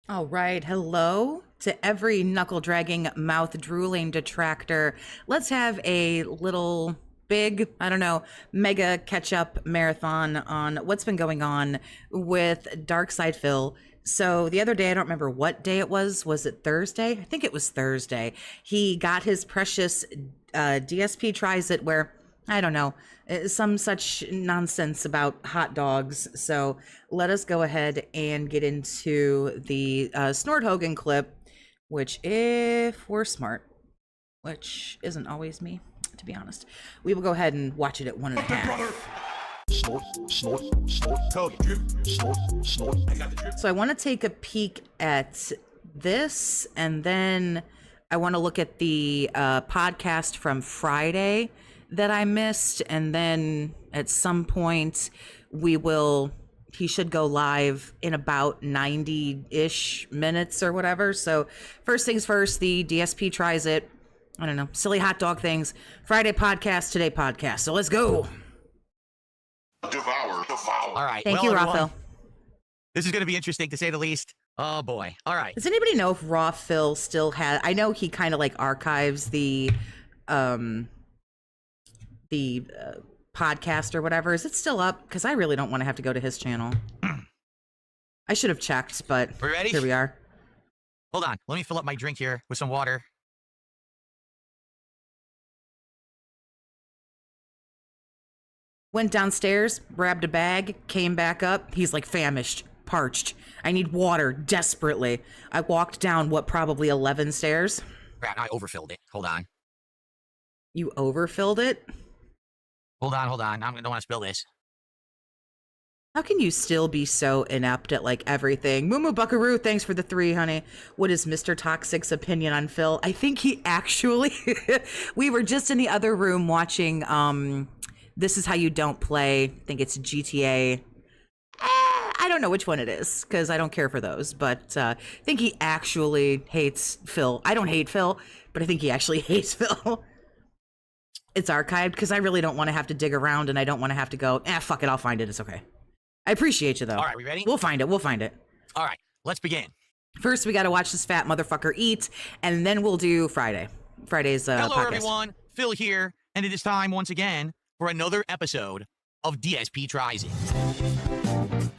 All right. Hello to every knuckle dragging, mouth drooling detractor. Let's have a little big, I don't know, mega catch up marathon on what's been going on with Darkside Phil. So the other day, I don't remember what day it was. Was it Thursday? I think it was Thursday. He got his precious DSP Tries It where I don't know, some such nonsense about hot dogs. So let us go ahead and get into the Snort Hogan clip, which, if we're smart, which isn't always me, to be honest, we will go ahead and watch it at 1.5. Snort, snort, snort, Hogan, snort, snort. I got the drip. So I want to take a peek at this, and then I want to look at the podcast from Friday that I missed, and then at some point he should go live in about 90-ish minutes or whatever. So first things first, the DSP Tries It, I don't know, silly hot dog things, Friday podcast, today podcast. So let's go. Devour. All right. Thank you, everyone, Raw Phil. This is going to be interesting to say the least. Oh boy. All right. Does anybody know if Raw Phil still had, I know he kind of like archives the podcast or whatever. Is it still up? Because I really don't want to have to go to his channel. I should have checked, but We ready? here we are. Hold on. Let me fill up my drink here with some water. Went downstairs, grabbed a bag, came back up. He's like famished, parched. I need water desperately. I walked down what, probably 11 stairs. Crap, I overfilled it. Hold on. You overfilled it? Hold on. I don't want to spill this. How can you still be so inept at like everything? Moo Buckaroo, thanks for the 3, honey. What is Mr. Toxic's opinion on Phil? I think he actually, we were just in the other room watching This Is How You Don't Play. I think it's GTA. I don't know which one it is because I don't care for those, but I think he actually hates Phil. I don't hate Phil, but I think he actually hates Phil. It's archived because I really don't want to have to dig around, and I don't want to have to go, fuck it, I'll find it. It's okay. I appreciate you, though. All right, we ready? We'll find it. We'll find it. All right, let's begin. First, we got to watch this fat motherfucker eat, and then we'll do Friday's Hello, podcast. everyone. Phil here, and it is time once again for another episode of DSP Tries It.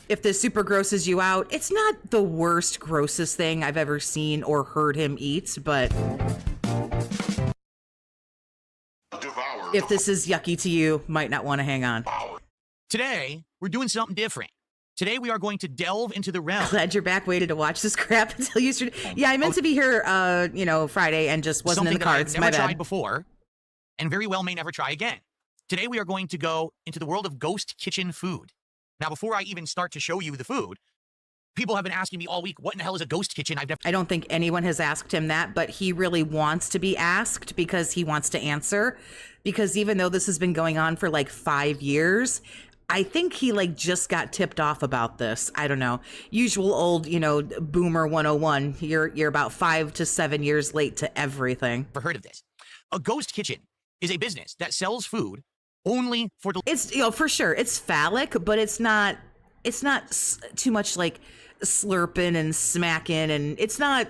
If this super grosses you out, it's not the worst, grossest thing I've ever seen or heard him eat, but Devour. if this is yucky to you, might not want to hang on. Today, we're doing something different. Today, we are going to delve into the realm. Glad you're back. Waited to watch this crap until yesterday. Yeah, I meant to be here, Friday and just wasn't in the cards. Something My that I've never bad. tried before, and very well may never try again. Today, we are going to go into the world of ghost kitchen food. Now, before I even start to show you the food, people have been asking me all week, what in the hell is a ghost kitchen? I don't think anyone has asked him that, but he really wants to be asked because he wants to answer. Because even though this has been going on for like 5 years, I think he like just got tipped off about this. I don't know. Usual old, boomer 101. You're about 5 to 7 years late to everything. Never heard of this. A ghost kitchen is a business that sells food only for It's for sure it's phallic, but it's not too much like slurping and smacking, and it's not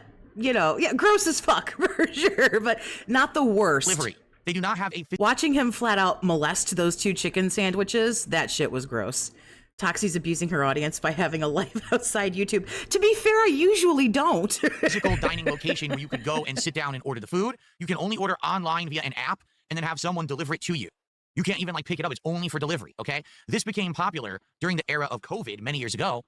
gross as fuck for sure, but not the worst. delivery. They do not have a Watching him flat out molest those 2 chicken sandwiches, that shit was gross. Toxie's abusing her audience by having a life outside YouTube. To be fair, I usually don't. physical dining location where you could go and sit down and order the food. You can only order online via an app and then have someone deliver it to you. You can't even pick it up. It's only for delivery, okay? This became popular during the era of COVID many years ago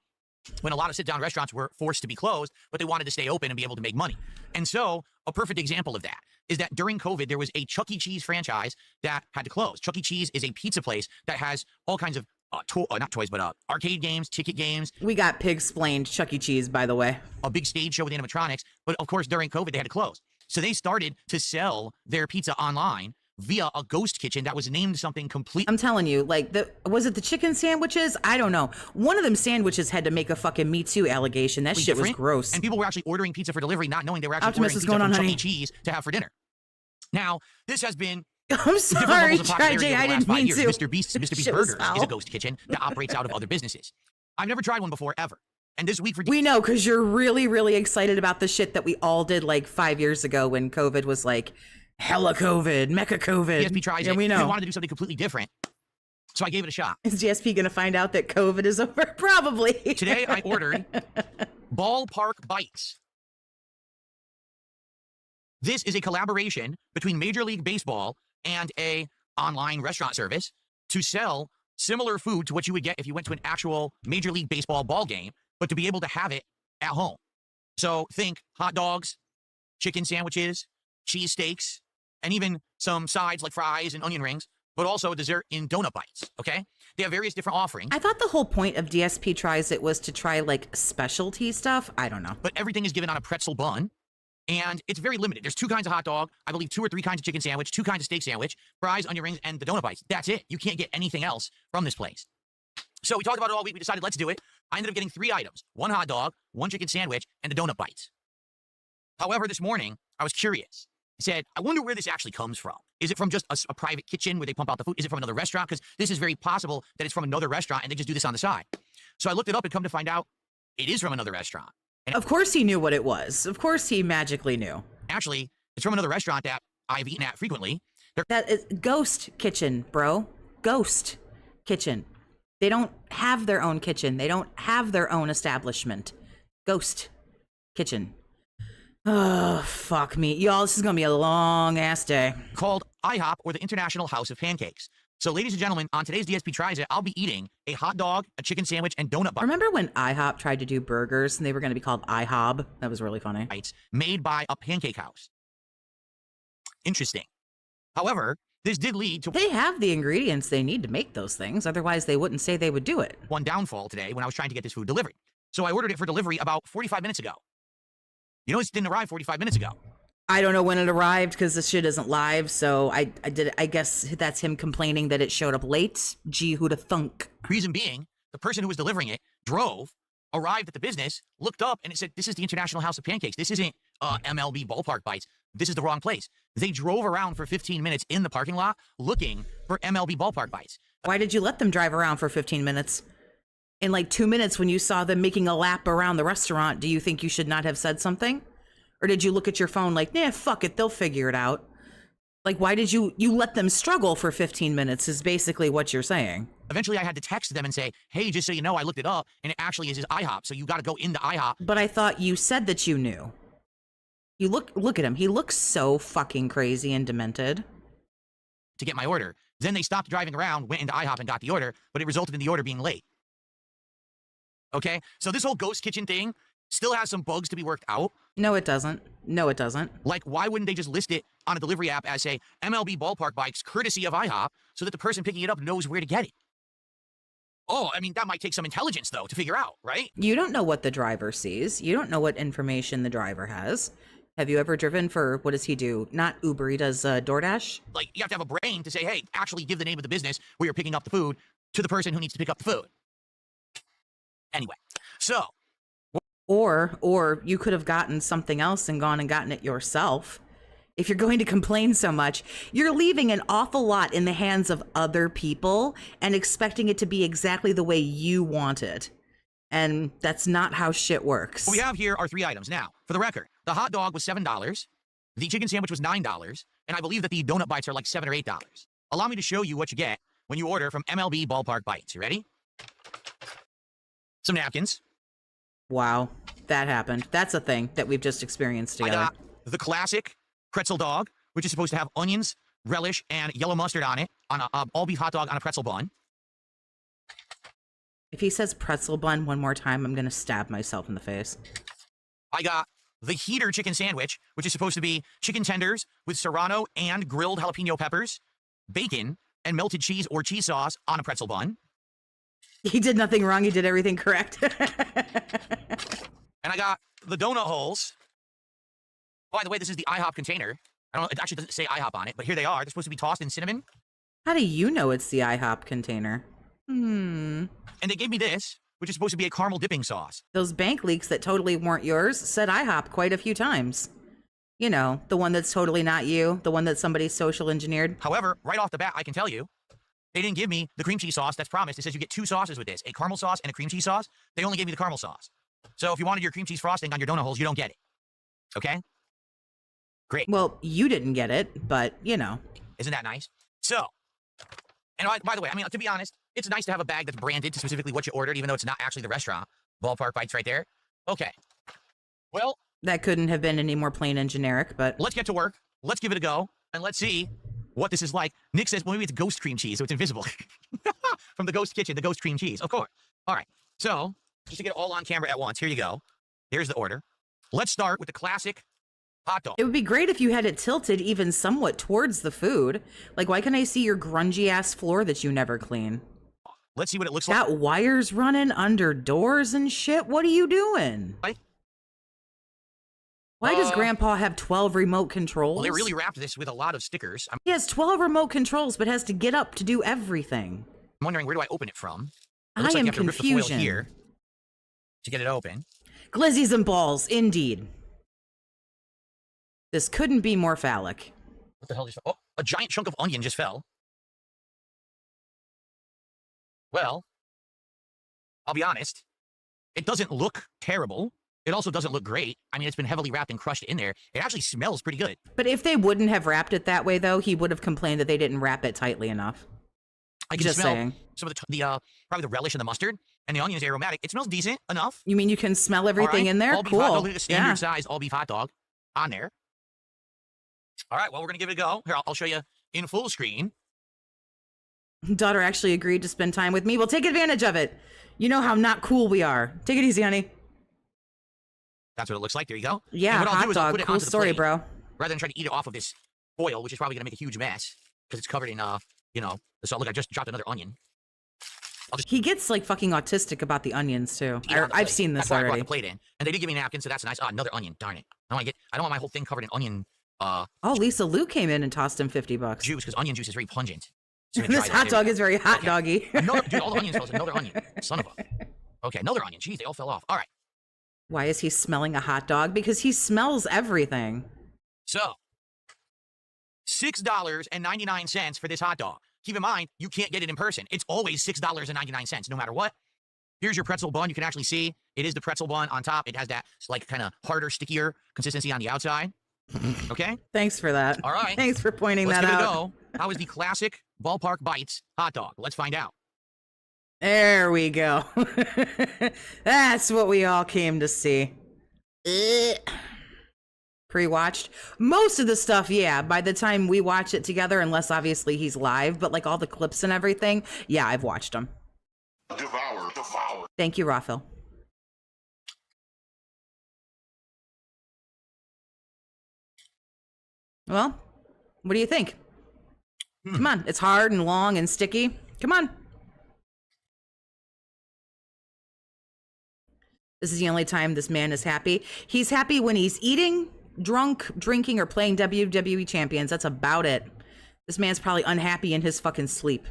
when a lot of sit-down restaurants were forced to be closed, but they wanted to stay open and be able to make money. And so a perfect example of that is that during COVID, there was a Chuck E. Cheese franchise that had to close. Chuck E. Cheese is a pizza place that has all kinds of, not toys, but arcade games, ticket games. We got pig-splained Chuck E. Cheese, by the way. A big stage show with animatronics. But of course, during COVID, they had to close. So they started to sell their pizza online via a ghost kitchen that was named something completely. I'm telling you, was it the chicken sandwiches? I don't know. One of them sandwiches had to make a fucking Me Too allegation. That shit was gross. And people were actually ordering pizza for delivery, not knowing they were actually Optimus, ordering what's pizza going from on, Chuck E. Cheese to have for dinner. Now, this has been I'm sorry, TJ, I didn't mean to. Mr. Beast's Shit was Burgers is foul. a ghost kitchen that operates out of other businesses. I've never tried one before, ever. And this week for We know, because you're really, really excited about the shit that we all did like 5 years ago when COVID was like hella COVID, mecha COVID. DSP tries Yeah, it. we know. We wanted to do something completely different. So I gave it a shot. Is DSP going to find out that COVID is over? Probably. Today I ordered Ballpark Bites. This is a collaboration between Major League Baseball and a online restaurant service to sell similar food to what you would get if you went to an actual Major League Baseball ball game, but to be able to have it at home. So think hot dogs, chicken sandwiches, cheese steaks, and even some sides like fries and onion rings, but also a dessert in donut bites, okay? They have various different offerings. I thought the whole point of DSP Tries It was to try like specialty stuff. I don't know. But everything is given on a pretzel bun, and it's very limited. There's 2 kinds of hot dog, I believe 2 or 3 kinds of chicken sandwich, 2 kinds of steak sandwich, fries, onion rings, and the donut bites. That's it. You can't get anything else from this place. So we talked about it all week. We decided, let's do it. I ended up getting 3 items, 1 hot dog, 1 chicken sandwich, and the donut bites. However, this morning, I was curious. I said, I wonder where this actually comes from. Is it from just a private kitchen where they pump out the food? Is it from another restaurant? Because this is very possible that it's from another restaurant and they just do this on the side. So I looked it up and come to find out it is from another restaurant. And Of course he knew what it was. Of course he magically knew. actually, it's from another restaurant that I've eaten at frequently. That is Ghost Kitchen, bro. Ghost Kitchen. They don't have their own kitchen. They don't have their own establishment. Ghost Kitchen. Oh, fuck me. Y'all, this is going to be a long ass day. Called IHOP, or the International House of Pancakes. So, ladies and gentlemen, on today's DSP Tries It, I'll be eating a hot dog, a chicken sandwich, and donut Remember when IHOP tried to do burgers and they were going to be called IHOB? That was really funny. bites made by a pancake house. Interesting. However, this did lead to They have the ingredients they need to make those things. Otherwise, they wouldn't say they would do it. one downfall today when I was trying to get this food delivered. So I ordered it for delivery about 45 minutes ago. You know, this didn't arrive 45 minutes ago. I don't know when it arrived because this shit isn't live. So I guess that's him complaining that it showed up late. Gee, who'da thunk? Reason being, the person who was delivering it drove, arrived at the business, looked up, and it said, this is the International House of Pancakes. This isn't MLB Ballpark Bites. This is the wrong place. They drove around for 15 minutes in the parking lot looking for MLB Ballpark Bites. Why did you let them drive around for 15 minutes? In like 2 minutes when you saw them making a lap around the restaurant, do you think you should not have said something? Or did you look at your phone like, nah, fuck it, they'll figure it out? Like, why did you let them struggle for 15 minutes is basically what you're saying. Eventually, I had to text them and say, hey, just so you know, I looked it up, and it actually is IHOP, so you got to go into IHOP. But I thought you said that you knew. You look at him. He looks so fucking crazy and demented. To get my order. Then they stopped driving around, went into IHOP and got the order, but it resulted in the order being late. Okay? So this whole ghost kitchen thing still has some bugs to be worked out. No, it doesn't. No, it doesn't. Like, why wouldn't they just list it on a delivery app as, say, MLB Ballpark Bites, courtesy of IHOP, so that the person picking it up knows where to get it? Oh, I mean, that might take some intelligence, though, to figure out, right? You don't know what the driver sees. You don't know what information the driver has. Have you ever driven for, what does he do? Not Uber, he does DoorDash? Like, you have to have a brain to say, hey, actually give the name of the business where you're picking up the food to the person who needs to pick up the food. Anyway, so... Or you could have gotten something else and gone and gotten it yourself. If you're going to complain so much, you're leaving an awful lot in the hands of other people and expecting it to be exactly the way you want it. And that's not how shit works. What we have here are 3 items. Now, for the record, the hot dog was $7, the chicken sandwich was $9, and I believe that the donut bites are like $7 or $8. Allow me to show you what you get when you order from MLB Ballpark Bites. You ready? Some napkins. Wow, that happened. That's a thing that we've just experienced together. I got the classic pretzel dog, which is supposed to have onions, relish, and yellow mustard on it, on a all-beef hot dog on a pretzel bun. If he says pretzel bun one more time, I'm going to stab myself in the face. I got the heater chicken sandwich, which is supposed to be chicken tenders with serrano and grilled jalapeno peppers, bacon, and melted cheese or cheese sauce on a pretzel bun. He did nothing wrong. He did everything correct. And I got the donut holes. By the way, this is the IHOP container. I don't know, it actually doesn't say IHOP on it, but here they are. They're supposed to be tossed in cinnamon. How do you know it's the IHOP container? And they gave me this, which is supposed to be a caramel dipping sauce. Those bank leaks that totally weren't yours said IHOP quite a few times. You know, the one that's totally not you, the one that somebody social engineered. However, right off the bat, I can tell you, they didn't give me the cream cheese sauce that's promised. It says you get 2 sauces with this, a caramel sauce and a cream cheese sauce. They only gave me the caramel sauce. So if you wanted your cream cheese frosting on your donut holes, you don't get it. Okay? Great. Well, you didn't get it, but, you know. Isn't that nice? So, and by the way, I mean, to be honest, it's nice to have a bag that's branded to specifically what you ordered, even though it's not actually the restaurant. Ballpark Bites right there. Okay. Well, That couldn't have been any more plain and generic, but let's get to work. Let's give it a go, and let's see what this is like. Nick says, well, maybe it's ghost cream cheese, so it's invisible. From the ghost kitchen, the ghost cream cheese. Of course. All right. So, just to get it all on camera at once, here you go. Here's the order. Let's start with the classic hot dog. it would be great if you had it tilted even somewhat towards the food. Like, why can't I see your grungy ass floor that you never clean? Let's see what it looks like. Got wires running under doors and shit. What are you doing? Right? Why does Grandpa have 12 remote controls? Well, they really wrapped this with a lot of stickers. I'm He has 12 remote controls, but has to get up to do everything. wondering, where do I open it from? It I looks like am you have to rip the foil confusion. here to get it open. Glizzies and balls, indeed. This couldn't be more phallic. What the hell just fell? Oh, a giant chunk of onion just fell. Well, I'll be honest. It doesn't look terrible. It also doesn't look great. I mean, it's been heavily wrapped and crushed in there. It actually smells pretty good. But if they wouldn't have wrapped it that way, though, he would have complained that they didn't wrap it tightly enough. I can Just smell saying. some of the probably the relish and the mustard, and the onion is aromatic. It smells decent enough. You mean you can smell everything All right. in there? All beef hot dog, Cool. look at the standard Yeah. size all beef hot dog on there. All right, well, we're gonna give it a go. Here, I'll show you in full screen. Daughter actually agreed to spend time with me. Well, take advantage of it. You know how not cool we are. Take it easy, honey. That's what it looks like. There you go. Yeah, And what I'll do hot is I'll dog. put it Cool onto the story, plate, bro. rather than try to eat it off of this foil, which is probably gonna make a huge mess because it's covered in you know, the salt. Look, I just dropped another onion. He gets like fucking autistic about the onions too. Eat it on the I've plate. seen this That's why I brought already. the plate in, and they did give me a napkin, so that's nice. Oh, another onion. Darn it! I don't want my whole thing covered in onion Oh, Lisa Lou came in and tossed him $50. juice because onion juice is very pungent. So I'm gonna This try that. hot There we dog go. is very hot Okay. doggy. Another, dude, all the onion smells. Another onion. Son of a. Okay, another onion. Jeez, they all fell off. All right. Why is he smelling a hot dog? Because he smells everything. So, $6.99 for this hot dog. Keep in mind, you can't get it in person. It's always $6.99, no matter what. Here's your pretzel bun. You can actually see it is the pretzel bun on top. It has that like kind of harder, stickier consistency on the outside. Okay. Thanks for that. All right. Thanks for pointing Let's that give it a out. go. How is the classic Ballpark Bites hot dog? Let's find out. There we go. That's what we all came to see. Pre-watched most of the stuff, yeah. By the time we watch it together, unless obviously he's live, but like all the clips and everything, yeah, I've watched them. Devour, devour. Thank you, Raphael. Well, what do you think? Come on, it's hard and long and sticky. Come on. This is the only time this man is happy. He's happy when he's eating, drunk, drinking, or playing WWE champions. That's about it. This man's probably unhappy in his fucking sleep.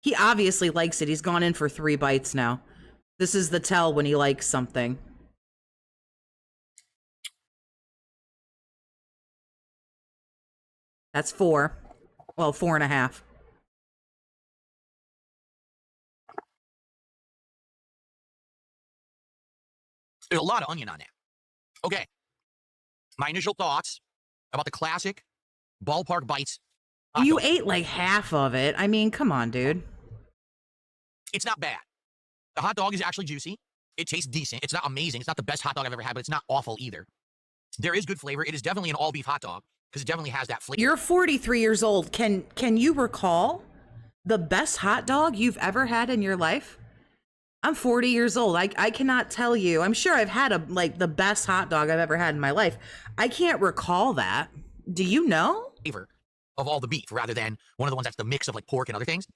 He obviously likes it. He's gone in for 3 bites now. This is the tell when he likes something. That's 4. Well, 4.5. There's a lot of onion on there. Okay. My initial thoughts about the classic Ballpark Bites hot You dog. ate like half of it. I mean, come on, dude. It's not bad. The hot dog is actually juicy. It tastes decent. It's not amazing. It's not the best hot dog I've ever had, but it's not awful either. There is good flavor. It is definitely an all-beef hot dog because it definitely has that flavor. You're 43 years old. Can you recall the best hot dog you've ever had in your life? I'm 40 years old. I cannot tell you. I'm sure I've had the best hot dog I've ever had in my life. I can't recall that. Do you know? Flavor of all the beef rather than one of the ones that's the mix of like pork and other things.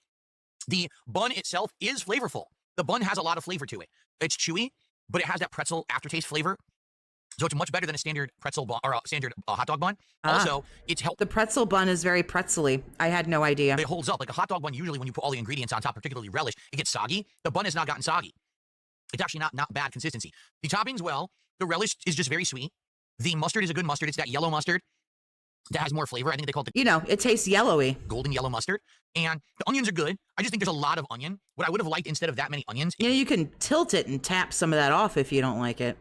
The bun itself is flavorful. The bun has a lot of flavor to it. It's chewy, but it has that pretzel aftertaste flavor. So it's much better than a standard pretzel bun or a standard hot dog bun. Also, it's The pretzel bun is very pretzely. I had no idea. It holds up. Like a hot dog bun, usually when you put all the ingredients on top, particularly relish, it gets soggy. The bun has not gotten soggy. It's actually not bad consistency. The toppings, well, the relish is just very sweet. The mustard is a good mustard. It's that yellow mustard. that has more flavor. I think they call it the You know, it tastes yellowy. golden yellow mustard. And the onions are good. I just think there's a lot of onion. What I would have liked instead of that many onions. You know, you can tilt it and tap some of that off if you don't like it.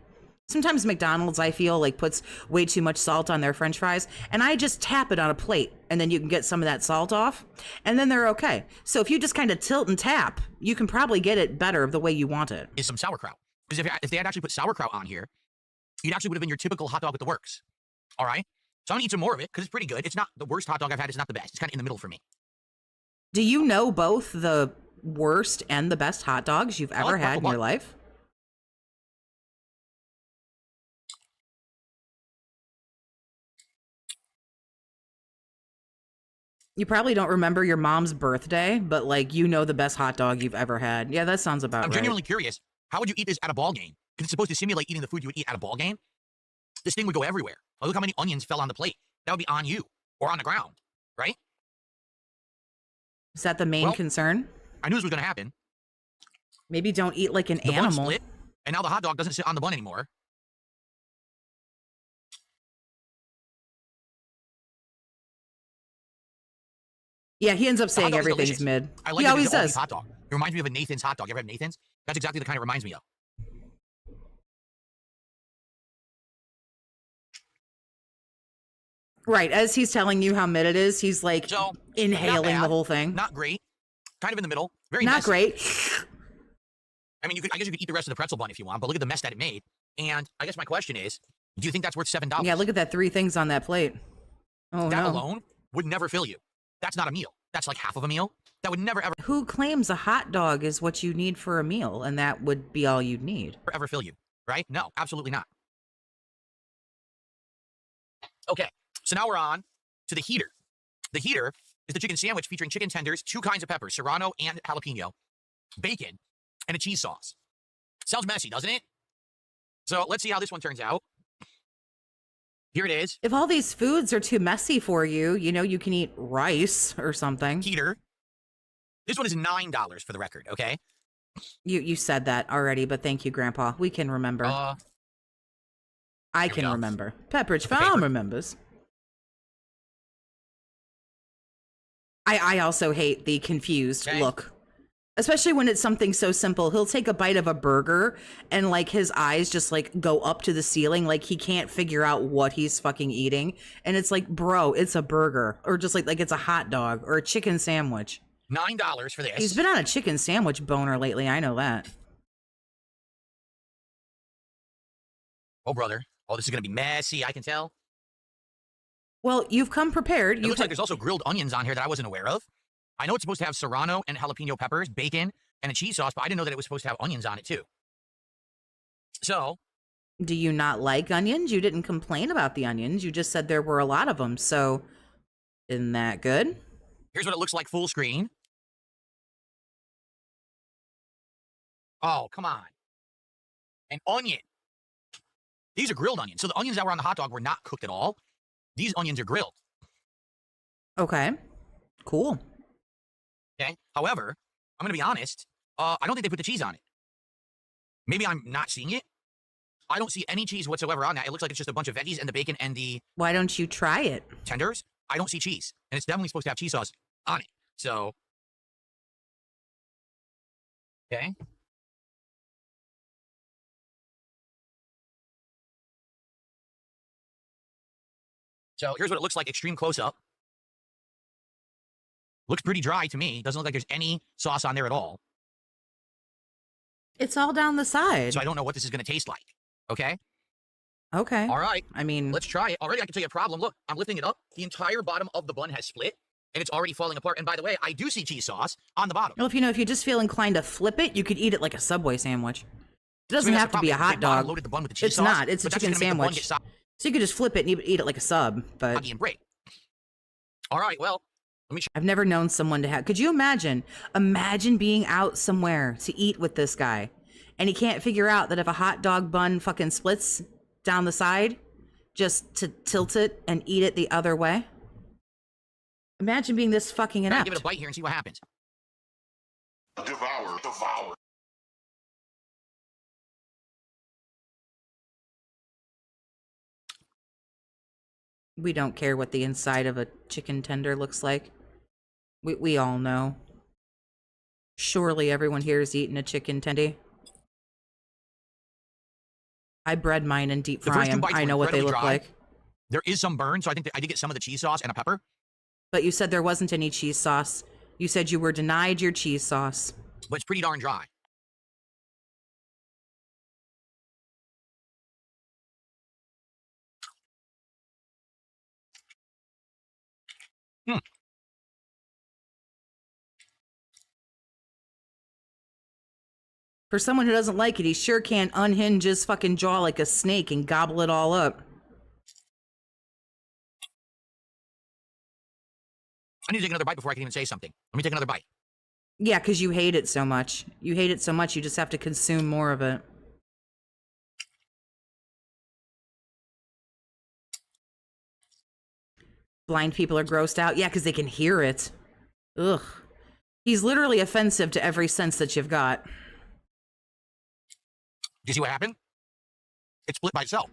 Sometimes McDonald's, I feel, like puts way too much salt on their French fries, and I just tap it on a plate, and then you can get some of that salt off, and then they're okay. So if you just kind of tilt and tap, you can probably get it better the way you want it. Is some sauerkraut. Because if they had actually put sauerkraut on here, it actually would have been your typical hot dog with the works. All right? So I'm going to eat some more of it because it's pretty good. It's not the worst hot dog I've had. It's not the best. It's kind of in the middle for me. Do you know both the worst and the best hot dogs you've ever had in your life? You probably don't remember your mom's birthday, but like you know the best hot dog you've ever had. Yeah, that sounds about right. I'm genuinely curious. How would you eat this at a ball game? Because it's supposed to simulate eating the food you would eat at a ball game. This thing would go everywhere. Oh, look how many onions fell on the plate. That would be on you or on the ground, right? Is that the main concern? I knew this was going to happen. Maybe don't eat like an The bun animal. split, and now the hot dog doesn't sit on the bun anymore. Yeah, he ends up saying hot dog is everything's delicious. mid. I like He it always as an all-beef does. hot dog. It reminds me of a Nathan's hot dog. You ever have Nathan's? That's exactly the kind it reminds me of. Right, as he's telling you how mid it is, he's like So, inhaling not the bad, whole thing. Not great. Kind of in the middle. Very Not messy. great. I mean, I guess you could eat the rest of the pretzel bun if you want, but look at the mess that it made. And I guess my question is, do you think that's worth $7? Yeah, look at that 3 things on that plate. Oh, that no. alone would never fill you. That's not a meal. That's like half of a meal. That would never, ever, Who claims a hot dog is what you need for a meal, and that would be all you'd need? ever fill you, right? No, absolutely not. Okay, so now we're on to the heater. The heater is the chicken sandwich featuring chicken tenders, 2 kinds of peppers, serrano and jalapeno, bacon, and a cheese sauce. Sounds messy, doesn't it? So let's see how this one turns out. Here it is. If all these foods are too messy for you, you know, you can eat rice or something. Heater. This one is $9 for the record, okay? You said that already, but thank you, Grandpa. We can remember. I here we can go. remember. Pepperidge The Farm paper. remembers. I also hate the confused Okay. look. Especially when it's something so simple. He'll take a bite of a burger and like his eyes just like go up to the ceiling like he can't figure out what he's fucking eating. And it's like, bro, it's a burger. Or just like it's a hot dog or a chicken sandwich. $9 for this. He's been on a chicken sandwich boner lately, I know that. Oh, brother. Oh, this is going to be messy, I can tell. Well, you've come prepared. It looks like there's also grilled onions on here that I wasn't aware of. I know it's supposed to have serrano and jalapeno peppers, bacon, and a cheese sauce, but I didn't know that it was supposed to have onions on it, too. So, Do you not like onions? You didn't complain about the onions. You just said there were a lot of them. So, isn't that good? here's what it looks like full screen. Oh, come on. An onion. These are grilled onions. So the onions that were on the hot dog were not cooked at all. These onions are grilled. Okay. Cool. Okay. However, I'm going to be honest. I don't think they put the cheese on it. Maybe I'm not seeing it. I don't see any cheese whatsoever on that. It looks like it's just a bunch of veggies and the bacon and the Why don't you try it? tenders. I don't see cheese. And it's definitely supposed to have cheese sauce on it. So. Okay. So here's what it looks like extreme close-up. Looks pretty dry to me. Doesn't look like there's any sauce on there at all. It's all down the side. So I don't know what this is going to taste like. Okay? Okay. All right. I mean, Let's try it. Already I can tell you a problem. Look, I'm lifting it up. The entire bottom of the bun has split, and it's already falling apart. And by the way, I do see cheese sauce on the bottom. well, if you just feel inclined to flip it, you could eat it like a Subway sandwich. It So doesn't maybe have that's to be the a problem. hot They bottom dog. loaded the bun with the cheese It's sauce, not. It's a but that's chicken just gonna make the bun sandwich. get So you could just flip it and eat it like a sub. But soggy and break. All right, well, let me I've never known someone to have. Could you imagine being out somewhere to eat with this guy, and he can't figure out that if a hot dog bun fucking splits down the side, just to tilt it and eat it the other way? Imagine being this fucking I'm gonna inept. give it a bite here and see what happens. Devour. We don't care what the inside of a chicken tender looks like. We all know. Surely everyone here has eaten a chicken tendy. I bread mine and deep fry them. I know what they look like. There is some burn, so I think I did get some of the cheese sauce and a pepper. But you said there wasn't any cheese sauce. You said you were denied your cheese sauce. But it's pretty darn dry. For someone who doesn't like it, he sure can't unhinge his fucking jaw like a snake and gobble it all up. I need to take another bite before I can even say something. Let me take another bite. Yeah, because you hate it so much. You hate it so much, you just have to consume more of it. Blind people are grossed out. Yeah, because they can hear it. Ugh. He's literally offensive to every sense that you've got. Do you see what happened? It split by itself.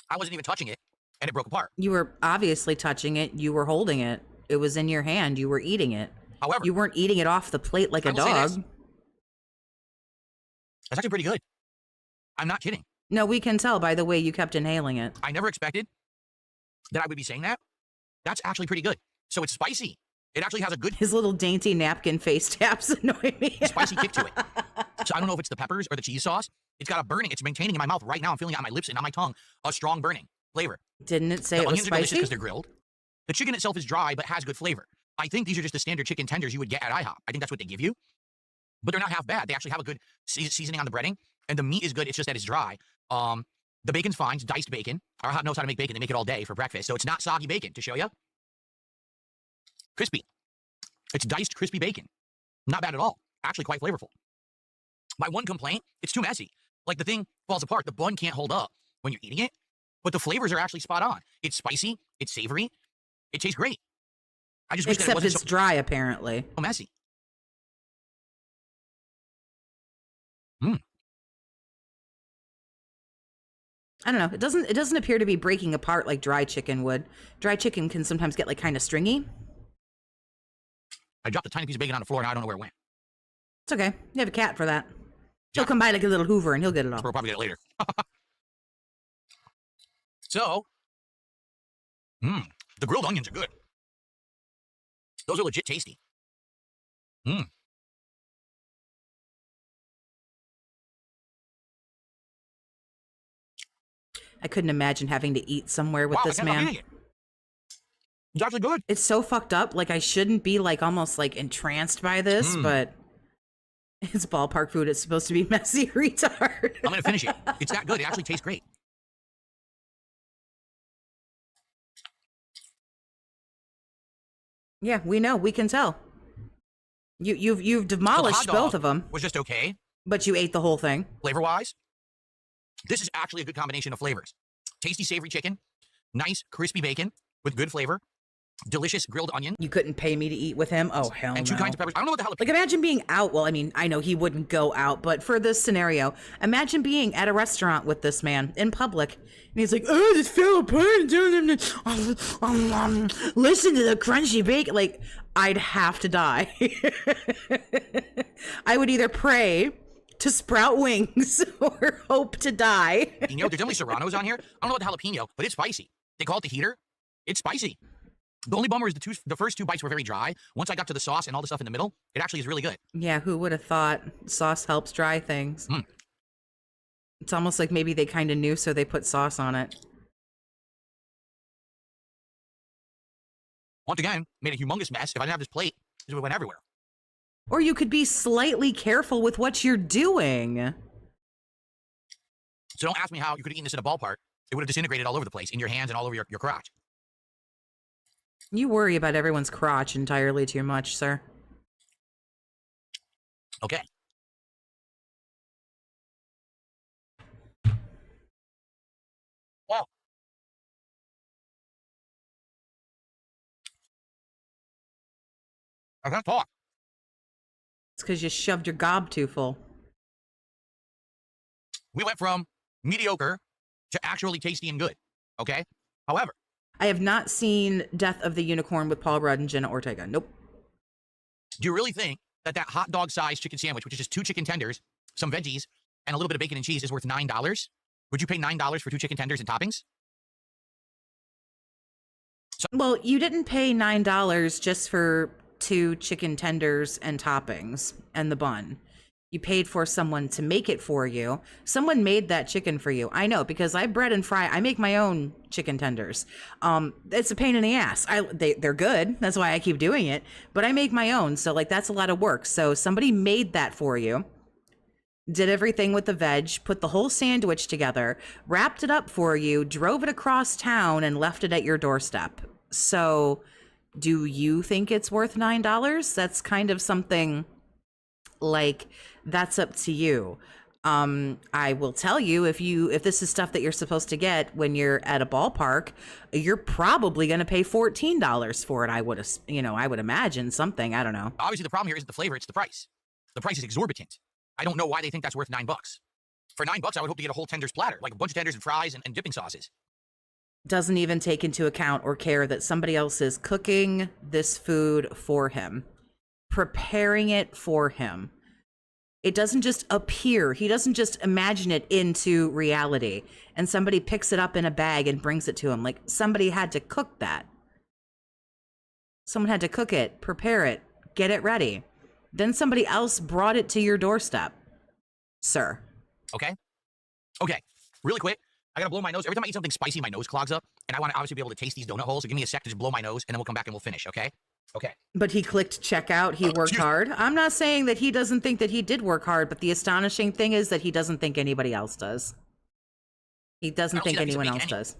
I wasn't even touching it, and it broke apart. You were obviously touching it. You were holding it. It was in your hand. You were eating it. However, you weren't eating it off the plate like a dog. That's actually pretty good. I'm not kidding. No, we can tell by the way you kept inhaling it. I never expected that I would be saying that. That's actually pretty good. So it's spicy. It actually has a good... His little dainty napkin face taps annoy me. Spicy kick to it. So I don't know if it's the peppers or the cheese sauce. It's got a burning. It's maintaining in my mouth right now. I'm feeling it on my lips and on my tongue. A strong burning flavor. Didn't it say the it was onions are delicious spicy? because they're grilled. The chicken itself is dry but has good flavor. I think these are just the standard chicken tenders you would get at IHOP. I think that's what they give you. But they're not half bad. They actually have a good seasoning on the breading. And the meat is good. It's just that it's dry. The bacon's fine. It's diced bacon. IHOP knows how to make bacon. They make it all day for breakfast. So it's not soggy bacon, to show you. Crispy. It's diced crispy bacon. Not bad at all. Actually quite flavorful. My one complaint, it's too messy. Like the thing falls apart. The bun can't hold up when you're eating it. But the flavors are actually spot on. It's spicy. It's savory. It tastes great. I just wish that it wasn't it's dry, apparently. so messy. Mmm. I don't know. It doesn't appear to be breaking apart like dry chicken would. Dry chicken can sometimes get like kind of stringy. I dropped a tiny piece of bacon on the floor and I don't know where it went. It's okay. You have a cat for that. He'll Yeah. come by like a little Hoover and he'll get it all. We'll probably get it later. So, the grilled onions are good. Those are legit tasty. I couldn't imagine having to eat somewhere with Wow, this I can't stop man. eating it. It's actually good. It's so fucked up. Like I shouldn't be like almost like entranced by this, but it's ballpark food. It's supposed to be messy, retard. I'm gonna finish it. It's that good. It actually tastes great. Yeah, we know. We can tell. You've demolished So the hot both dog of them, was just okay, but you ate the whole thing. flavor-wise. This is actually a good combination of flavors. Tasty, savory chicken, nice, crispy bacon with good flavor, delicious grilled onion, You couldn't pay me to eat with him. Oh hell and no. 2 kinds of peppers. I don't know what the hell. Like imagine being out. Well, I mean, I know he wouldn't go out, but for this scenario, imagine being at a restaurant with this man in public, and he's like, "Oh, this fell apart." Listen to the crunchy bacon. Like, I'd have to die. I would either pray to sprout wings or hope to die. You know, there's definitely serranos on here. I don't know about the jalapeno, but it's spicy. They call it the heater. It's spicy. The only bummer is the first 2 bites were very dry. Once I got to the sauce and all the stuff in the middle, it actually is really good. Yeah, who would have thought sauce helps dry things? It's almost like maybe they kind of knew, so they put sauce on it. Once again, made a humongous mess. If I didn't have this plate, it would went everywhere. Or you could be slightly careful with what you're doing. So don't ask me how you could have eaten this in a ballpark. It would have disintegrated all over the place, in your hands and all over your crotch. You worry about everyone's crotch entirely too much, sir. Okay. Wow. I can't talk. It's because you shoved your gob too full. We went from mediocre to actually tasty and good. Okay? However, I have not seen Death of the Unicorn with Paul Rudd and Jenna Ortega. Nope. do you really think that that hot dog sized chicken sandwich, which is just 2 chicken tenders, some veggies, and a little bit of bacon and cheese, is worth $9? Would you pay $9 for 2 chicken tenders and toppings? Well, you didn't pay $9 just for 2 chicken tenders and toppings and the bun. You paid for someone to make it for you. Someone made that chicken for you. I know, because I bread and fry. I make my own chicken tenders. It's a pain in the ass. They're good. That's why I keep doing it. But I make my own. So like, that's a lot of work. So somebody made that for you. Did everything with the veg, put the whole sandwich together, wrapped it up for you, drove it across town, and left it at your doorstep. So do you think it's worth $9? That's kind of something like, that's up to you. I will tell you, if this is stuff that you're supposed to get when you're at a ballpark, you're probably going to pay $14 for it. I would imagine something. I don't know. Obviously, the problem here isn't the flavor, it's the price. The price is exorbitant. I don't know why they think that's worth $9. For $9, I would hope to get a whole tenders platter, like a bunch of tenders and fries and dipping sauces. Doesn't even take into account or care that somebody else is cooking this food for him, preparing it for him. It doesn't just appear. He doesn't just imagine it into reality and somebody picks it up in a bag and brings it to him. Like, somebody had to cook that. Someone had to cook it, prepare it, get it ready. Then somebody else brought it to your doorstep, sir. Okay. Really quick. I gotta blow my nose. Every time I eat something spicy, my nose clogs up, and I want to obviously be able to taste these donut holes. So give me a sec to just blow my nose, and then we'll come back and we'll finish. Okay. But he clicked checkout. He worked hard. I'm not saying that he doesn't think that he did work hard, but the astonishing thing is that he doesn't think anybody else does. He doesn't think anyone else does.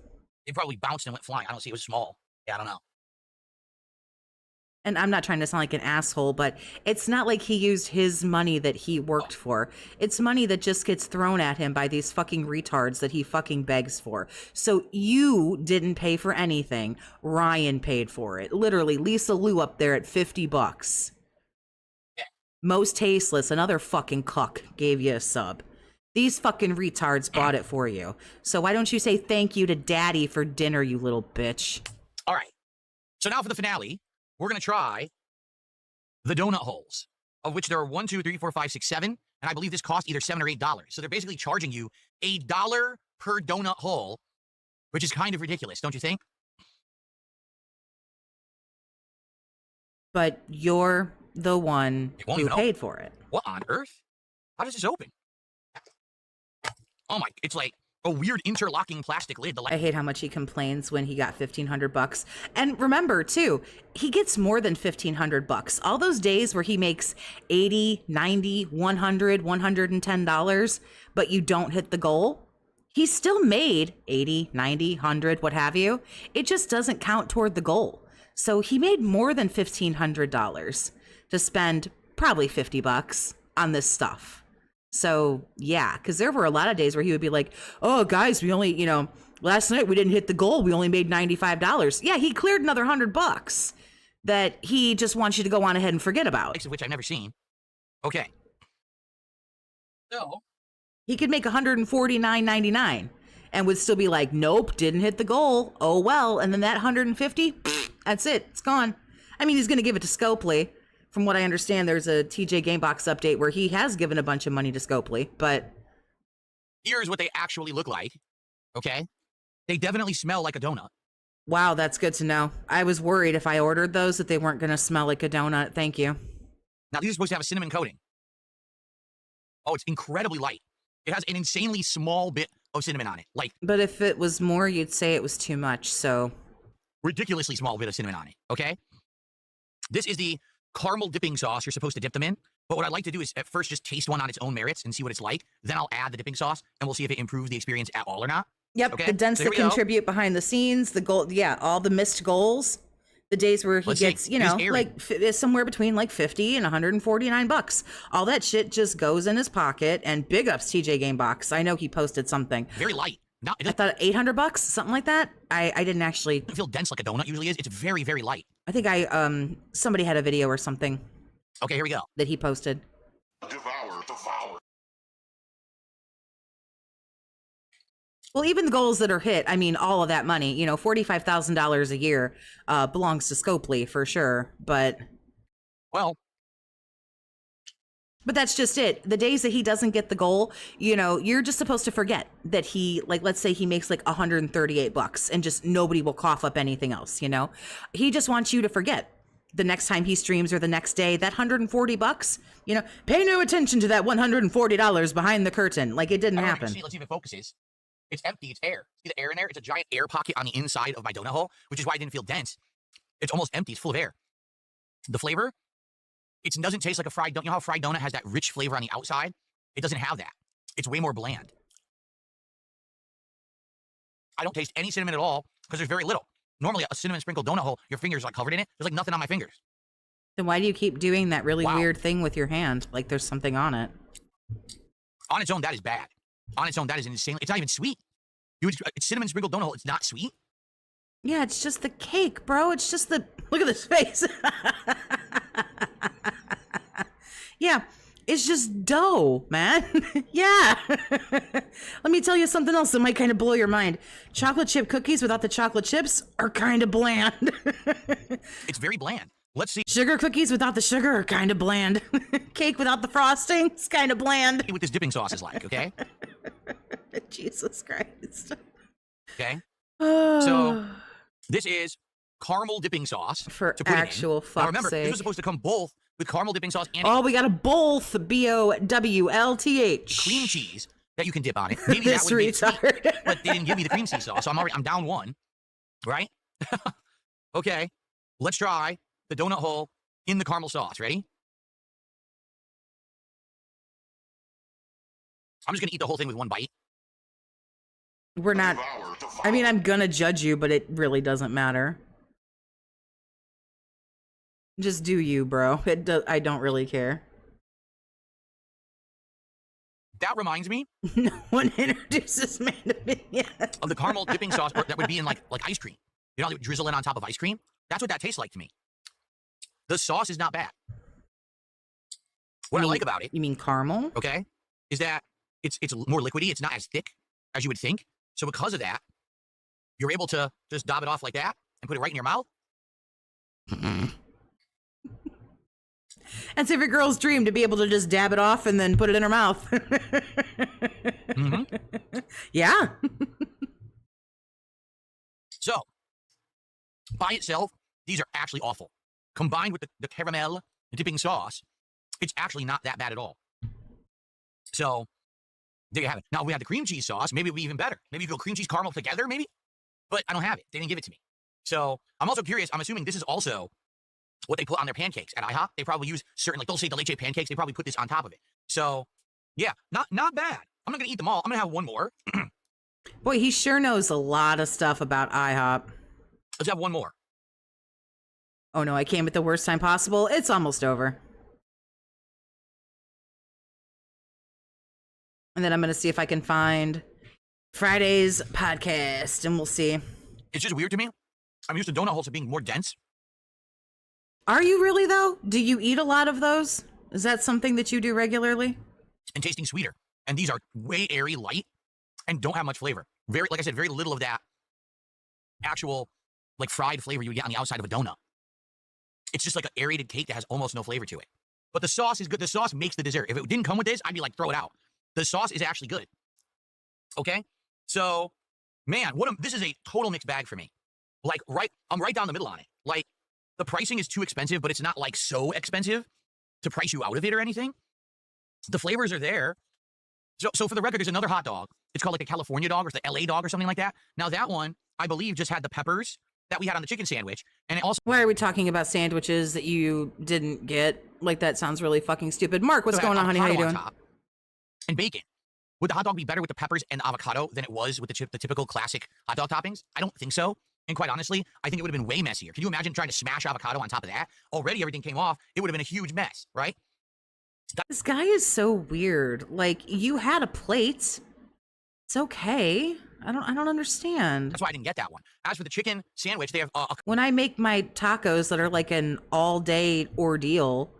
It probably bounced and went flying. I don't see. It was small. Yeah, I don't know. And I'm not trying to sound like an asshole, but it's not like he used his money that he worked for. It's money that just gets thrown at him by these fucking retards that he fucking begs for. So you didn't pay for anything. Ryan paid for it. Literally, Lisa Lou up there at $50. Yeah. Most Tasteless, another fucking cuck, gave you a sub. These fucking retards bought it for you. So why don't you say thank you to Daddy for dinner, you little bitch? All right. So now for the finale. We're going to try the donut holes, of which there are 1, 2, 3, 4, 5, 6, 7. And I believe this cost either $7 or $8. So they're basically charging you $1 per donut hole, which is kind of ridiculous, don't you think? But you're the one who paid for it. What on earth? How does this open? Oh my, it's like a weird interlocking plastic lid. I hate how much he complains when he got $1,500. And remember too, he gets more than $1,500. All those days where he makes $80, $90, $100, $110, but you don't hit the goal, he still made $80, $90, $100, what have you. It just doesn't count toward the goal. So he made more than $1,500 to spend probably $50 on this stuff. So yeah, because there were a lot of days where he would be like, oh guys, we only, last night we didn't hit the goal. We only made $95. Yeah, he cleared another $100 that he just wants you to go on ahead and forget about. Which I've never seen. Okay. So he could make $149.99 and would still be like, nope, didn't hit the goal. Oh well. And then that $150, that's it. It's gone. I mean, he's going to give it to Scopely. From what I understand, there's a TJ Gamebox update where he has given a bunch of money to Scopely, but here's what they actually look like. Okay. They definitely smell like a donut. Wow, that's good to know. I was worried if I ordered those that they weren't going to smell like a donut. Thank you. Now, these are supposed to have a cinnamon coating. Oh, it's incredibly light. It has an insanely small bit of cinnamon on it. But if it was more, you'd say it was too much, so. Ridiculously small bit of cinnamon on it, okay? This is the caramel dipping sauce you're supposed to dip them in. But what I'd like to do is at first just taste one on its own merits and see what it's like. Then I'll add the dipping sauce and we'll see if it improves the experience at all or not. Yep, okay? the dents that contribute behind the scenes, the goal, yeah, all the missed goals, the days where he gets, somewhere between like 50 and $149. All that shit just goes in his pocket. And big ups TJ Gamebox. I know he posted something. Very light. I thought $800, something like that. I didn't actually. It doesn't feel dense like a donut usually is. It's very, very light. I think somebody had a video or something. Okay, here we go. That he posted. Devour. Well, even the goals that are hit, I mean, all of that money, you know, $45,000 a year belongs to Scopely for sure. But Well, that's just it. The days that he doesn't get the goal, you know, you're just supposed to forget that he, like, let's say he makes like $138 and just nobody will cough up anything else, you know? He just wants you to forget the next time he streams or the next day, that $140, you know, pay no attention to that $140 behind the curtain. Like, it didn't happen. Let's see if it focuses. It's empty. It's air. See the air in there? It's a giant air pocket on the inside of my donut hole, which is why it didn't feel dense. It's almost empty. It's full of air. The flavor, it doesn't taste like a fried donut. You know how a fried donut has that rich flavor on the outside? It doesn't have that. It's way more bland. I don't taste any cinnamon at all because there's very little. Normally, a cinnamon sprinkled donut hole, your fingers are covered in it. There's like nothing on my fingers. Then why do you keep doing that really weird thing with your hand? Like there's something on it. On its own, that is bad. On its own, that is insane. It's not even sweet. It's cinnamon sprinkled donut hole. It's not sweet. Yeah, it's just the cake, bro. It's just the... Look at this face. Yeah, it's just dough, man. Yeah. Let me tell you something else that might kind of blow your mind. Chocolate chip cookies without the chocolate chips are kind of bland. It's very bland. Let's see. Sugar cookies without the sugar are kind of bland. Cake without the frosting is kind of bland. What this dipping sauce is like, okay? Jesus Christ. Okay? So, this is caramel dipping sauce. For to put actual it in. Now, remember, sake. this was supposed to come both with caramel dipping sauce and we got a both BOWLTH. cream cheese that you can dip on it. Maybe This that would be sweet, retard. but they didn't give me the cream cheese sauce, so I'm down one, right? Okay, let's try the donut hole in the caramel sauce. Ready? I'm just gonna eat the whole thing with one bite. We're not... I mean, I'm gonna judge you, but it really doesn't matter. Just do you, bro. I don't really care. That reminds me No one introduces me to me yet. of the caramel dipping sauce that would be in like ice cream. You know, they would drizzle it on top of ice cream. That's what that tastes like to me. The sauce is not bad. What I like about it, You mean caramel? okay, is that it's more liquidy. It's not as thick as you would think. So because of that, you're able to just dab it off like that and put it right in your mouth. That's every girl's dream, to be able to just dab it off and then put it in her mouth. Yeah. So, by itself, these are actually awful. Combined with the caramel dipping sauce, it's actually not that bad at all. So, there you have it. Now, if we had the cream cheese sauce, maybe it would be even better. Maybe you go cream cheese caramel together, maybe? But I don't have it. They didn't give it to me. So, I'm also curious. I'm assuming this is also what they put on their pancakes at IHOP. They probably use certain, like, they'll say the leche pancakes. They probably put this on top of it. So, yeah, not bad. I'm not going to eat them all. I'm going to have one more. Boy, he sure knows a lot of stuff about IHOP. Let's have one more. Oh no, I came at the worst time possible. It's almost over. And then I'm going to see if I can find Friday's podcast, and we'll see. It's just weird to me. I'm used to donut holes being more dense. Are you really, though? Do you eat a lot of those? Is that something that you do regularly? And tasting sweeter. And these are way airy, light, and don't have much flavor. Very, like I said, very little of that actual, like, fried flavor you would get on the outside of a donut. It's just like an aerated cake that has almost no flavor to it. But the sauce is good. The sauce makes the dessert. If it didn't come with this, I'd be like, throw it out. The sauce is actually good. Okay? So, man, this is a total mixed bag for me. Like, I'm right down the middle on it. Like, the pricing is too expensive, but it's not, like, so expensive to price you out of it or anything. The flavors are there. So for the record, there's another hot dog. It's called like a California dog or the LA dog or something like that. Now that one, I believe, just had the peppers that we had on the chicken sandwich. And it also... Why are we talking about sandwiches that you didn't get? Like, that sounds really fucking stupid. Mark, what's going on, honey? How you doing? And bacon. Would the hot dog be better with the peppers and the avocado than it was with the typical classic hot dog toppings? I don't think so. And quite honestly, I think it would have been way messier. Can you imagine trying to smash avocado on top of that? Already everything came off. It would have been a huge mess, right? This guy is so weird. Like, you had a plate. It's okay. I don't understand. That's why I didn't get that one. As for the chicken sandwich, they have When I make my tacos that are like an all-day ordeal,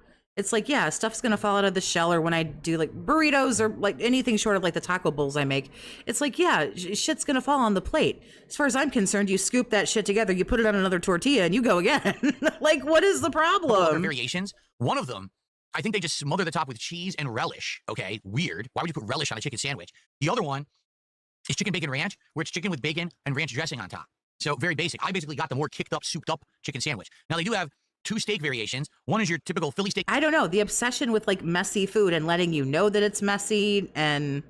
It's like, yeah, stuff's gonna fall out of the shell, or when I do like burritos or like anything short of like the taco bowls I make, it's like, yeah, shit's gonna fall on the plate. As far as I'm concerned, you scoop that shit together, you put it on another tortilla, and you go again. Like, what is the problem? Variations. One of them, I think they just smother the top with cheese and relish. Okay, weird. Why would you put relish on a chicken sandwich? The other one is chicken bacon ranch, where it's chicken with bacon and ranch dressing on top. So very basic. I basically got the more kicked up, souped up chicken sandwich. Now they do have 2 steak variations. One is your typical Philly steak. I don't know. The obsession with like messy food and letting you know that it's messy and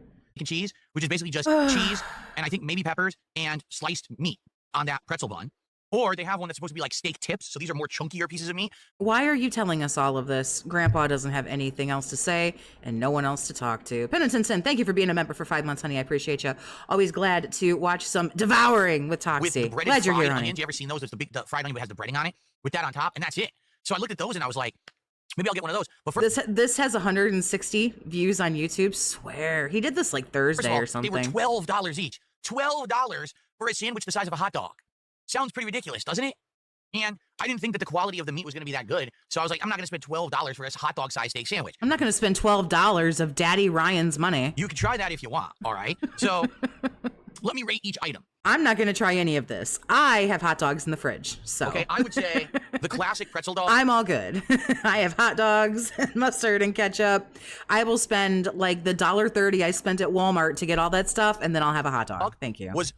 cheese, which is basically just cheese and I think maybe peppers and sliced meat on that pretzel bun. Or they have one that's supposed to be like steak tips. So these are more chunkier pieces of meat. Why are you telling us all of this? Grandpa doesn't have anything else to say and no one else to talk to. Penitent, thank you for being a member for 5 months, honey. I appreciate you. Always glad to watch some devouring with Toxie. With the breaded glad you're fried here, honey. onions. You ever seen those? There's the big fried onion that has the breading on it with that on top, and that's it. So I looked at those and I was like, maybe I'll get one of those. But this has 160 views on YouTube. Swear. He did this like Thursday or something. They were $12 each. $12 for a sandwich the size of a hot dog. Sounds pretty ridiculous, doesn't it? And I didn't think that the quality of the meat was going to be that good. So I was like, I'm not going to spend $12 for a hot dog sized steak sandwich. I'm not going to spend $12 of Daddy Ryan's money. You can try that if you want. All right. So let me rate each item. I'm not going to try any of this. I have hot dogs in the fridge. So okay, I would say the classic pretzel dog. I'm all good. I have hot dogs, mustard, and ketchup. I will spend like the $1.30 I spent at Walmart to get all that stuff, and then I'll have a hot dog. Thank you. Was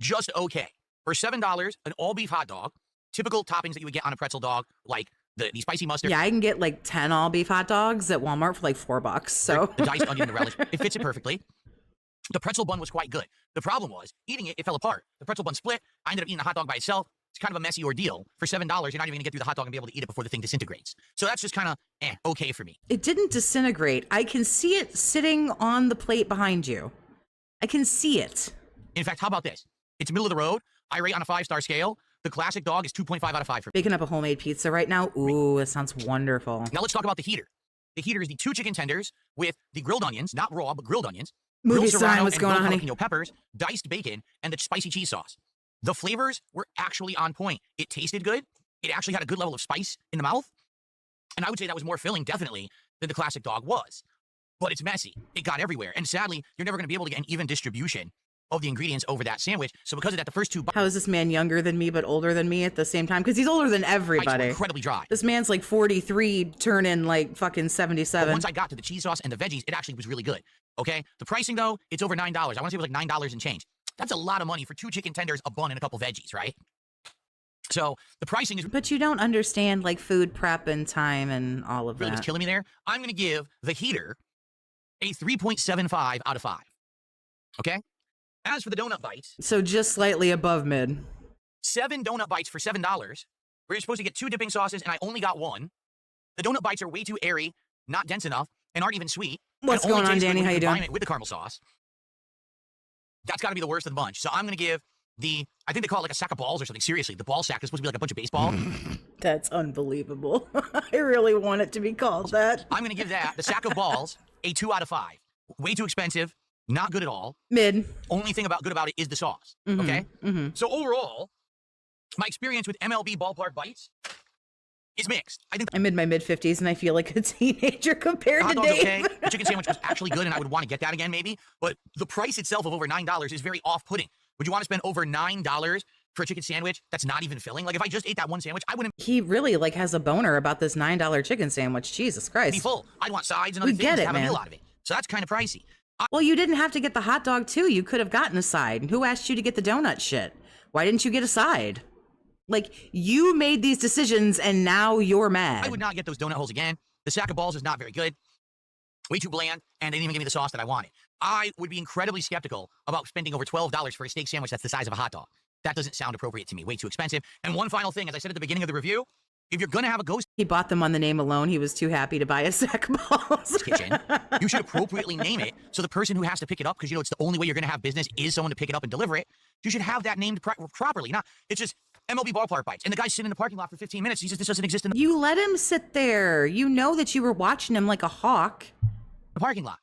just okay. For $7, an all beef hot dog. Typical toppings that you would get on a pretzel dog, like the spicy mustard. Yeah, I can get like 10 all beef hot dogs at Walmart for like $4. So the diced onion and the relish, it fits it perfectly. The pretzel bun was quite good. The problem was eating it, it fell apart. The pretzel bun split. I ended up eating the hot dog by itself. It's kind of a messy ordeal. For $7, you're not even gonna get through the hot dog and be able to eat it before the thing disintegrates. So that's just kind of okay for me. It didn't disintegrate. I can see it sitting on the plate behind you. I can see it. In fact, how about this? It's middle of the road. I rate on a 5-star scale. The classic dog is 2.5 out of 5 for me. Baking up a homemade pizza right now. Ooh, that sounds wonderful. Now let's talk about the heater. The heater is the 2 chicken tenders with the grilled onions, not raw, but grilled onions. Movie grilled serrano sign, what's and going on, grilled honey? jalapeno peppers, diced bacon, and the spicy cheese sauce. The flavors were actually on point. It tasted good. It actually had a good level of spice in the mouth. And I would say that was more filling, definitely, than the classic dog was. But it's messy. It got everywhere. And sadly, you're never going to be able to get an even distribution of the ingredients over that sandwich. So because of that, the first 2 bites... How is this man younger than me but older than me at the same time? Because he's older than everybody. were incredibly dry. This man's like 43, turning like fucking 77. But once I got to the cheese sauce and the veggies, it actually was really good. Okay? The pricing, though, it's over $9. I want to say it was like $9 and change. That's a lot of money for 2 chicken tenders, a bun, and a couple veggies, right? So the pricing is... But you don't understand like food prep and time and all of really that. was killing me there. I'm going to give the heater a 3.75 out of 5. Okay? As for the donut bites... So just slightly above mid. 7 donut bites for $7, where you're supposed to get 2 dipping sauces, and I only got 1. The donut bites are way too airy, not dense enough, and aren't even sweet. What's going on, Danny? How you doing? It with the caramel sauce. That's got to be the worst of the bunch. So I'm going to give I think they call it like a sack of balls or something. Seriously, the ball sack is supposed to be like a bunch of baseball. That's unbelievable. I really want it to be called that. I'm going to give that, the sack of balls, a 2 out of 5. Way too expensive. Not good at all. Mid. Only thing good about it is the sauce. Mm-hmm, okay? Mm-hmm. So overall, my experience with MLB ballpark bites is mixed. I think I'm in my mid-50s and I feel like a teenager compared hot to dog's Dave. okay. The chicken sandwich was actually good, and I would want to get that again maybe. But the price itself of over $9 is very off-putting. Would you want to spend over $9 for a chicken sandwich that's not even filling? Like if I just ate that one sandwich, I wouldn't He really like has a boner about this $9 chicken sandwich. Jesus Christ. be full. I'd want sides and other We things get to it, have a man. meal out of it. So that's kind of pricey. Well, you didn't have to get the hot dog too. You could have gotten a side. Who asked you to get the donut shit? Why didn't you get a side? Like, you made these decisions and now you're mad. I would not get those donut holes again. The sack of balls is not very good. Way too bland, and they didn't even give me the sauce that I wanted. I would be incredibly skeptical about spending over $12 for a steak sandwich that's the size of a hot dog. That doesn't sound appropriate to me. Way too expensive. And one final thing, as I said at the beginning of the review, if you're going to have a ghost He bought them on the name alone. He was too happy to buy a sack of balls. kitchen, you should appropriately name it so the person who has to pick it up, because you know it's the only way you're going to have business is someone to pick it up and deliver it. You should have that named properly. Not it's just MLB ballpark bites, and the guy's sitting in the parking lot for 15 minutes. He says this doesn't exist in You let him sit there. You know that you were watching him like a hawk. the parking lot.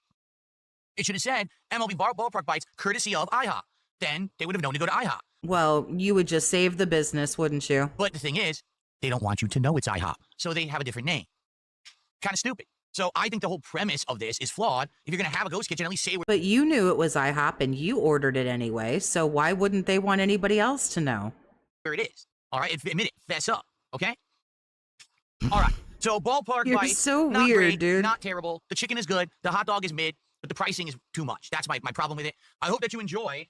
It should have said MLB ballpark bites, courtesy of IHOP. Then they would have known to go to IHOP. Well, you would just save the business, wouldn't you? But the thing is, they don't want you to know it's IHOP, so they have a different name. kind of stupid. So I think the whole premise of this is flawed. If you're going to have a ghost kitchen, at least say But you knew it was IHOP and you ordered it anyway, so why wouldn't they want anybody else to know? where it is. All right? Admit it. Fess up. Okay? All right. So ballpark You're bite, so not weird, great, dude. not terrible. The chicken is good. The hot dog is mid, but the pricing is too much. That's my problem with it. I hope that you enjoy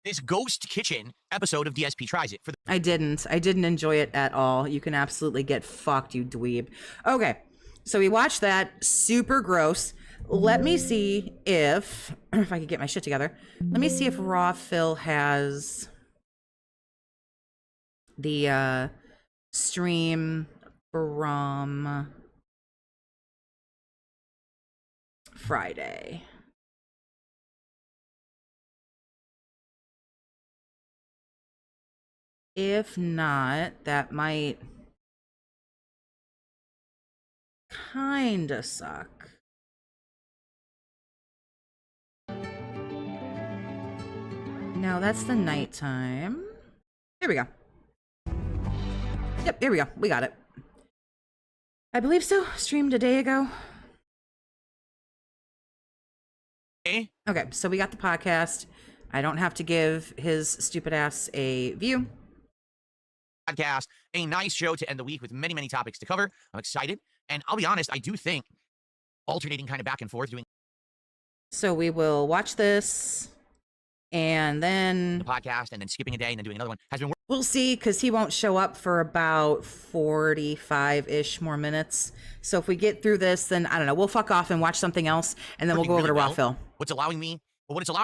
this Ghost Kitchen episode of DSP Tries It. I didn't enjoy it at all. You can absolutely get fucked, you dweeb. Okay, so we watched that. Super gross. Let me see if I could get my shit together. Let me see if Raw Phil has the stream from Friday. If not, that might kinda suck. No, that's the nighttime. Here we go. Yep, here we go. We got it. I believe so. Streamed a day ago. Okay, so we got the podcast. I don't have to give his stupid ass a view. Podcast, a nice show to end the week with many, many topics to cover. I'm excited. And I'll be honest, I do think alternating kind of back and forth doing So we will watch this and then the podcast and then skipping a day and then doing another one has been we'll see, because he won't show up for about 45-ish more minutes. So if we get through this, then I don't know, we'll fuck off and watch something else, and then we'll go over to Raw Phil. What it's allowing me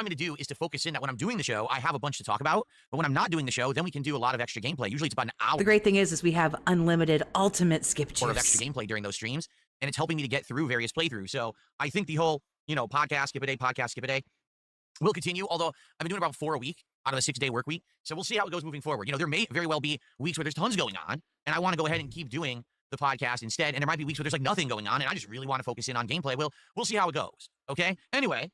to do is to focus in that when I'm doing the show, I have a bunch to talk about. But when I'm not doing the show, then we can do a lot of extra gameplay. Usually it's about an hour. The great thing is we have unlimited ultimate skip Of juice. extra gameplay during those streams, and it's helping me to get through various playthroughs. So I think the whole, podcast skip a day will continue, although I've been doing about 4 a week out of a 6-day work week. So we'll see how it goes moving forward. There may very well be weeks where there's tons going on, and I want to go ahead and keep doing the podcast instead. And there might be weeks where there's like nothing going on, and I just really want to focus in on gameplay. We'll see how it goes. Okay? Anyway,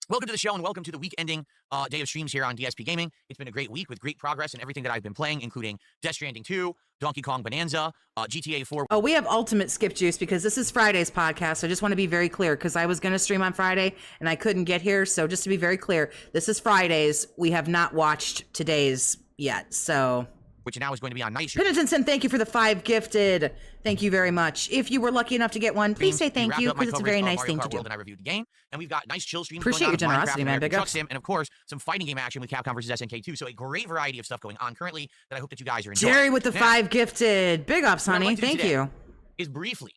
welcome to the show, and welcome to the week-ending day of streams here on DSP Gaming. It's been a great week with great progress in everything that I've been playing, including Death Stranding 2, Donkey Kong Bonanza, GTA 4. Oh, we have ultimate skip juice because this is Friday's podcast. So I just want to be very clear, because I was going to stream on Friday and I couldn't get here. So just to be very clear, this is Friday's. We have not watched today's yet. So which now is going to be on night Penitenson, thank you for the 5 gifted. Thank you very much. If you were lucky enough to get one, please say thank you, because it's a very nice thing to do. And I reviewed the game, and we've got nice chill streams. Appreciate your generosity, man. Big ups. And of course, some fighting game action with Capcom versus SNK 2. So a great variety of stuff going on currently that I hope that you guys are enjoying. Jerry with the 5 gifted. Big ups, honey. Thank you. Is briefly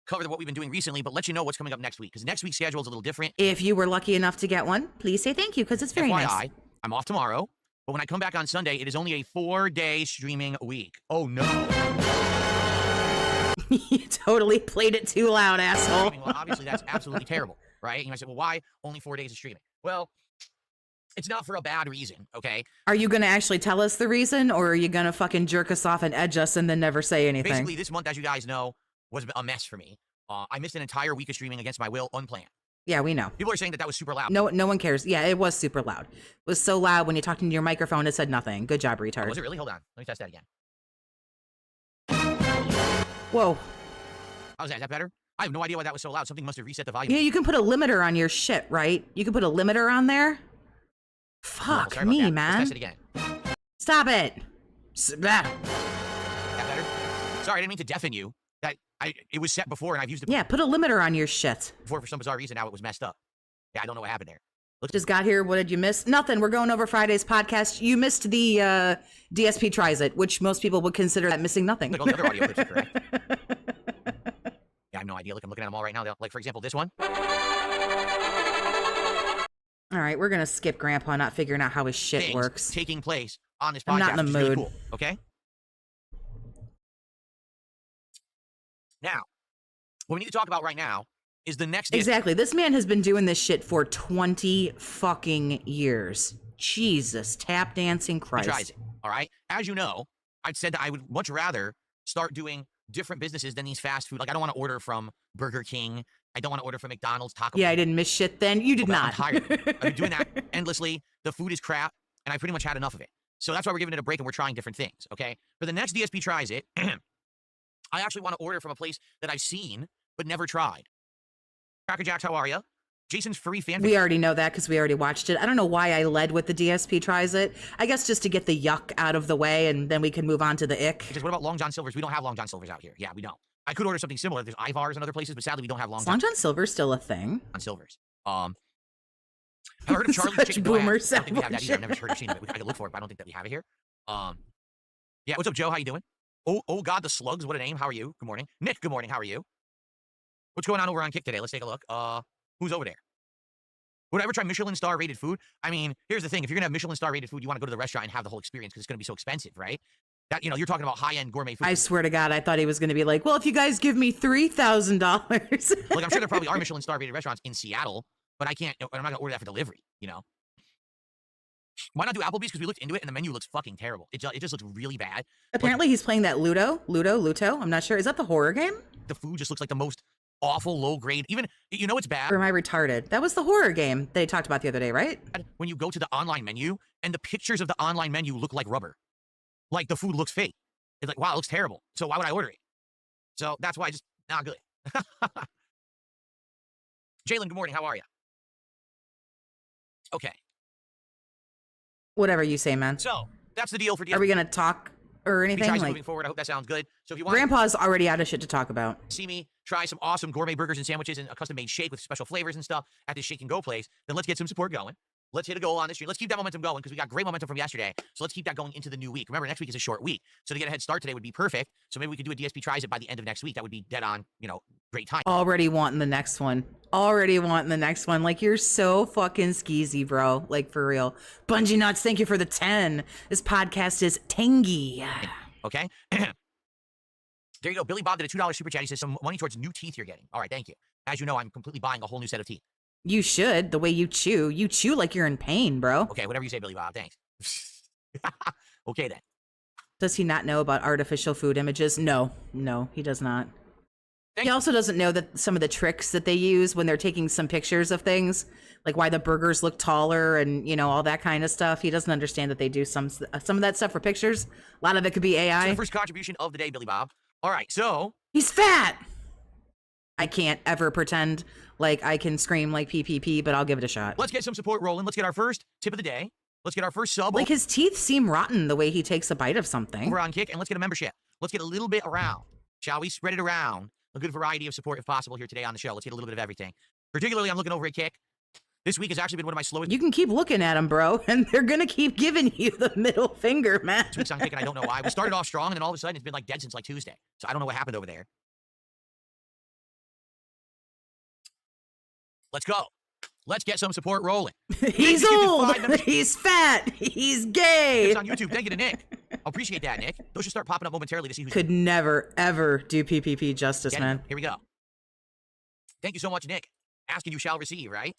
cover what we've been doing recently, but let you know what's coming up next week, because next week's schedule is a little different. If you were lucky enough to get one, please say thank you, because it's very FYI, nice. I'm off tomorrow, but when I come back on Sunday, it is only a 4-day streaming week. Oh no. You totally played it too loud, asshole. Well, obviously that's absolutely terrible, right? You might say, well, why only 4 days of streaming? Well, it's not for a bad reason, okay? Are you going to actually tell us the reason, or are you going to fucking jerk us off and edge us and then never say anything? Basically, this month, as you guys know, was a mess for me. I missed an entire week of streaming against my will, unplanned. Yeah, we know. People are saying that was super loud. No one cares. Yeah, it was super loud. It was so loud when you talked into your microphone, it said nothing. Good job, retard. Oh, was it really? Hold on. Let me test that again. Whoa. How's that? Is that better? I have no idea why that was so loud. Something must have reset the volume. Yeah, you can put a limiter on your shit, right? You can put a limiter on there? Fuck sorry me, about that. man. Let's test it again. Stop it. That better? Sorry, I didn't mean to deafen you. It was set before, and I've used it Yeah, put a limiter on your shit. before for some bizarre reason. Now it was messed up. Yeah, I don't know what happened there. Just got here. What did you miss? Nothing. We're going over Friday's podcast. You missed the DSP Tries It, which most people would consider that missing nothing. Like all the other audio clips are correct. Yeah, I have no idea. Look, I'm looking at them all right now. Like, for example, this one. All right, we're going to skip Grandpa not figuring out how his shit Things works. taking place on this podcast. I'm not in the which is really mood. cool, okay? Now, what we need to talk about right now is the next... Exactly. This man has been doing this shit for 20 fucking years. Jesus, tap dancing Christ. Tries it, all right? As you know, I've said that I would much rather start doing different businesses than these fast food. Like, I don't want to order from Burger King. I don't want to order from McDonald's, Taco Yeah, I didn't miss shit then. You did Well, not. I'm tired. I've been doing that endlessly. The food is crap, and I pretty much had enough of it. So that's why we're giving it a break, and we're trying different things, okay? For the next DSP Tries It, I actually want to order from a place that I've seen, but never tried. Cracker Jacks, how are you? Jason's furry fan. We already know that because we already watched it. I don't know why I led with the DSP tries it. I guess just to get the yuck out of the way, and then we can move on to the ick. What about Long John Silver's? We don't have Long John Silver's out here. Yeah, we don't. I could order something similar. There's Ivar's and other places, but sadly we don't have Long John Silver's still a thing. On Silver's. I've heard of Charlie's Such Chicken. boomer I don't think we have that either. I've sandwich. never heard or seen of it. I could look for it, but I don't think that we have it here. Yeah, what's up, Joe? How you doing? Oh God, the Slugs. What a name. How are you? Good morning. Nick, good morning. How are you? What's going on over on Kick today? Let's take a look. Who's over there? Would I ever try Michelin star rated food? I mean, here's the thing. If you're gonna have Michelin star rated food, you want to go to the restaurant and have the whole experience because it's gonna be so expensive, right? That, you're talking about high-end gourmet food. I swear to God, I thought he was going to be like, well, if you guys give me $3,000. Like, I'm sure there probably are Michelin star rated restaurants in Seattle, but I'm not gonna order that for delivery, Why not do Applebee's? Because we looked into it and the menu looks fucking terrible. It just looks really bad. Apparently he's playing that Ludo. I'm not sure. Is that the horror game? The food just looks like the most awful low grade. Even, it's bad. Or am I retarded? That was the horror game they talked about the other day, right? When you go to the online menu and the pictures of the online menu look like rubber. Like the food looks fake. It's like, wow, it looks terrible. So why would I order it? So that's why it's just not good. Jalen, good morning. How are you? Okay. Whatever you say, man. So that's the deal for DSP. Are we going to talk or anything? Moving forward. I hope that sounds good. So if you want Grandpa's already out of shit to talk about. See me try some awesome gourmet burgers and sandwiches and a custom made shake with special flavors and stuff at this shake and go place, then let's get some support going. Let's hit a goal on this stream. Let's keep that momentum going because we got great momentum from yesterday. So let's keep that going into the new week. Remember, next week is a short week. So to get a head start today would be perfect. So maybe we could do a DSP tries it by the end of next week. That would be dead on, great time. Already wanting the next one. Like, you're so fucking skeezy, bro. Like, for real. Bungee Nuts, thank you for the 10. This podcast is tangy. Okay? There you go. Billy Bob did a $2 super chat. He says some money towards new teeth you're getting. All right, thank you. As you know, I'm completely buying a whole new set of teeth. You should. The way you chew like you're in pain, bro. Okay, whatever you say, Billy Bob. Thanks. Okay, then. Does he not know about artificial food images? No, he does not. He also doesn't know that some of the tricks that they use when they're taking some pictures of things, like why the burgers look taller and, all that kind of stuff. He doesn't understand that they do some of that stuff for pictures. A lot of it could be AI. So the first contribution of the day, Billy Bob. All right, so. He's fat. I can't ever pretend like I can scream like PPP, but I'll give it a shot. Let's get some support rolling. Let's get our first tip of the day. Let's get our first sub. Like, his teeth seem rotten the way he takes a bite of something. We're on Kick, and let's get a membership. Let's get a little bit around. Shall we spread it around? A good variety of support if possible here today on the show. Let's get a little bit of everything. Particularly, I'm looking over at Kick. This week has actually been one of my slowest. You can keep looking at them, bro, and they're going to keep giving you the middle finger, man. This week's on Kick, and I don't know why. We started off strong, and then all of a sudden, it's been like dead since like Tuesday. So I don't know what happened over there. Let's go. Let's get some support rolling. He's old. He's fat. He's gay. It's on YouTube. Thank you to Nick. I appreciate that, Nick. Those should start popping up momentarily to see who's. Could never, ever do PPP justice, man. Here we go. Thank you so much, Nick. Asking you shall receive, right?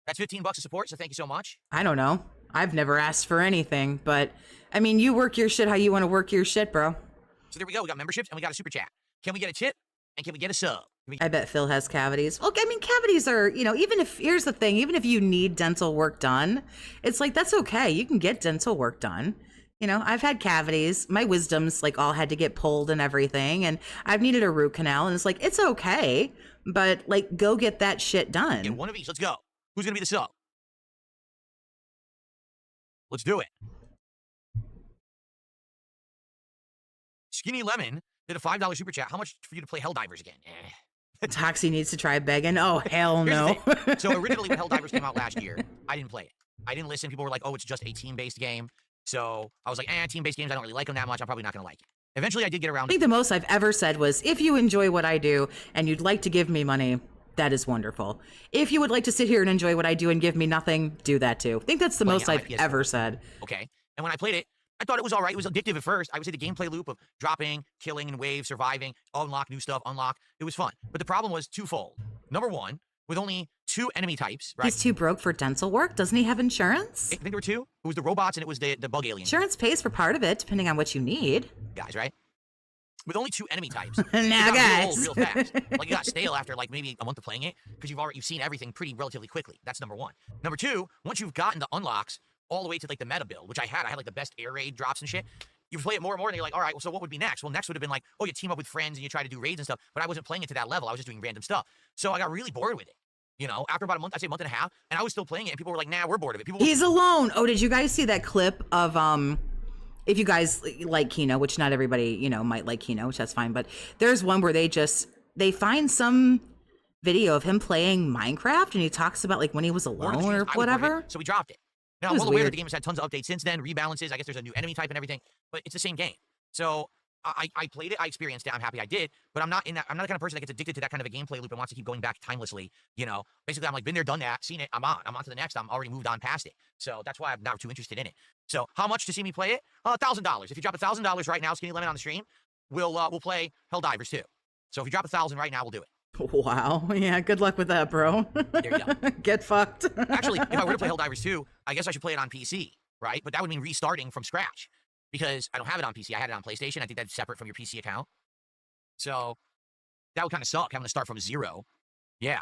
That's $15 of support, so thank you so much. I don't know. I've never asked for anything, but I mean, you work your shit how you want to work your shit, bro. So there we go. We got memberships and we got a super chat. Can we get a tip? And can we get a sub? I bet Phil has cavities. Look, I mean, cavities are, here's the thing, even if you need dental work done, it's like, that's okay. You can get dental work done. I've had cavities. My wisdom's like all had to get pulled and everything. And I've needed a root canal. And it's like, it's okay. But like, go get that shit done. Get one of each. Let's go. Who's going to be the sub? Let's do it. Skinny Lemon did a $5 super chat. How much for you to play Helldivers again? Toxie needs to try begging. Oh, hell no. So originally when Helldivers came out last year, I didn't play it. I didn't listen. People were like, oh, it's just a team-based game. So I was like, team-based games, I don't really like them that much. I'm probably not going to like it. Eventually, I did get around. I think the most I've ever said was, if you enjoy what I do and you'd like to give me money, that is wonderful. If you would like to sit here and enjoy what I do and give me nothing, do that too. I think that's the most I've ever said. Okay. And when I played it, I thought it was all right. It was addictive at first. I would say the gameplay loop of dropping, killing, and wave, surviving, unlock new stuff, unlock. It was fun. But the problem was twofold. Number one, with only 2 enemy types, right? He's too broke for dental work. Doesn't he have insurance? I think there were 2. It was the robots and it was the bug alien. Insurance pays for part of it, depending on what you need. Guys, right? With only 2 enemy types. Now, guys. Real fast. Like, you got stale after like maybe a month of playing it because you've seen everything pretty relatively quickly. That's number one. Number two, once you've gotten the unlocks all the way to like the meta build, which I had like the best air raid drops and shit. you play it more and more, and you're like, all right, well, so what would be next? Well, next would have been like, oh, you team up with friends and you try to do raids and stuff. But I wasn't playing it to that level. I was just doing random stuff. So I got really bored with it. You know, after about a month, I'd say a month and a half, and I was still playing it, and people were like, nah, we're bored of it. He's alone. Oh, did you guys see that clip of, if you guys like Kino, which not everybody, you know, might like Kino, which that's fine, but there's one where they find some video of him playing Minecraft, and he talks about, like, when he was alone or whatever. So we dropped it. Now, I'm well aware that the game has had tons of updates since then, rebalances. I guess there's a new enemy type and everything, but it's the same game. So I played it, I experienced it, I'm happy I did, but I'm not the kind of person that gets addicted to that kind of a gameplay loop and wants to keep going back timelessly, you know? Basically, I'm like, been there, done that, seen it, I'm on to the next, I'm already moved on past it. So that's why I'm not too interested in it. So how much to see me play it? $1,000. If you drop $1,000 right now, Skinny Lemon on the stream, we'll play Helldivers too. So if you drop 1,000 right now, we'll do it. Wow. Yeah, good luck with that, bro. There you go. Get fucked. Actually, if I were to play Helldivers 2, I guess I should play it on PC, right? But that would mean restarting from scratch because I don't have it on PC. I had it on PlayStation. I think that's separate from your PC account. So that would kind of suck having to start from zero. Yeah.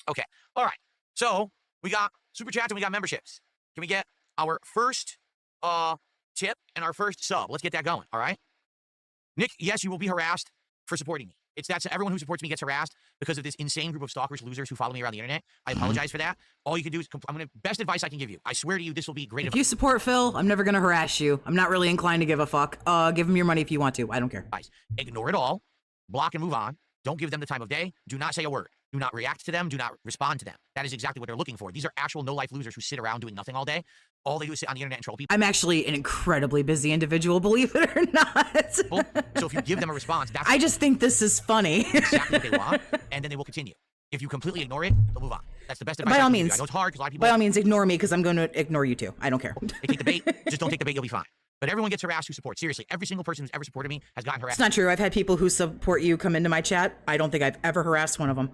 Okay. All right. So we got Super Chats and we got memberships. Can we get our first tip and our first sub? Let's get that going, all right? Nick, yes, you will be harassed for supporting me. That's everyone who supports me gets harassed because of this insane group of stalkers, losers who follow me around the internet. I apologize for that. All you can do is, best advice I can give you. I swear to you, this will be great advice. If you support Phil, I'm never going to harass you. I'm not really inclined to give a fuck. Give him your money if you want to. I don't care. Ignore it all. Block and move on. Don't give them the time of day. Do not say a word. Do not react to them. Do not respond to them. That is exactly what they're looking for. These are actual no-life losers who sit around doing nothing all day. All they do is sit on the internet and troll people. I'm actually an incredibly busy individual, believe it or not. So if you give them a response, I just think this is funny. Exactly what they want, and then they will continue. If you completely ignore it, they'll move on. That's the best advice. By all means. I know it's hard because a lot of people. By all means, ignore me because I'm going to ignore you too. I don't care. They take the bait. Just don't take the bait. You'll be fine. But everyone gets harassed who supports. Seriously, every single person who's ever supported me has gotten harassed. It's not true. I've had people who support you come into my chat. I don't think I've ever harassed one of them.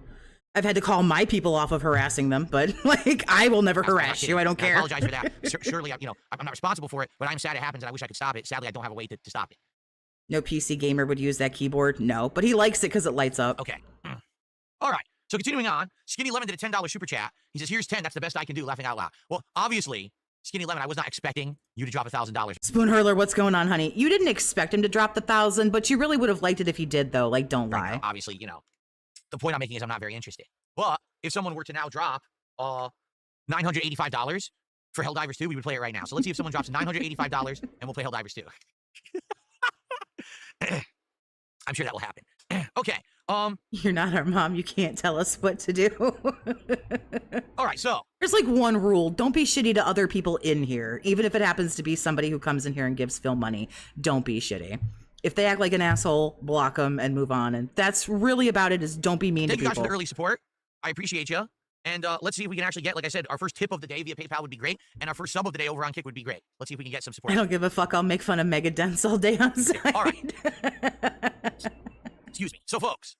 I've had to call my people off of harassing them, but like I will never harass you. I don't care. I apologize for that. Surely, you know, I'm not responsible for it, but I'm sad it happens, and I wish I could stop it. Sadly, I don't have a way to stop it. No PC gamer would use that keyboard. No, but he likes it because it lights up. Okay. All right. So continuing on, Skinny Lemon did a $10 super chat. He says, "Here's 10. That's the best I can do." Laughing out loud. Well, obviously, Skinny Lemon, I was not expecting you to drop $1,000. Spoon Hurler, what's going on, honey? You didn't expect him to drop the 1,000, but you really would have liked it if he did, though. Like, don't lie. Right now, obviously, you know, the point I'm making is I'm not very interested. But if someone were to now drop $985 for Helldivers 2, we would play it right now. So let's see if someone drops $985 and we'll play Helldivers 2. I'm sure that will happen. Okay. You're not our mom. You can't tell us what to do. All right, so there's like one rule. Don't be shitty to other people in here. Even if it happens to be somebody who comes in here and gives Phil money, don't be shitty. If they act like an asshole, block them and move on. And that's really about it, is don't be mean to people. Thank you guys for the early support. I appreciate you. And let's see if we can actually get, like I said, our first tip of the day via PayPal would be great. And our first sub of the day over on Kick would be great. Let's see if we can get some support. I don't give a fuck. I'll make fun of Mega Dents all day on site. All right. Excuse me. So, folks,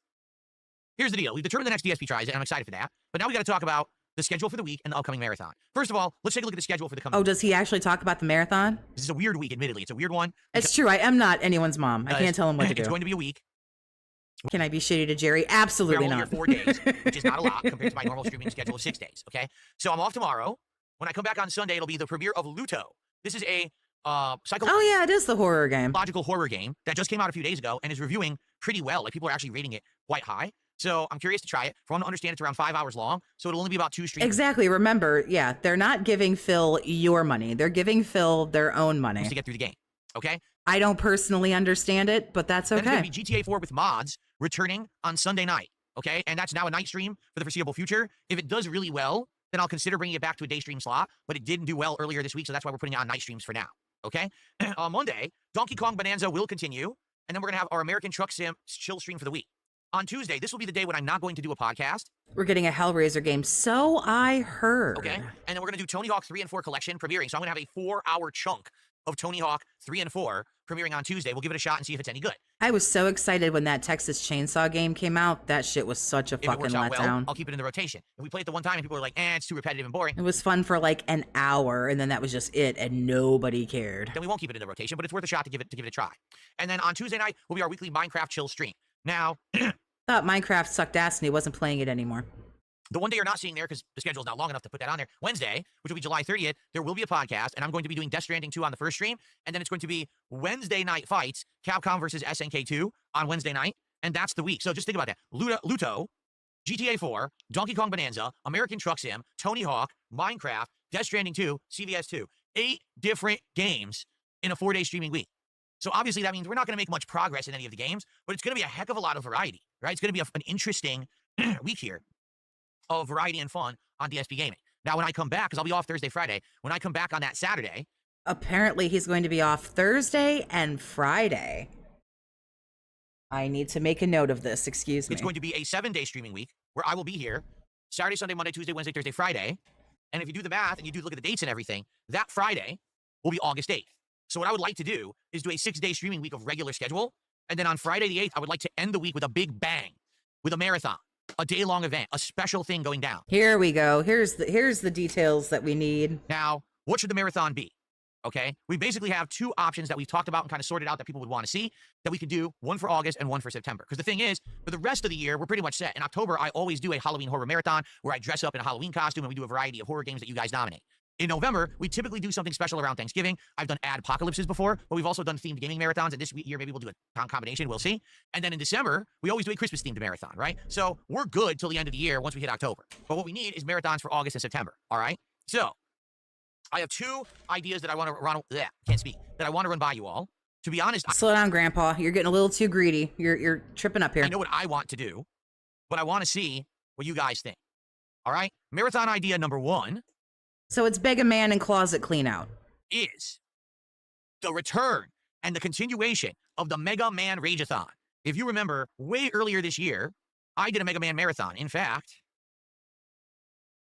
here's the deal. We've determined the next DSP tries, and I'm excited for that. But now we got to talk about the schedule for the week and the upcoming marathon. First of all, let's take a look at the schedule for the coming week. Does he actually talk about the marathon? This is a weird week, admittedly. It's a weird one. It's true. I am not anyone's mom. I can't tell him what to do. It's going to be a week. Can I be shitty to Jerry? Absolutely not. 4 days, which is not a lot compared to my normal streaming schedule of 6 days, okay? So I'm off tomorrow. When I come back on Sunday, it'll be the premiere of Luto. This is a Oh yeah, it is the horror game. Logical horror game that just came out a few days ago and is reviewing pretty well. Like, people are actually rating it quite high. So I'm curious to try it. For one to understand, it's around 5 hours long, so it'll only be about 2 streams. Exactly. Remember, yeah, they're not giving Phil your money. They're giving Phil their own money. To get through the game, okay? I don't personally understand it, but that's okay. Then it's going to be GTA 4 with mods returning on Sunday night, okay? And that's now a night stream for the foreseeable future. If it does really well, then I'll consider bringing it back to a day stream slot, but it didn't do well earlier this week, so that's why we're putting it on night streams for now, okay? On Monday, Donkey Kong Bonanza will continue, and then we're going to have our American Truck Sim chill stream for the week. On Tuesday, this will be the day when I'm not going to do a podcast. We're getting a Hellraiser game, so I heard. Okay, and then we're going to do Tony Hawk 3 and 4 collection premiering, so I'm going to have a 4-hour chunk of Tony Hawk 3 and 4 premiering on Tuesday. We'll give it a shot and see if it's any good. I was so excited when that Texas Chainsaw game came out. That shit was such a fucking letdown. Well, I'll keep it in the rotation. If we play it the one time and people are like, it's too repetitive and boring. It was fun for like an hour, and then that was just it, and nobody cared. Then we won't keep it in the rotation, but it's worth a shot to give it a try. And then on Tuesday night will be our weekly Minecraft chill stream. Now, thought Minecraft sucked ass and he wasn't playing it anymore. The one day you're not seeing there because the schedule's not long enough to put that on there. Wednesday, which will be July 30th, there will be a podcast, and I'm going to be doing Death Stranding 2 on the first stream, and then it's going to be Wednesday night fights, Capcom versus SNK 2 on Wednesday night, and that's the week. So just think about that. Luto, GTA 4, Donkey Kong Bonanza, American Truck Sim, Tony Hawk, Minecraft, Death Stranding 2, CVS 2. 8 different games in a 4-day streaming week. So obviously that means we're not going to make much progress in any of the games, but it's going to be a heck of a lot of variety, right? It's going to be an interesting week here of variety and fun on DSP Gaming. Now, when I come back, because I'll be off Thursday, Friday, when I come back on that Saturday... Apparently, he's going to be off Thursday and Friday. I need to make a note of this, excuse me. It's going to be a 7-day streaming week where I will be here Saturday, Sunday, Monday, Tuesday, Wednesday, Thursday, Friday. And if you do the math and you do look at the dates and everything, that Friday will be August 8th. So what I would like to do is do a 6-day streaming week of regular schedule. And then on Friday the 8th, I would like to end the week with a big bang, with a marathon, a day-long event, a special thing going down. Here we go. Here's the details that we need. Now, what should the marathon be? Okay, we basically have 2 options that we've talked about and kind of sorted out that people would want to see that we could do, one for August and one for September. Because the thing is, for the rest of the year, we're pretty much set. In October, I always do a Halloween horror marathon where I dress up in a Halloween costume and we do a variety of horror games that you guys nominate. In November, we typically do something special around Thanksgiving. I've done Adpocalypses before, but we've also done themed gaming marathons, and this year maybe we'll do a combination, we'll see. And then in December, we always do a Christmas-themed marathon, right? So we're good till the end of the year once we hit October. But what we need is marathons for August and September, all right? So I have 2 ideas that I want to run, that I want to run by you all. To be honest, Slow down, Grandpa. You're getting a little too greedy. You're tripping up here. I know what I want to do, but I want to see what you guys think. All right? Marathon idea number 1. So it's Mega Man and Closet Cleanout. Is the return and the continuation of the Mega Man Rageathon. If you remember, way earlier this year, I did a Mega Man marathon. In fact,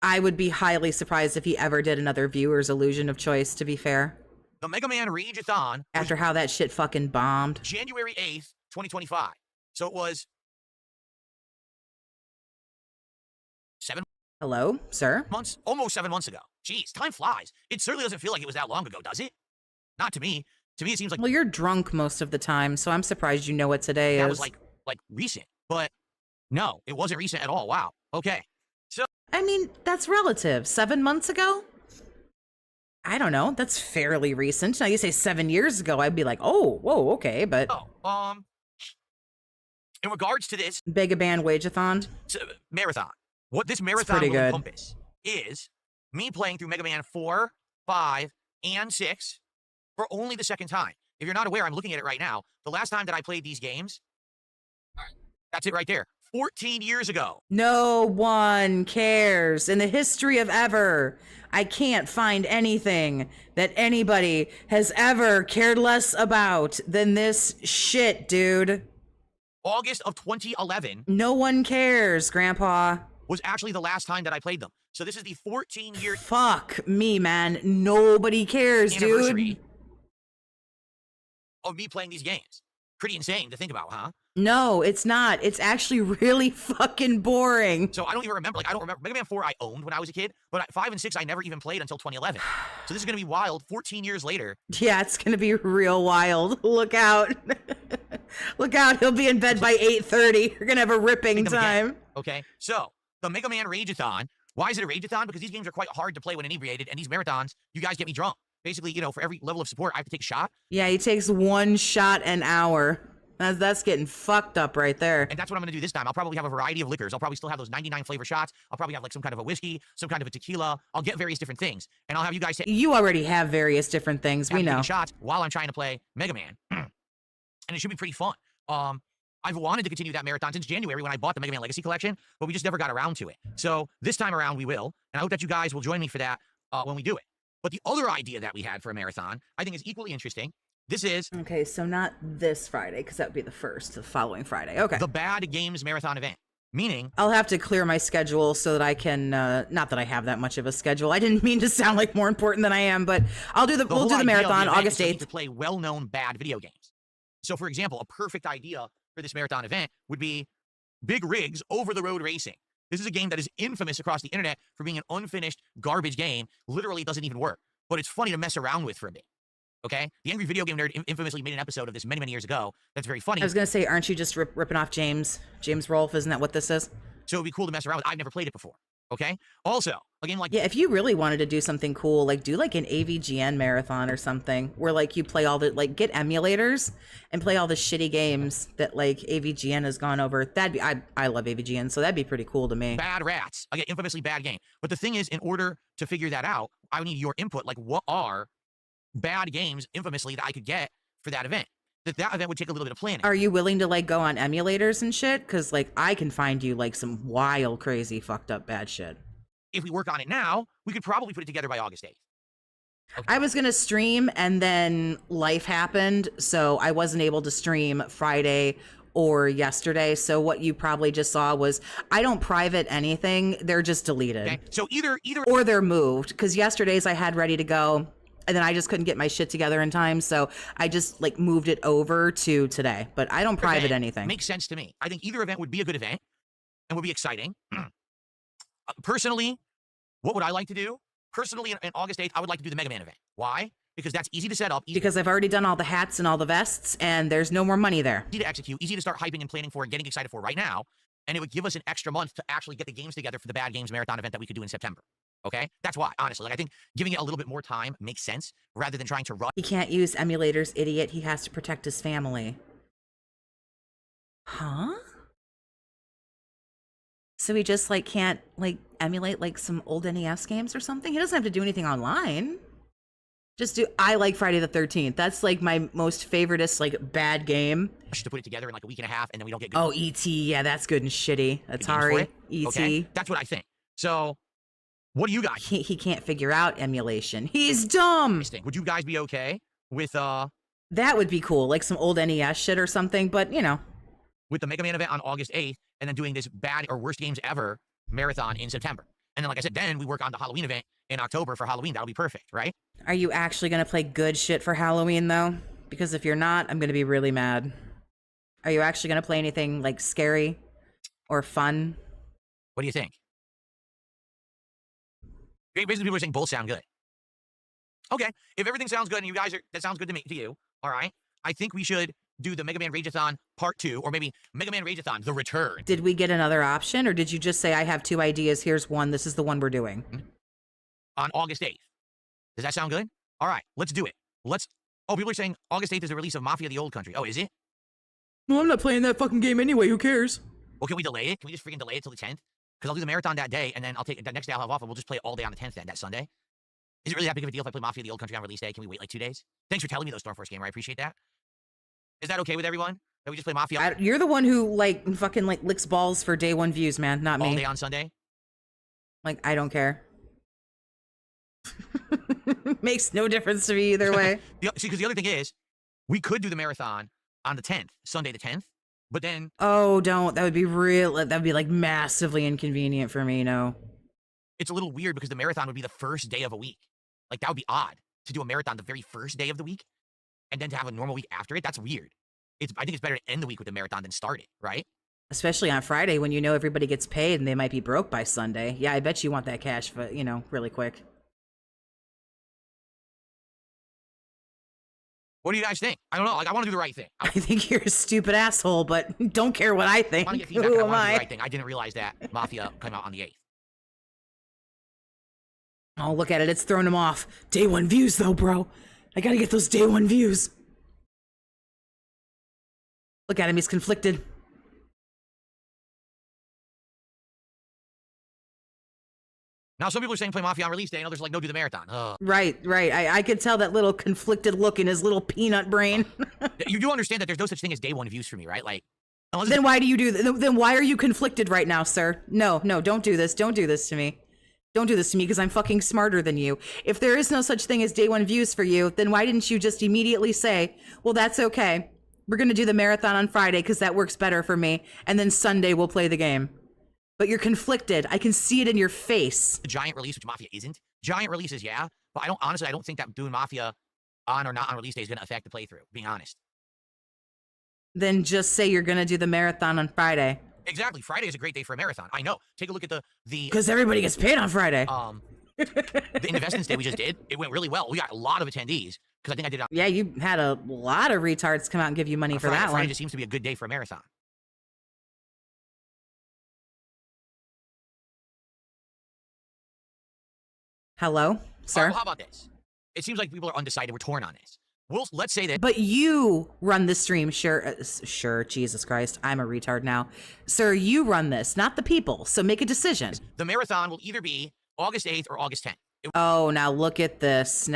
I would be highly surprised if he ever did another viewer's illusion of choice, to be fair. the Mega Man Rageathon After how that shit fucking bombed. January 8th, 2025. So it was 7 Hello, sir? months, almost 7 months ago. Jeez, time flies. It certainly doesn't feel like it was that long ago, does it? Not to me. To me, it seems like Well, you're drunk most of the time, so I'm surprised you know what today that is. was like recent. But no, it wasn't recent at all. Wow. Okay. So I mean, that's relative. 7 months ago? I don't know. That's fairly recent. Now you say 7 years ago, I'd be like, oh, whoa, okay, but in regards to this Mega Man Wageathon. marathon, what this marathon pretty will good. encompass is me playing through Mega Man 4, 5, and 6 for only the second time. If you're not aware, I'm looking at it right now. The last time that I played these games, that's it right there, 14 years ago. No one cares. In the history of ever, I can't find anything that anybody has ever cared less about than this shit, dude. August of 2011 No one cares, Grandpa. was actually the last time that I played them. So this is the 14-year Fuck me, man. Nobody cares, anniversary dude. of me playing these games. Pretty insane to think about, huh? No, it's not. It's actually really fucking boring. So I don't even remember, I don't remember. Mega Man 4 I owned when I was a kid, but 5 and 6 I never even played until 2011. So this is going to be wild 14 years later. Yeah, it's gonna be real wild. Look out. Look out, he'll be in bed by 8:30. You're gonna have a ripping Them again, time. Okay, so the Mega Man Rageathon. Why is it a Rageathon? Because these games are quite hard to play when inebriated, and these marathons, you guys get me drunk. Basically, you know, for every level of support, I have to take a shot. Yeah, he takes 1 shot an hour. That's getting fucked up right there. And that's what I'm going to do this time. I'll probably have a variety of liquors. I'll probably still have those 99 flavor shots. I'll probably have like some kind of a whiskey, some kind of a tequila. I'll get various different things. And I'll have you guys take You already have various different things, we know. shots while I'm trying to play Mega Man. And it should be pretty fun. I've wanted to continue that marathon since January when I bought the Mega Man Legacy Collection, but we just never got around to it. So this time around we will. And I hope that you guys will join me for that when we do it. But the other idea that we had for a marathon, I think is equally interesting. This is Okay, so not this Friday, because that would be the following Friday. Okay. the Bad Games Marathon event. Meaning, I'll have to clear my schedule so that I can, not that I have that much of a schedule. I didn't mean to sound like more important than I am, but we'll do whole the idea of marathon event August is for you 8th. to play well-known bad video games. So, for example, a perfect idea for this marathon event would be Big Rigs Over-the-Road Racing. This is a game that is infamous across the internet for being an unfinished garbage game. Literally, it doesn't even work. But it's funny to mess around with for a bit. Okay? The Angry Video Game Nerd infamously made an episode of this many, many years ago. That's very funny. I was going to say, aren't you just ripping off James Rolfe? Isn't that what this is? So it'd be cool to mess around with. I've never played it before. Okay. Also, a game like Yeah, if you really wanted to do something cool, like do like an AVGN marathon or something where like you play all the like get emulators and play all the shitty games that like AVGN has gone over. That'd be I love AVGN, so that'd be pretty cool to me. Bad Rats, again, infamously bad game. But the thing is, in order to figure that out, I would need your input. Like, what are bad games infamously that I could get for that event? That event would take a little bit of planning. Are you willing to like go on emulators and shit? Because like I can find you like some wild, crazy, fucked up bad shit. If we work on it now, we could probably put it together by August 8th. Okay. I was gonna stream and then life happened, so I wasn't able to stream Friday or yesterday. So what you probably just saw was I don't private anything; they're just deleted. Okay. So either or they're moved, because yesterday's I had ready to go, and then I just couldn't get my shit together in time, so I just like moved it over to today. But I don't private anything. Makes sense to me. I think either event would be a good event and would be exciting. Personally, what would I like to do? Personally, in August 8th, I would like to do the Mega Man event. Why? Because that's easy to set up. Because I've already done all the hats and all the vests, and there's no more money there. Easy to execute, easy to start hyping and planning for and getting excited for right now. And it would give us an extra month to actually get the games together for the Bad Games Marathon event that we could do in September. Okay? That's why, honestly. Like, I think giving it a little bit more time makes sense rather than trying to rush. He can't use emulators, idiot. He has to protect his family. Huh? So he just like can't like emulate like some old NES games or something? He doesn't have to do anything online. Just do I like Friday the 13th. That's like my most favoriteest like bad game. To put it together in like a week and a half and then we don't get good. Oh, E.T. Yeah, that's good and shitty. Atari, E.T. Okay? That's what I think. So, what do you guys? He can't figure out emulation. He's dumb. Would you guys be okay with That would be cool, like some old NES shit or something, but you know. With the Mega Man event on August 8th, and then doing this bad or worst games ever marathon in September. And then, like I said, then we work on the Halloween event in October for Halloween. That'll be perfect, right? Are you actually going to play good shit for Halloween, though? Because if you're not, I'm going to be really mad. Are you actually going to play anything, like, scary or fun? What do you think? Basically, people are saying both sound good. Okay, if everything sounds good and you guys are, that sounds good to me, to you, all right? I think we should do the Mega Man Rageathon Part 2, or maybe Mega Man Rageathon, The Return. Did we get another option, or did you just say, I have two ideas, here's one, this is the one we're doing? On August 8th. Does that sound good? All right, let's do it. Oh, people are saying August 8th is the release of Mafia: The Old Country. Oh, is it? Well, I'm not playing that fucking game anyway, who cares? Well, can we delay it? Can we just freaking delay it till the 10th? Because I'll do the marathon that day, and then I'll take, the next day I'll have off, and we'll just play it all day on the 10th then, that Sunday. Is it really that big of a deal if I play Mafia: The Old Country on release day? Can we wait like 2 days? Thanks for telling me those, Stormforce Gamer. I appreciate that. Is that okay with everyone? That we just play Mafia? You're the one who, like, fucking, like, licks balls for day one views, man, not me. All day on Sunday? Like, I don't care. Makes no difference to me either way. See, because the other thing is, we could do the marathon on the 10th, Sunday the 10th, but then... Oh, don't. That would be real. That would be, like, massively inconvenient for me, no. It's a little weird because the marathon would be the first day of a week. Like, that would be odd to do a marathon the very first day of the week and then to have a normal week after it. That's weird. I think it's better to end the week with the marathon than start it, right? Especially on Friday when you know everybody gets paid and they might be broke by Sunday. Yeah, I bet you want that cash, but, you know, really quick. What do you guys think? I don't know. Like, I want to do the right thing. I think you're a stupid asshole, but don't care what I think. I want to get feedback. Who I am want to do I? the right thing. I didn't realize that Mafia came out on the 8th. Oh, look at it. It's throwing him off. Day one views, though, bro. I gotta get those day one views. Look at him. He's conflicted. Now, some people are saying play Mafia on release day, and others are like, no, do the marathon. Ugh. Right. I could tell that little conflicted look in his little peanut brain. You do understand that there's no such thing as day one views for me, right? Like, then why do you do that? Then why are you conflicted right now, sir? No, don't do this. Don't do this to me. Don't do this to me because I'm fucking smarter than you. If there is no such thing as day one views for you, then why didn't you just immediately say, well, that's okay. We're going to do the marathon on Friday because that works better for me. And then Sunday we'll play the game. But you're conflicted. I can see it in your face. The giant release, which Mafia isn't. Giant releases, yeah. But I don't think that doing Mafia on or not on release day is going to affect the playthrough, being honest. Then just say you're going to do the marathon on Friday. Exactly. Friday is a great day for a marathon. I know. Take a look at the because everybody gets paid on Friday. The Investments Day we just did. It went really well. We got a lot of attendees because I think I did it on... Yeah, you had a lot of retards come out and give you money for Friday, that Friday one. just seems to be a good day for a marathon. Hello, All right, sir? well, how about this? It seems like people are undecided. We're torn on this. Let's say that But you run the stream, sure, sure, Jesus Christ, I'm a retard now. Sir, you run this, not the people, so make a decision. the marathon will either be August 8th or August 10th. It Oh, now look at this,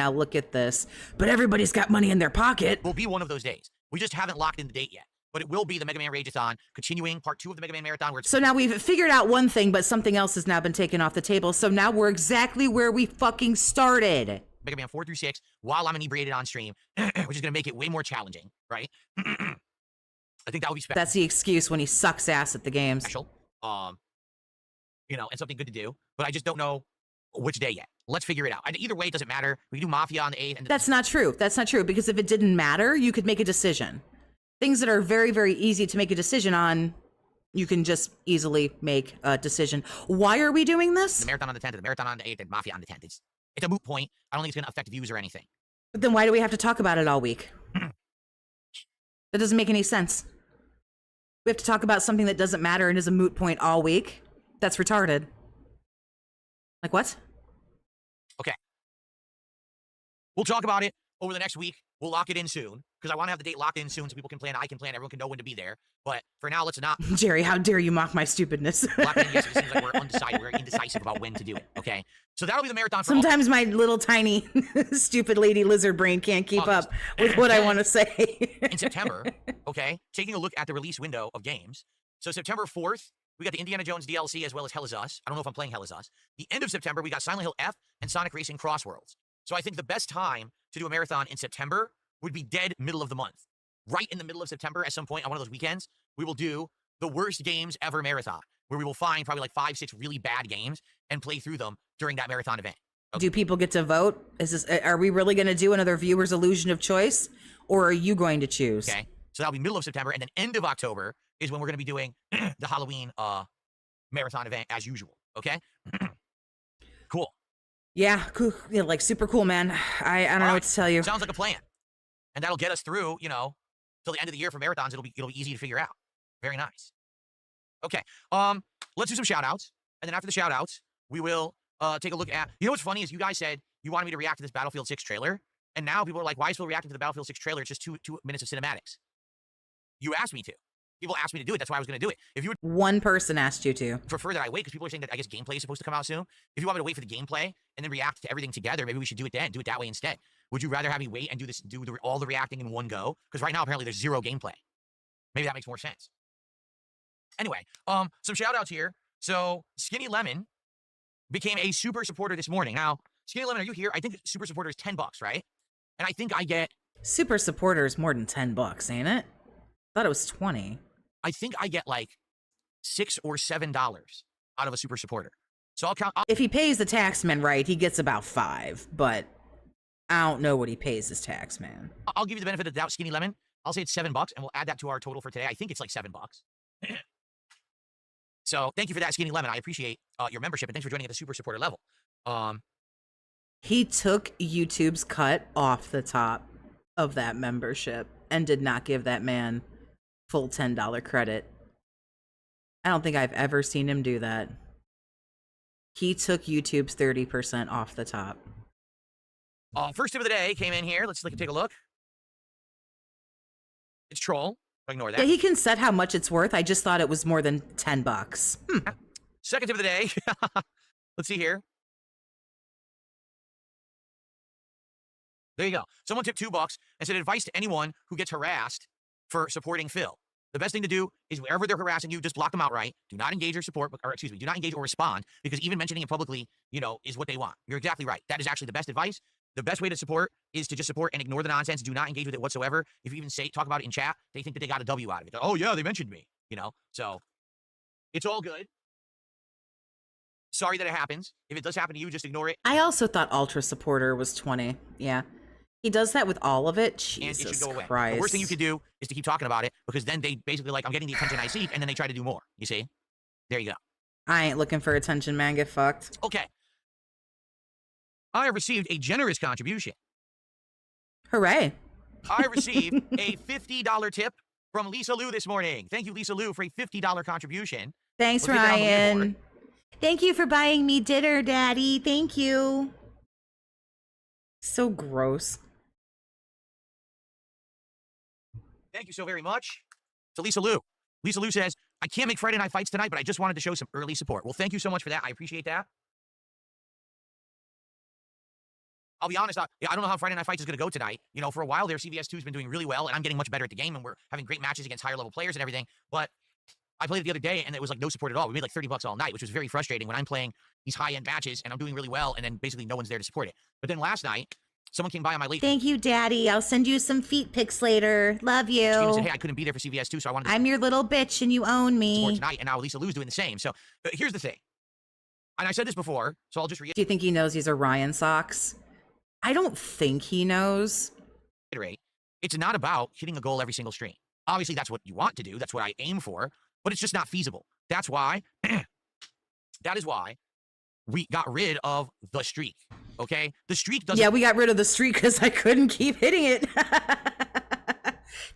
But everybody's got money in their pocket. will be one of those days. We just haven't locked in the date yet. But it will be the Mega Man Rageathon, continuing part 2 of the Mega Man Marathon, where it's So now we've figured out one thing, but something else has now been taken off the table, so now we're exactly where we fucking started. Mega Man 4 through 6 while I'm inebriated on stream, which is going to make it way more challenging, right? I think that would be That's the excuse when he sucks ass at the games. special. You know, and something good to do. But I just don't know which day yet. Let's figure it out. Either way, it doesn't matter. We can do Mafia on the 8th. And That's not true. That's not true, because if it didn't matter, you could make a decision. Things that are very, very easy to make a decision on, you can just easily make a decision. Why are we doing this? the Marathon on the 10th, the Marathon on the 8th, and Mafia on the 10th. It's a moot point. I don't think it's going to affect views or anything. But then why do we have to talk about it all week? That doesn't make any sense. We have to talk about something that doesn't matter and is a moot point all week? That's retarded. Like what? Okay. We'll talk about it over the next week. We'll lock it in soon, because I want to have the date locked in soon so people can plan, I can plan, everyone can know when to be there. But for now, let's not Jerry, how dare you mock my stupidness? lock it in yet. It seems like we're undecided. We're indecisive about when to do it, okay? So that'll be the marathon for all. Sometimes my little tiny stupid lady lizard brain can't keep up with what I want to say. in September, okay? Taking a look at the release window of games. So September 4th, we got the Indiana Jones DLC as well as Hell is Us. I don't know if I'm playing Hell is Us. The end of September, we got Silent Hill F and Sonic Racing Crossworlds. So I think the best time to do a marathon in September would be dead middle of the month. Right in the middle of September, at some point on one of those weekends, we will do the worst games ever marathon, where we will find probably like 5, 6 really bad games and play through them during that marathon event. Do people get to vote? Are we really going to do another viewer's illusion of choice, or are you going to choose? Okay, so that'll be middle of September, and then end of October is when we're going to be doing the Halloween marathon event as usual. Okay, cool. Yeah, cool. Yeah, like super cool, man. I don't know what to tell you. Sounds like a plan, and that'll get us through, you know, till the end of the year for marathons. It'll be easy to figure out. Very nice. Okay, let's do some shout outs, and then after the shout outs, we will take a look at, you know what's funny is you guys said you wanted me to react to this Battlefield 6 trailer, and now people are like, why is Phil reacting to the Battlefield 6 trailer? It's just two minutes of cinematics. You asked me to. People asked me to do it. That's why I was going to do it. If you would One person asked you to. prefer that I wait, because people are saying that I guess gameplay is supposed to come out soon. If you want me to wait for the gameplay and then react to everything together, maybe we should do it then. Do it that way instead. Would you rather have me wait and do all the reacting in one go? Because right now apparently there's 0 gameplay. Maybe that makes more sense. Anyway, some shout outs here. So Skinny Lemon became a super supporter this morning. Now, Skinny Lemon, are you here? I think super supporter is $10, right? And I think I get Super supporter is more than $10, ain't it? Thought it was 20. I think I get like $6 or $7 out of a super supporter. So I'll count. If he pays the taxman right, he gets about 5, but I don't know what he pays his taxman. I'll give you the benefit of the doubt, Skinny Lemon. I'll say it's $7, and we'll add that to our total for today. I think it's like $7. So thank you for that, Skinny Lemon. I appreciate your membership, and thanks for joining at the super supporter level. He took YouTube's cut off the top of that membership and did not give that man full $10 credit. I don't think I've ever seen him do that. He took YouTube's 30% off the top. First tip of the day came in here. Let's take a look. It's Troll. Ignore that. Yeah, he can set how much it's worth. I just thought it was more than $10. Second tip of the day. Let's see here. There you go. Someone tipped $2 and said, advice to anyone who gets harassed for supporting Phil. The best thing to do is wherever they're harassing you, just block them outright. Do not engage or support, or excuse me, do not engage or respond, because even mentioning it publicly, you know, is what they want. You're exactly right. That is actually the best advice. The best way to support is to just support and ignore the nonsense. Do not engage with it whatsoever. If you even talk about it in chat, they think that they got a W out of it. Oh yeah, they mentioned me, you know? So it's all good. Sorry that it happens. If it does happen to you, just ignore it. I also thought Ultra Supporter was 20. Yeah. He does that with all of it. Jesus And it should go away. Christ. The worst thing you could do is to keep talking about it, because then they basically like, I'm getting the attention I seek, and then they try to do more. You see? There you go. I ain't looking for attention, man. Get fucked. Okay. I have received a generous contribution. Hooray. I received a $50 tip from Lisa Lou this morning. Thank you, Lisa Lou, for a $50 contribution. Thanks, We'll get down the Ryan. leaderboard. Thank you for buying me dinner, Daddy. Thank you. So gross. Thank you so very much to Lisa Lou. Lisa Lou says, I can't make Friday night fights tonight, but I just wanted to show some early support. Well, thank you so much for that. I appreciate that. I'll be honest, I don't know how Friday Night Fights is going to go tonight. You know, for a while there, CVS2 has been doing really well, and I'm getting much better at the game, and we're having great matches against higher level players and everything. But I played it the other day, and it was like no support at all. We made like $30 all night, which was very frustrating when I'm playing these high-end matches, and I'm doing really well, and then basically no one's there to support it. But then last night, someone came by on my late... Thank you, Daddy. I'll send you some feet pics later. Love you. stream and said, hey, I couldn't be there for CVS2, so I wanted to... I'm your little bitch, and you own support me. tonight, and now Lisa Lou's doing the same. So here's the thing. And I said this before, so I'll just Do you think he knows these are Ryan socks? I don't think he knows. reiterate. It's not about hitting a goal every single stream. Obviously, that's what you want to do. That's what I aim for, but it's just not feasible. That's why, that is why we got rid of the streak, okay? The streak doesn't... Yeah, we got rid of the streak because I couldn't keep hitting it.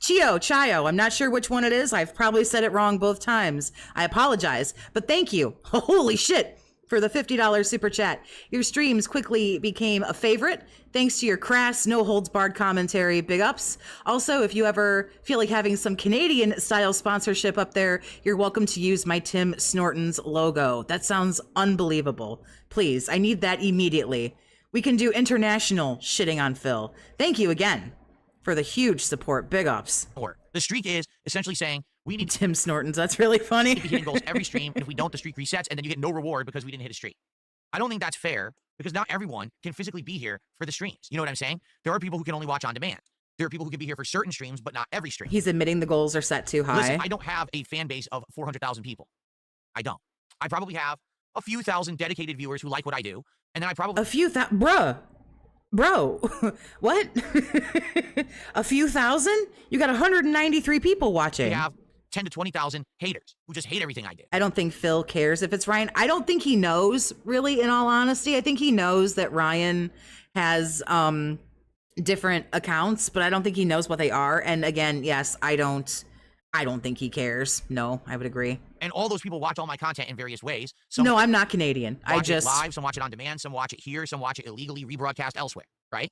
Chayo, I'm not sure which one it is. I've probably said it wrong both times. I apologize, but thank you. Holy shit. For the $50 super chat. Your streams quickly became a favorite thanks to your crass, no-holds-barred commentary. Big ups. Also, if you ever feel like having some Canadian-style sponsorship up there, you're welcome to use my Tim Snorton's logo. That sounds unbelievable. Please, I need that immediately. We can do international shitting on Phil. Thank you again for the huge support. Big ups. The streak is essentially saying, we need Tim Snorton's. That's really funny. to be hitting goals every stream, and if we don't, the streak resets, and then you get no reward because we didn't hit a streak. I don't think that's fair, because not everyone can physically be here for the streams. You know what I'm saying? There are people who can only watch on demand. There are people who can be here for certain streams, but not every stream. He's admitting the goals are set too high. Listen, I don't have a fan base of 400,000 people. I don't. I probably have a few thousand dedicated viewers who like what I do, and then I probably... A few thousand... Bro, what? A few thousand? You got 193 people watching. We have 10 to 20,000 haters who just hate everything I do. I don't think Phil cares if it's Ryan. I don't think he knows, really, in all honesty. I think he knows that Ryan has different accounts, but I don't think he knows what they are. And again, yes, I don't think he cares. No, I would agree. And all those people watch all my content in various ways. No, I'm not Canadian. I just watch it live, some watch it on demand, some watch it here, some watch it illegally rebroadcast elsewhere, right?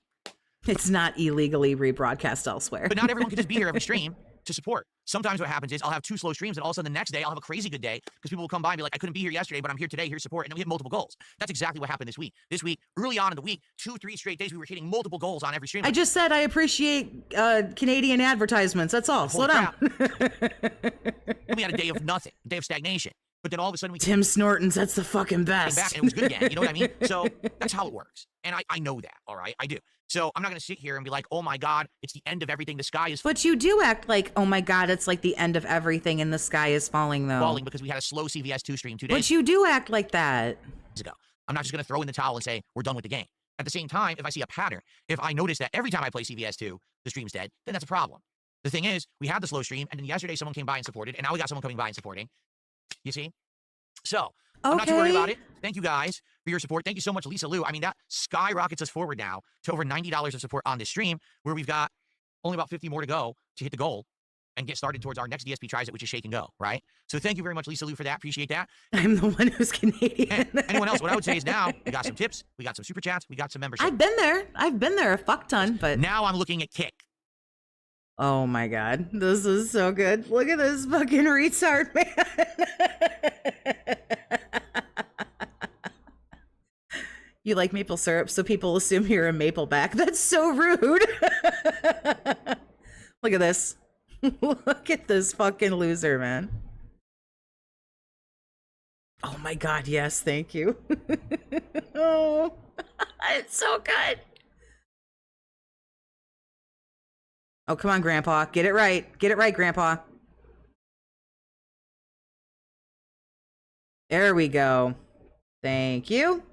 It's not illegally rebroadcast elsewhere. But not everyone can just be here every stream to support. Sometimes what happens is I'll have 2 slow streams, and all of a sudden the next day I'll have a crazy good day because people will come by and be like, I couldn't be here yesterday, but I'm here today, here's support, and then we hit multiple goals. That's exactly what happened this week. This week, early on in the week, 2-3 straight days, we were hitting multiple goals on every stream. I just said I appreciate Canadian advertisements. That's all. Slow down. And we had a day of nothing, a day of stagnation. But then all of a sudden we Tim Snorton's, that's the fucking best. back and it was good again. You know what I mean? So that's how it works. And I know that, all right? I do. So I'm not going to sit here and be like, oh my God, it's the end of everything. The sky is But you do act like, oh my God, it's like the end of everything and the sky is falling, though. falling because we had a slow CVS2 stream 2 days But you do act like that. ago. I'm not just going to throw in the towel and say, we're done with the game. At the same time, if I see a pattern, if I notice that every time I play CVS2, the stream's dead, then that's a problem. The thing is, we had the slow stream, and then yesterday someone came by and supported, and now we got someone coming by and supporting. You see? So, I'm not too worried about it. Thank you guys for your support. Thank you so much, Lisa Lou. I mean, that skyrockets us forward now to over $90 of support on this stream, where we've got only about 50 more to go to hit the goal and get started towards our next DSP Tries It, which is Shake and Go, right? So thank you very much, Lisa Lou, for that. Appreciate that. I'm the one who's Canadian. And anyone else, what I would say is now, we got some tips, we got some super chats, we got some membership. I've been there a fuck ton, but Now I'm looking at Kick. oh my God, this is so good. Look at this fucking retard, man. You like maple syrup, so people assume you're a Mapleback. That's so rude. Look at this. Look at this fucking loser, man. Oh my God, yes, thank you. Oh, it's so good. Oh, come on, Grandpa. Get it right. Get it right, Grandpa. There we go. Thank you.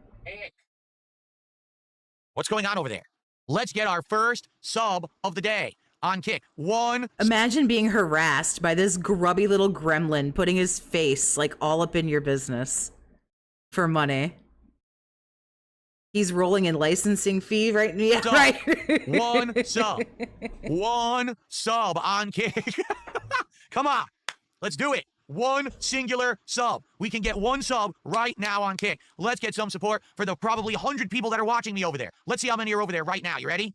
What's going on over there? Let's get our first sub of the day on Kick. Imagine being harassed by this grubby little gremlin putting his face like all up in your business for money. He's rolling in licensing fee, right? Yeah, sub. right. One sub. One sub on Kick. Come on. Let's do it. one singular sub. We can get one sub right now on Kick. Let's get some support for the probably 100 people that are watching me over there. Let's see how many are over there right now. You ready?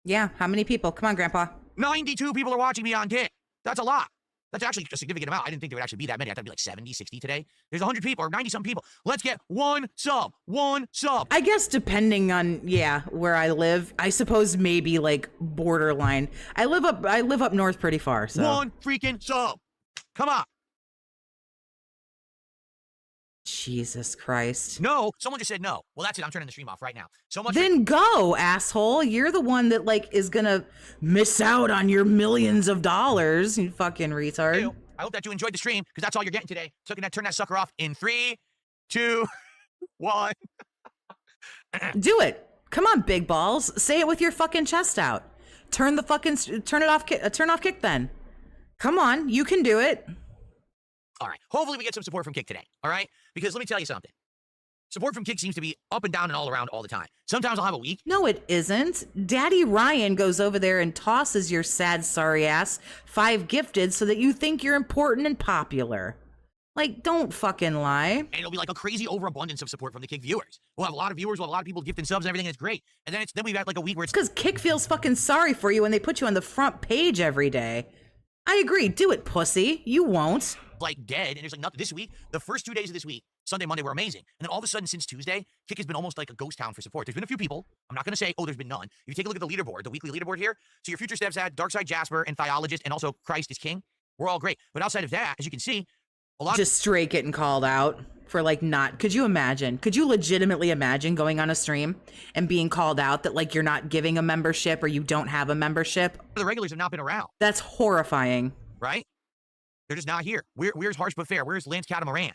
Yeah, how many people? Come on, Grandpa. 92 people are watching me on Kick. That's a lot. That's actually a significant amount. I didn't think there would actually be that many. I thought it'd be like 70, 60 today. There's 100 people or 90-some people. Let's get one sub. One sub. I guess depending on, yeah, where I live, I suppose maybe like borderline. I live up north pretty far, so. One freaking sub. Come on. Jesus Christ. No, someone just said no. Well, that's it. I'm turning the stream off right now. So much. Then go, asshole. You're the one that like is gonna miss out on your millions of dollars, you fucking retard. I hope that you enjoyed the stream because that's all you're getting today. So turn that sucker off in 3, 2, 1. Do it. Come on, big balls. Say it with your fucking chest out. Turn off Kick then. Come on, you can do it. All right. Hopefully we get some support from Kick today. All right? Because let me tell you something. Support from Kick seems to be up and down and all around all the time. Sometimes I'll have a week. No, it isn't. Daddy Ryan goes over there and tosses your sad, sorry ass 5 gifted so that you think you're important and popular. Like, don't fucking lie. And it'll be like a crazy overabundance of support from the Kick viewers. We'll have a lot of viewers, we'll have a lot of people gifting subs and everything, and it's great. And then we've got like a week where it's because Kick feels fucking sorry for you when they put you on the front page every day. I agree. Do it, pussy. You won't. like dead, and there's like nothing. This week, the first 2 days of this week, Sunday, Monday, were amazing. And then all of a sudden, since Tuesday, Kick has been almost like a ghost town for support. There's been a few people. I'm not going to say, oh, there's been none. If you take a look at the leaderboard, the weekly leaderboard here, so your future steps had Darkside Jasper and Thiologist, and also Christ is King. We're all great. But outside of that, as you can see, a lot just straight getting called out for like not. Could you imagine? Could you legitimately imagine going on a stream and being called out that like you're not giving a membership or you don't have a membership? the regulars have not been around, That's horrifying. right? They're just not here. Where's Harsh But Fair? Where's Lance Catamaran?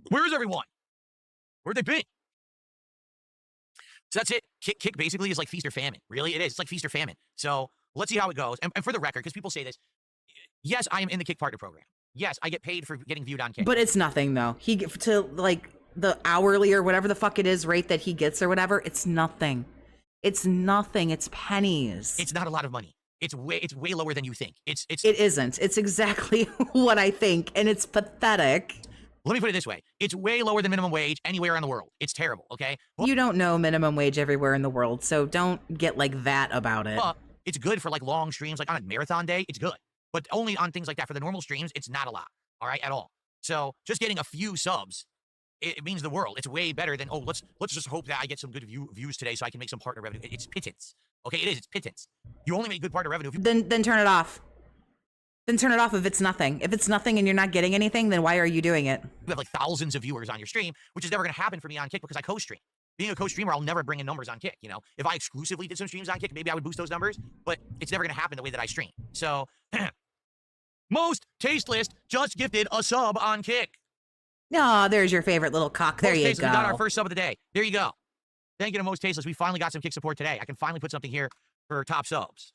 Where's everyone? Where'd they be? So that's it. Kick basically is like feast or famine. Really, it is. It's like feast or famine. So let's see how it goes. And for the record, because people say this, yes, I am in the Kick Partner Program. Yes, I get paid for getting viewed on Kick. But it's nothing though. To like the hourly or whatever the fuck it is rate that he gets or whatever, it's nothing. It's nothing. It's pennies. It's not a lot of money. It's way lower than you think. It isn't. It's exactly what I think, and it's pathetic. Let me put it this way. It's way lower than minimum wage anywhere in the world. It's terrible, okay? Well, you don't know minimum wage everywhere in the world, so don't get like that about it. It's good for like long streams, like on a marathon day, it's good. But only on things like that. For the normal streams, it's not a lot, all right, at all. So just getting a few subs, it means the world. It's way better than, oh, let's just hope that I get some good views today so I can make some partner revenue. It's pittance, okay? It is. It's pittance. You only make good partner revenue if you... Then turn it off. Then turn it off if it's nothing. If it's nothing and you're not getting anything, then why are you doing it? You have like thousands of viewers on your stream, which is never going to happen for me on Kick because I co-stream. Being a co-streamer, I'll never bring in numbers on Kick, you know? If I exclusively did some streams on Kick, maybe I would boost those numbers, but it's never going to happen the way that I stream. So, Most Tasteless just gifted a sub on Kick. Oh, there's your favorite little cock. There you go. We got our first sub of the day. There you go. Thank you to Most Tasteless. We finally got some Kick support today. I can finally put something here for top subs.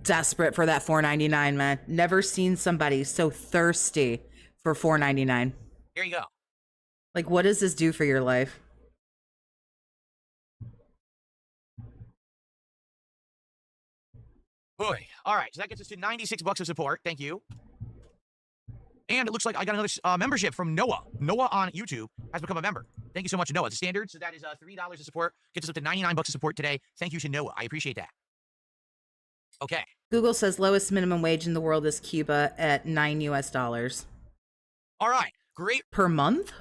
Desperate for that $4.99, man. Never seen somebody so thirsty for $4.99. Here you go. Like, what does this do for your life? Boy. All right, so that gets us to $96 of support. Thank you. And it looks like I got another membership from Noah. Noah on YouTube has become a member. Thank you so much, Noah. It's a standard, so that is $3 of support. Gets us up to $99 of support today. Thank you to Noah. I appreciate that. Okay. Google says lowest minimum wage in the world is Cuba at $9 US. All right. Great. Per month?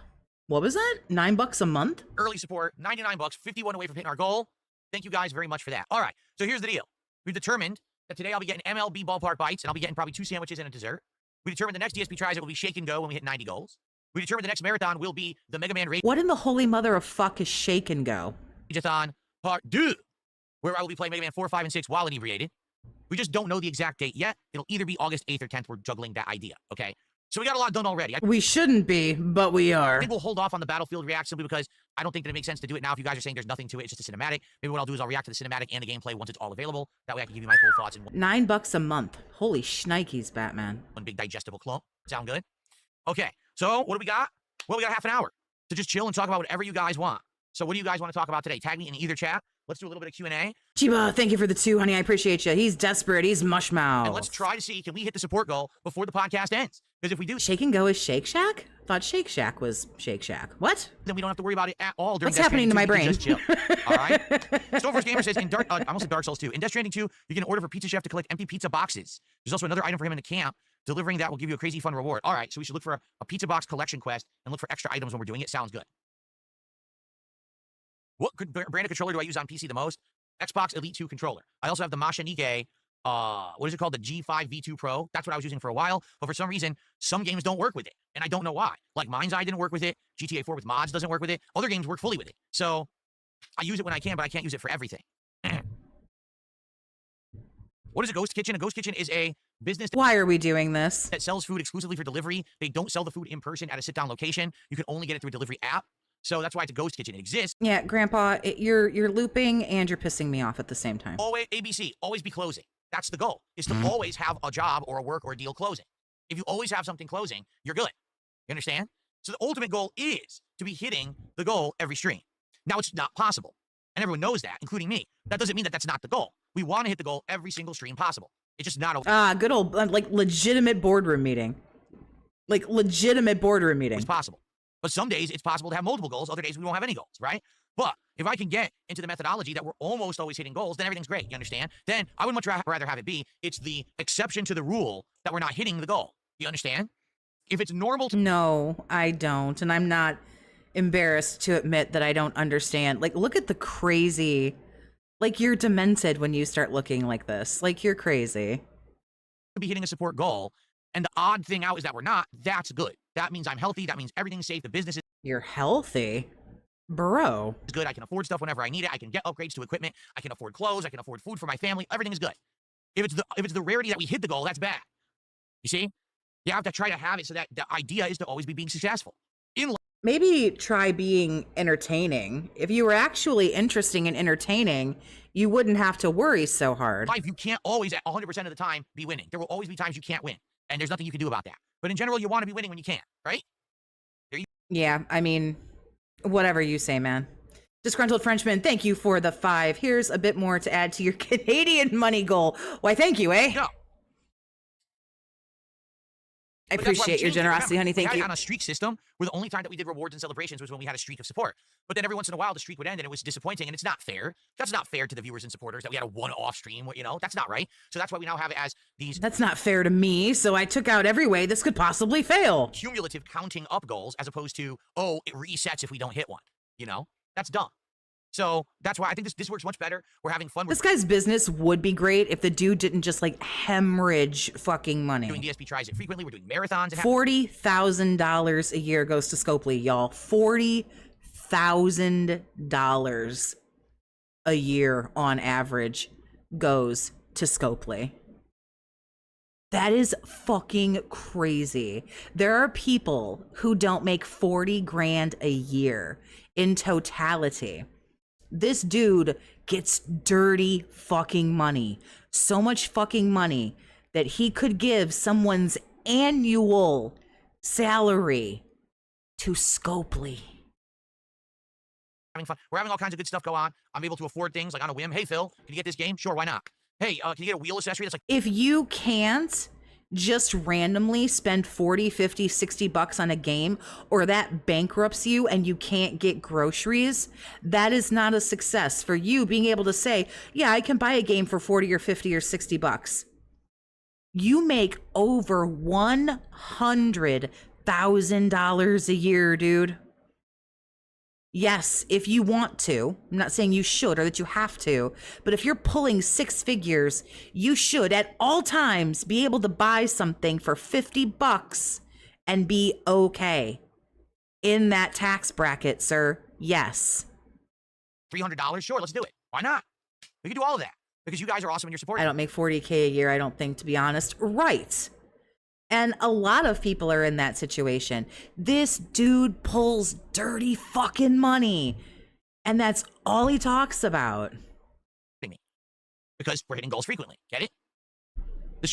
What was that? $9 a month? Early support, $99, 51 away from hitting our goal. Thank you guys very much for that. All right. So here's the deal. We've determined that today I'll be getting MLB ballpark bites, and I'll be getting probably 2 sandwiches and a dessert. We determined the next DSP tries it will be shake and go when we hit 90 goals. We determined the next marathon will be the Mega Man Race. What in the holy mother of fuck is shake and go? Rageathon Part 2, where I will be playing Mega Man 4, 5, and 6 while inebriated. We just don't know the exact date yet. It'll either be August 8th or 10th. We're juggling that idea, okay? So we got a lot done already. We shouldn't be, but we are. I think we'll hold off on the Battlefield react simply because I don't think that it makes sense to do it now if you guys are saying there's nothing to it. It's just a cinematic. Maybe what I'll do is I'll react to the cinematic and the gameplay once it's all available. That way I can give you my full thoughts in $9 a month. Holy shnikes, Batman. one big digestible clump. Sound good? Okay, so what do we got? Well, we got half an hour to just chill and talk about whatever you guys want. So what do you guys want to talk about today? Tag me in either chat. Let's do a little bit of Q&A. Chiba, thank you for the 2, honey. I appreciate you. He's desperate. He's mushmouth. And let's try to see, can we hit the support goal before the podcast ends? Because if we do, Shake and Go is Shake Shack? Thought Shake Shack was Shake Shack. What? then we don't have to worry about it at all during What's Death happening to my Stranding 2. We brain? can just chill. All right? Stoneforce Gamer says, in I almost said Dark Souls 2. In Death Stranding 2, you can order for Pizza Chef to collect empty pizza boxes. There's also another item for him in the camp. Delivering that will give you a crazy fun reward. All right, so we should look for a pizza box collection quest and look for extra items when we're doing it. Sounds good. What brand of controller do I use on PC the most? Xbox Elite 2 controller. I also have the Mashanike, what is it called? The G5 V2 Pro. That's what I was using for a while, but for some reason, some games don't work with it, and I don't know why. Like Mind's Eye didn't work with it. GTA 4 with mods doesn't work with it. Other games work fully with it. So I use it when I can, but I can't use it for everything. What is a ghost kitchen? A ghost kitchen is a business Why are we doing this? that sells food exclusively for delivery. They don't sell the food in person at a sit-down location. You can only get it through a delivery app. So that's why it's a ghost kitchen. It exists. Yeah, Grandpa, you're looping and you're pissing me off at the same time. Always ABC, always be closing. That's the goal, is to always have a job or a work or a deal closing. If you always have something closing, you're good. You understand? So the ultimate goal is to be hitting the goal every stream. Now, it's not possible, and everyone knows that, including me. That doesn't mean that that's not the goal. We want to hit the goal every single stream possible. It's just not Good old, like, legitimate boardroom meeting. Like, legitimate boardroom meeting. always possible. But some days it's possible to have multiple goals. Other days we won't have any goals, right? But if I can get into the methodology that we're almost always hitting goals, then everything's great. You understand? Then I would much rather have it be, it's the exception to the rule that we're not hitting the goal. You understand? If it's normal to No, I don't. And I'm not embarrassed to admit that I don't understand. Like, look at the crazy. Like, you're demented when you start looking like this. Like, you're crazy. be hitting a support goal, and the odd thing out is that we're not, that's good. That means I'm healthy. That means everything's safe. The business You're healthy? Bro. is good. I can afford stuff whenever I need it. I can get upgrades to equipment. I can afford clothes. I can afford food for my family. Everything is good. If it's the rarity that we hit the goal, that's bad. You see? You have to try to have it so that the idea is to always be being successful. In Maybe try being entertaining. If you were actually interesting and entertaining, you wouldn't have to worry so hard. life, you can't always at 100% of the time be winning. There will always be times you can't win, and there's nothing you can do about that. But in general, you want to be winning when you can, right? Yeah, I mean, whatever you say, man. Disgruntled Frenchman, thank you for the 5. Here's a bit more to add to your Canadian money goal. Why, thank you, eh? No. I But that's why we appreciate your changed it. generosity, Remember, honey. Thank we had you. it on a streak system, where the only time that we did rewards and celebrations was when we had a streak of support. But then every once in a while, the streak would end, and it was disappointing, and it's not fair. That's not fair to the viewers and supporters that we had a one-off stream. You know, that's not right. So that's why we now have it as these That's not fair to me, so I took out every way this could possibly fail. cumulative counting up goals, as opposed to, oh, it resets if we don't hit one. You know, that's dumb. So that's why I think this works much better. We're having fun. We're This guy's business would be great if the dude didn't just like hemorrhage fucking doing money. DSP tries it frequently. We're doing marathons. And $40,000 a year goes to Scopely, y'all. $40,000 a year on average goes to Scopely. That is fucking crazy. There are people who don't make 40 grand a year in totality. This dude gets dirty fucking money. So much fucking money that he could give someone's annual salary to Scopely. having fun. We're having all kinds of good stuff go on. I'm able to afford things like on a whim. Hey, Phil, can you get this game? Sure, why not? Hey, can you get a wheel accessory that's like If you can't just randomly spend 40, 50, 60 bucks on a game, or that bankrupts you and you can't get groceries, that is not a success for you being able to say, yeah, I can buy a game for 40 or 50 or 60 bucks. You make over $100,000 a year, dude. Yes, if you want to. I'm not saying you should or that you have to, but if you're pulling 6 figures, you should at all times be able to buy something for 50 bucks and be okay. In that tax bracket, sir. Yes. $300. Sure, let's do it. Why not? We can do all of that because you guys are awesome and you're supporting. I don't make 40K a year, I don't think, to be honest. Right. And a lot of people are in that situation. This dude pulls dirty fucking money. And that's all he talks about. me because we're hitting goals frequently. Get it?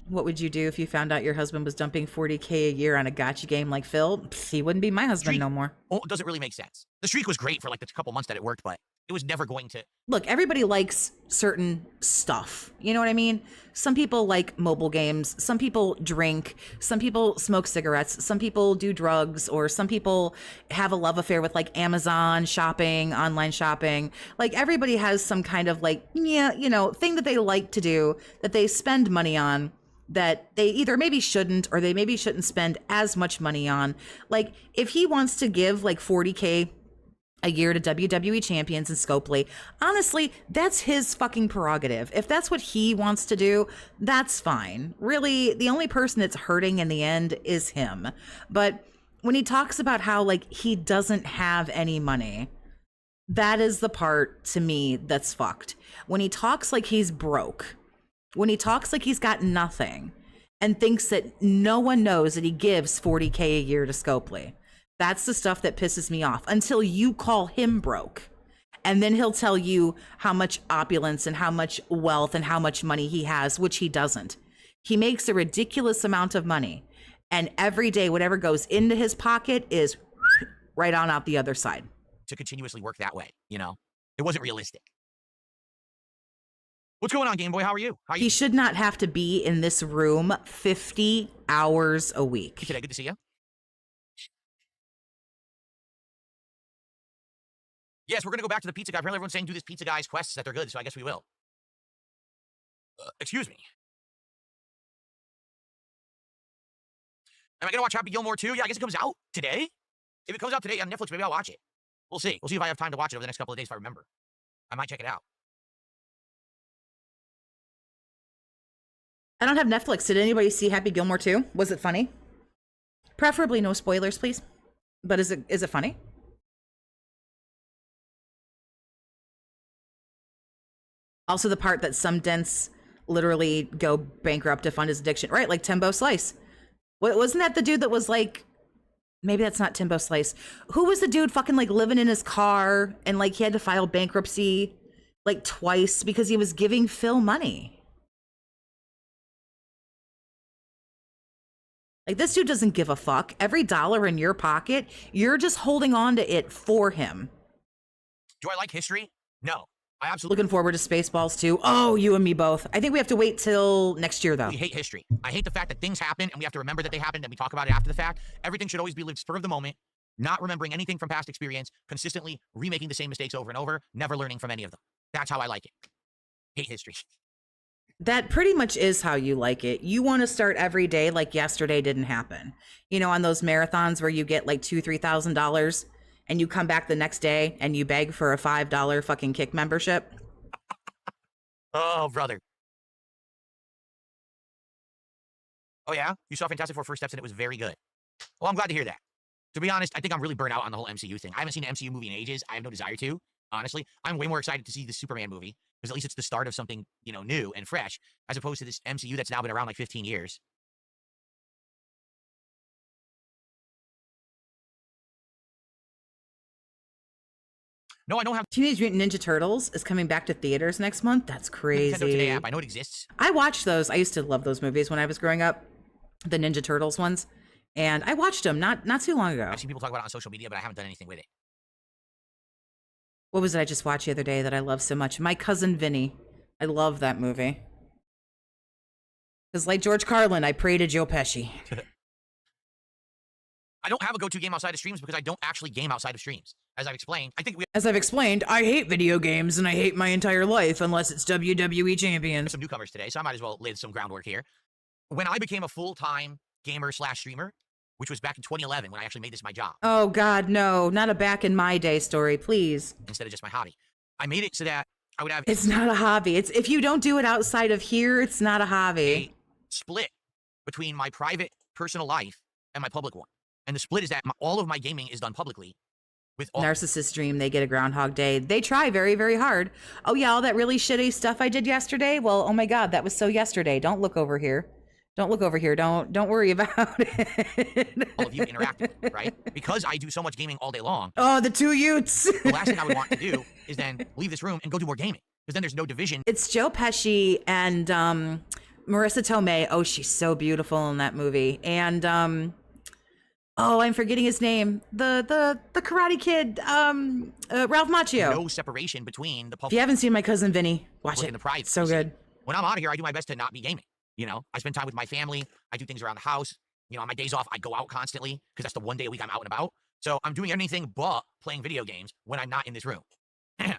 What would you do if you found out your husband was dumping 40K a year on a gotcha game like Phil? Pfft, he wouldn't be my husband no more. Oh, it doesn't really make sense. The streak was great for like the couple months that it worked, but it was never going to. Look, everybody likes certain stuff. You know what I mean? Some people like mobile games. Some people drink. Some people smoke cigarettes. Some people do drugs, or some people have a love affair with like Amazon shopping, online shopping. Like everybody has some kind of like, yeah, you know, thing that they like to do that they spend money on that they either maybe shouldn't or they maybe shouldn't spend as much money on. Like if he wants to give like 40K a year to WWE champions and Scopely, honestly, that's his fucking prerogative. If that's what he wants to do, that's fine. Really, the only person that's hurting in the end is him. But when he talks about how like he doesn't have any money, that is the part to me that's fucked. When he talks like he's broke, when he talks like he's got nothing and thinks that no one knows that he gives 40K a year to Scopely, that's the stuff that pisses me off until you call him broke. And then he'll tell you how much opulence and how much wealth and how much money he has, which he doesn't. He makes a ridiculous amount of money. And every day, whatever goes into his pocket is right on out the other side. To continuously work that way, you know? It wasn't realistic. What's going on, Game Boy? How are you? He should not have to be in this room 50 hours a week. Today, good to see you. Yes, we're going to go back to the pizza guy. Apparently everyone's saying do this pizza guy's quests that they're good, so I guess we will. Excuse me. Am I going to watch Happy Gilmore too? Yeah, I guess it comes out today. If it comes out today on Netflix, maybe I'll watch it. We'll see. We'll see if I have time to watch it over the next couple of days if I remember. I might check it out. I don't have Netflix. Did anybody see Happy Gilmore 2? Was it funny? Preferably no spoilers, please. But is it funny? Also the part that some dents literally go bankrupt to fund his addiction. Right, like Timbo Slice. Wasn't that the dude that was like, maybe that's not Timbo Slice. Who was the dude fucking like living in his car and like he had to file bankruptcy like twice because he was giving Phil money? Like this dude doesn't give a fuck. Every dollar in your pocket, you're just holding on to it for him. Do I like history? No. I absolutely. Looking forward to Spaceballs too. Oh, you and me both. I think we have to wait till next year though. We hate history. I hate the fact that things happen and we have to remember that they happened and we talk about it after the fact. Everything should always be lived spur of the moment, not remembering anything from past experience, consistently remaking the same mistakes over and over, never learning from any of them. That's how I like it. Hate history. That pretty much is how you like it. You want to start every day like yesterday didn't happen. You know, on those marathons where you get like $2,000-$3,000 and you come back the next day and you beg for a $5 fucking Kick membership. Oh, brother. Oh, yeah? You saw Fantastic Four First Steps and it was very good. Well, I'm glad to hear that. To be honest, I think I'm really burnt out on the whole MCU thing. I haven't seen an MCU movie in ages. I have no desire to, honestly. I'm way more excited to see the Superman movie because at least it's the start of something, you know, new and fresh, as opposed to this MCU that's now been around like 15 years. No, I don't have. Teenage Mutant Ninja Turtles is coming back to theaters next month. That's crazy. Nintendo Today app. I know it exists. I watched those. I used to love those movies when I was growing up, the Ninja Turtles ones, and I watched them not too long ago. I've seen people talk about it on social media, but I haven't done anything with it. What was it I just watched the other day that I love so much? My Cousin Vinny. I love that movie. Because like George Carlin, I pray to Joe Pesci. I don't have a go-to game outside of streams because I don't actually game outside of streams. As I've explained, As I've explained, I hate video games and I hate my entire life unless it's WWE champions. Some newcomers today, so I might as well lay some groundwork here. When I became a full-time gamer/streamer, which was back in 2011 when I actually made this my job. Oh God, no, not a back in my day story, please. Instead of just my hobby. I made it so that I would have... It's not a hobby. It's if you don't do it outside of here, it's not a hobby. A split between my private personal life and my public one. And the split is that all of my gaming is done publicly. With all Narcissist dream, they get a Groundhog Day. They try very, very hard. Oh yeah, all that really shitty stuff I did yesterday? Well, oh my God, that was so yesterday. Don't look over here. Don't look over here. Don't worry about it. all of you interacting, right? Because I do so much gaming all day long. Oh, the two Utes. The last thing I would want to do is then leave this room and go do more gaming. Because then there's no division. It's Joe Pesci and Marissa Tomei. Oh, she's so beautiful in that movie. And oh, I'm forgetting his name. The Karate Kid. Ralph Macchio. No separation between the If public you haven't seen My Cousin Vinny, watch it. and the private. It's so good. When I'm out of here, I do my best to not be gaming. You know, I spend time with my family. I do things around the house. You know, on my days off, I go out constantly because that's the one day a week I'm out and about. So I'm doing anything but playing video games when I'm not in this room. And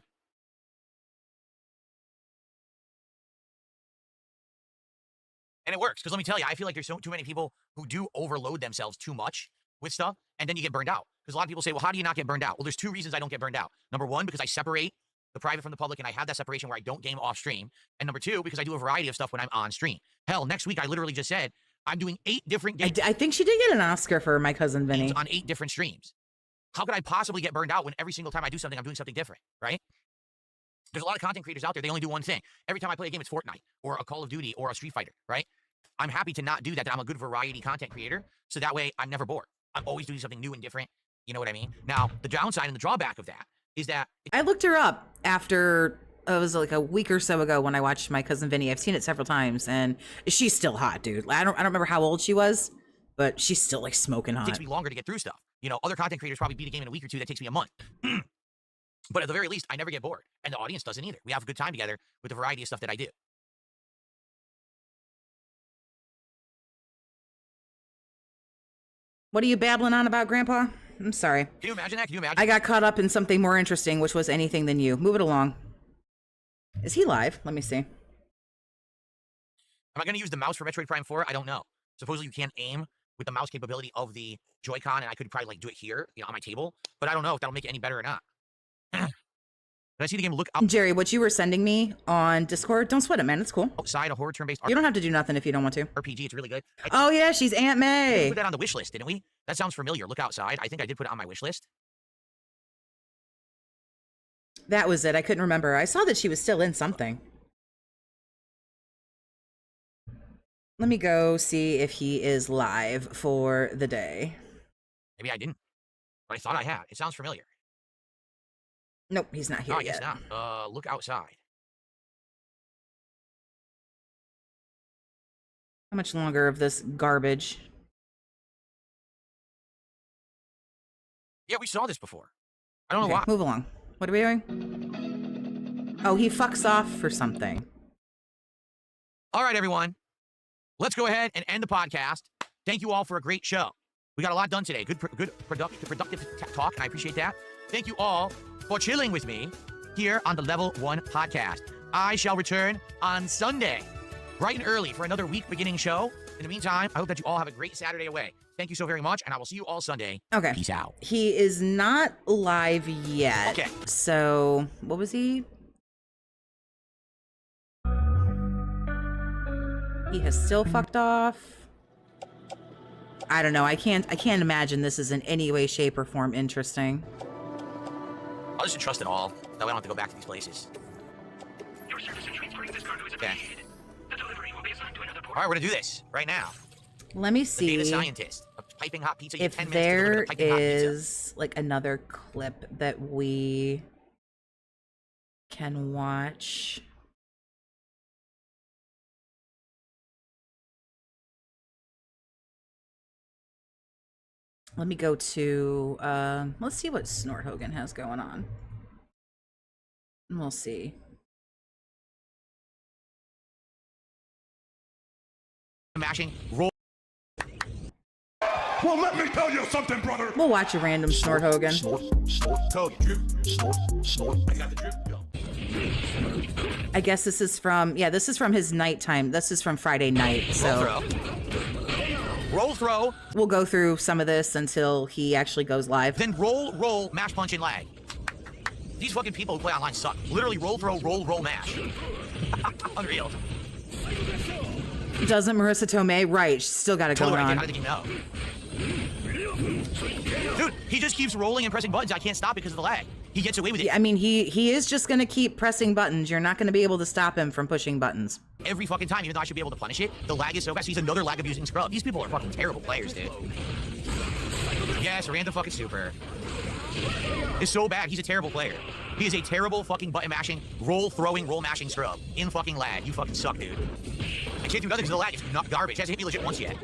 it works because let me tell you, I feel like there's too many people who do overload themselves too much with stuff, and then you get burned out. Because a lot of people say, well, how do you not get burned out? Well, there's two reasons I don't get burned out. Number one, because I separate the private from the public, and I have that separation where I don't game off stream. And number two, because I do a variety of stuff when I'm on stream. Hell, next week I literally just said I'm doing 8 different games. I think she did get an Oscar for My Cousin Vinny. On 8 different streams. How could I possibly get burned out when every single time I do something, I'm doing something different, right? There's a lot of content creators out there, they only do one thing. Every time I play a game, it's Fortnite, or a Call of Duty, or a Street Fighter, right? I'm happy to not do that I'm a good variety content creator, so that way I'm never bored. I'm always doing something new and different, you know what I mean? Now, the downside and the drawback of that is that... I looked her up after, it was like a week or so ago when I watched My Cousin Vinny. I've seen it several times, and she's still hot, dude. I don't remember how old she was, but she's still like smoking hot. It takes me longer to get through stuff. You know, other content creators probably beat a game in a week or two. That takes me a month. But at the very least, I never get bored. And the audience doesn't either. We have a good time together with the variety of stuff that I do. What are you babbling on about, Grandpa? I'm sorry. Can you imagine that? Can you imagine? I got caught up in something more interesting, which was anything than you. Move it along. Is he live? Let me see. Am I going to use the mouse for Metroid Prime 4? I don't know. Supposedly you can't aim with the mouse capability of the Joy-Con, and I could probably like do it here, you know, on my table. But I don't know if that'll make it any better or not. Did I see the game look out? Jerry, what you were sending me on Discord, don't sweat it, man. It's cool. Outside a horror turn-based You don't have to do nothing if you don't want to. RPG. It's really good. Oh, yeah, she's Aunt We May. put that on the wish list, didn't we? That sounds familiar. Look outside. I think I did put it on my wish list. That was it. I couldn't remember. I saw that she was still in something. Let me go see if he is live for the day. Maybe I didn't. But I thought I had. It sounds familiar. Nope, he's not here No, I yet. guess not. Look outside. How much longer of this garbage? Yeah, we saw this before. I don't know Okay, why. move along. What are we doing? Oh, he fucks off for something. All right, everyone. Let's go ahead and end the podcast. Thank you all for a great show. We got a lot done today. Good productive talk, and I appreciate that. Thank you all for chilling with me here on the Level 1 podcast. I shall return on Sunday, bright and early, for another week-beginning show. In the meantime, I hope that you all have a great Saturday away. Thank you so very much, and I will see you all Sunday. Okay. Peace out. He is not live yet. Okay. So, what was he? He has still fucked off. I don't know. I can't imagine this is in any way, shape, or form interesting. I'll just trust it all. That way I don't have to go back to these places. Your service in transporting this cargo is Okay. appreciated. The delivery will be assigned to another port. All right, we're going to do this right now. Let me The data see scientist. A piping hot pizza. You have if 10 minutes to deliver there the piping hot pizza. is like another clip that we can watch. Let me go to, let's see what Snort Hogan has going on. And we'll see. Mashing. Roll. Well, let me tell you something, brother. We'll watch a random Snort Hogan. Snort, snort, Hogan. Drip, snort, snort. I got the drip. Yo. I guess this is from, yeah, this is from his nighttime. This is from Friday night, so Roll throw. Roll throw. we'll go through some of this until he actually goes live. Then roll, mash, punch, and lag. These fucking people who play online suck. Literally roll, throw, roll, mash. Unreal. Doesn't Marissa Tomei? Right, she's still got it Totally going right. on. How did you know? Dude, he just keeps rolling and pressing buttons. I can't stop because of the lag. He gets away with it. Yeah, I mean, he is just going to keep pressing buttons. You're not going to be able to stop him from pushing buttons. Every fucking time, even though I should be able to punish it. The lag is so fast. He's another lag abusing scrub. These people are fucking terrible players, dude. Yes, random fucking super. It's so bad. He's a terrible player. He is a terrible fucking button mashing, roll throwing, roll mashing scrub. In fucking lag. You fucking suck, dude. I can't do nothing because of the lag. It's not garbage. It hasn't hit me legit once yet.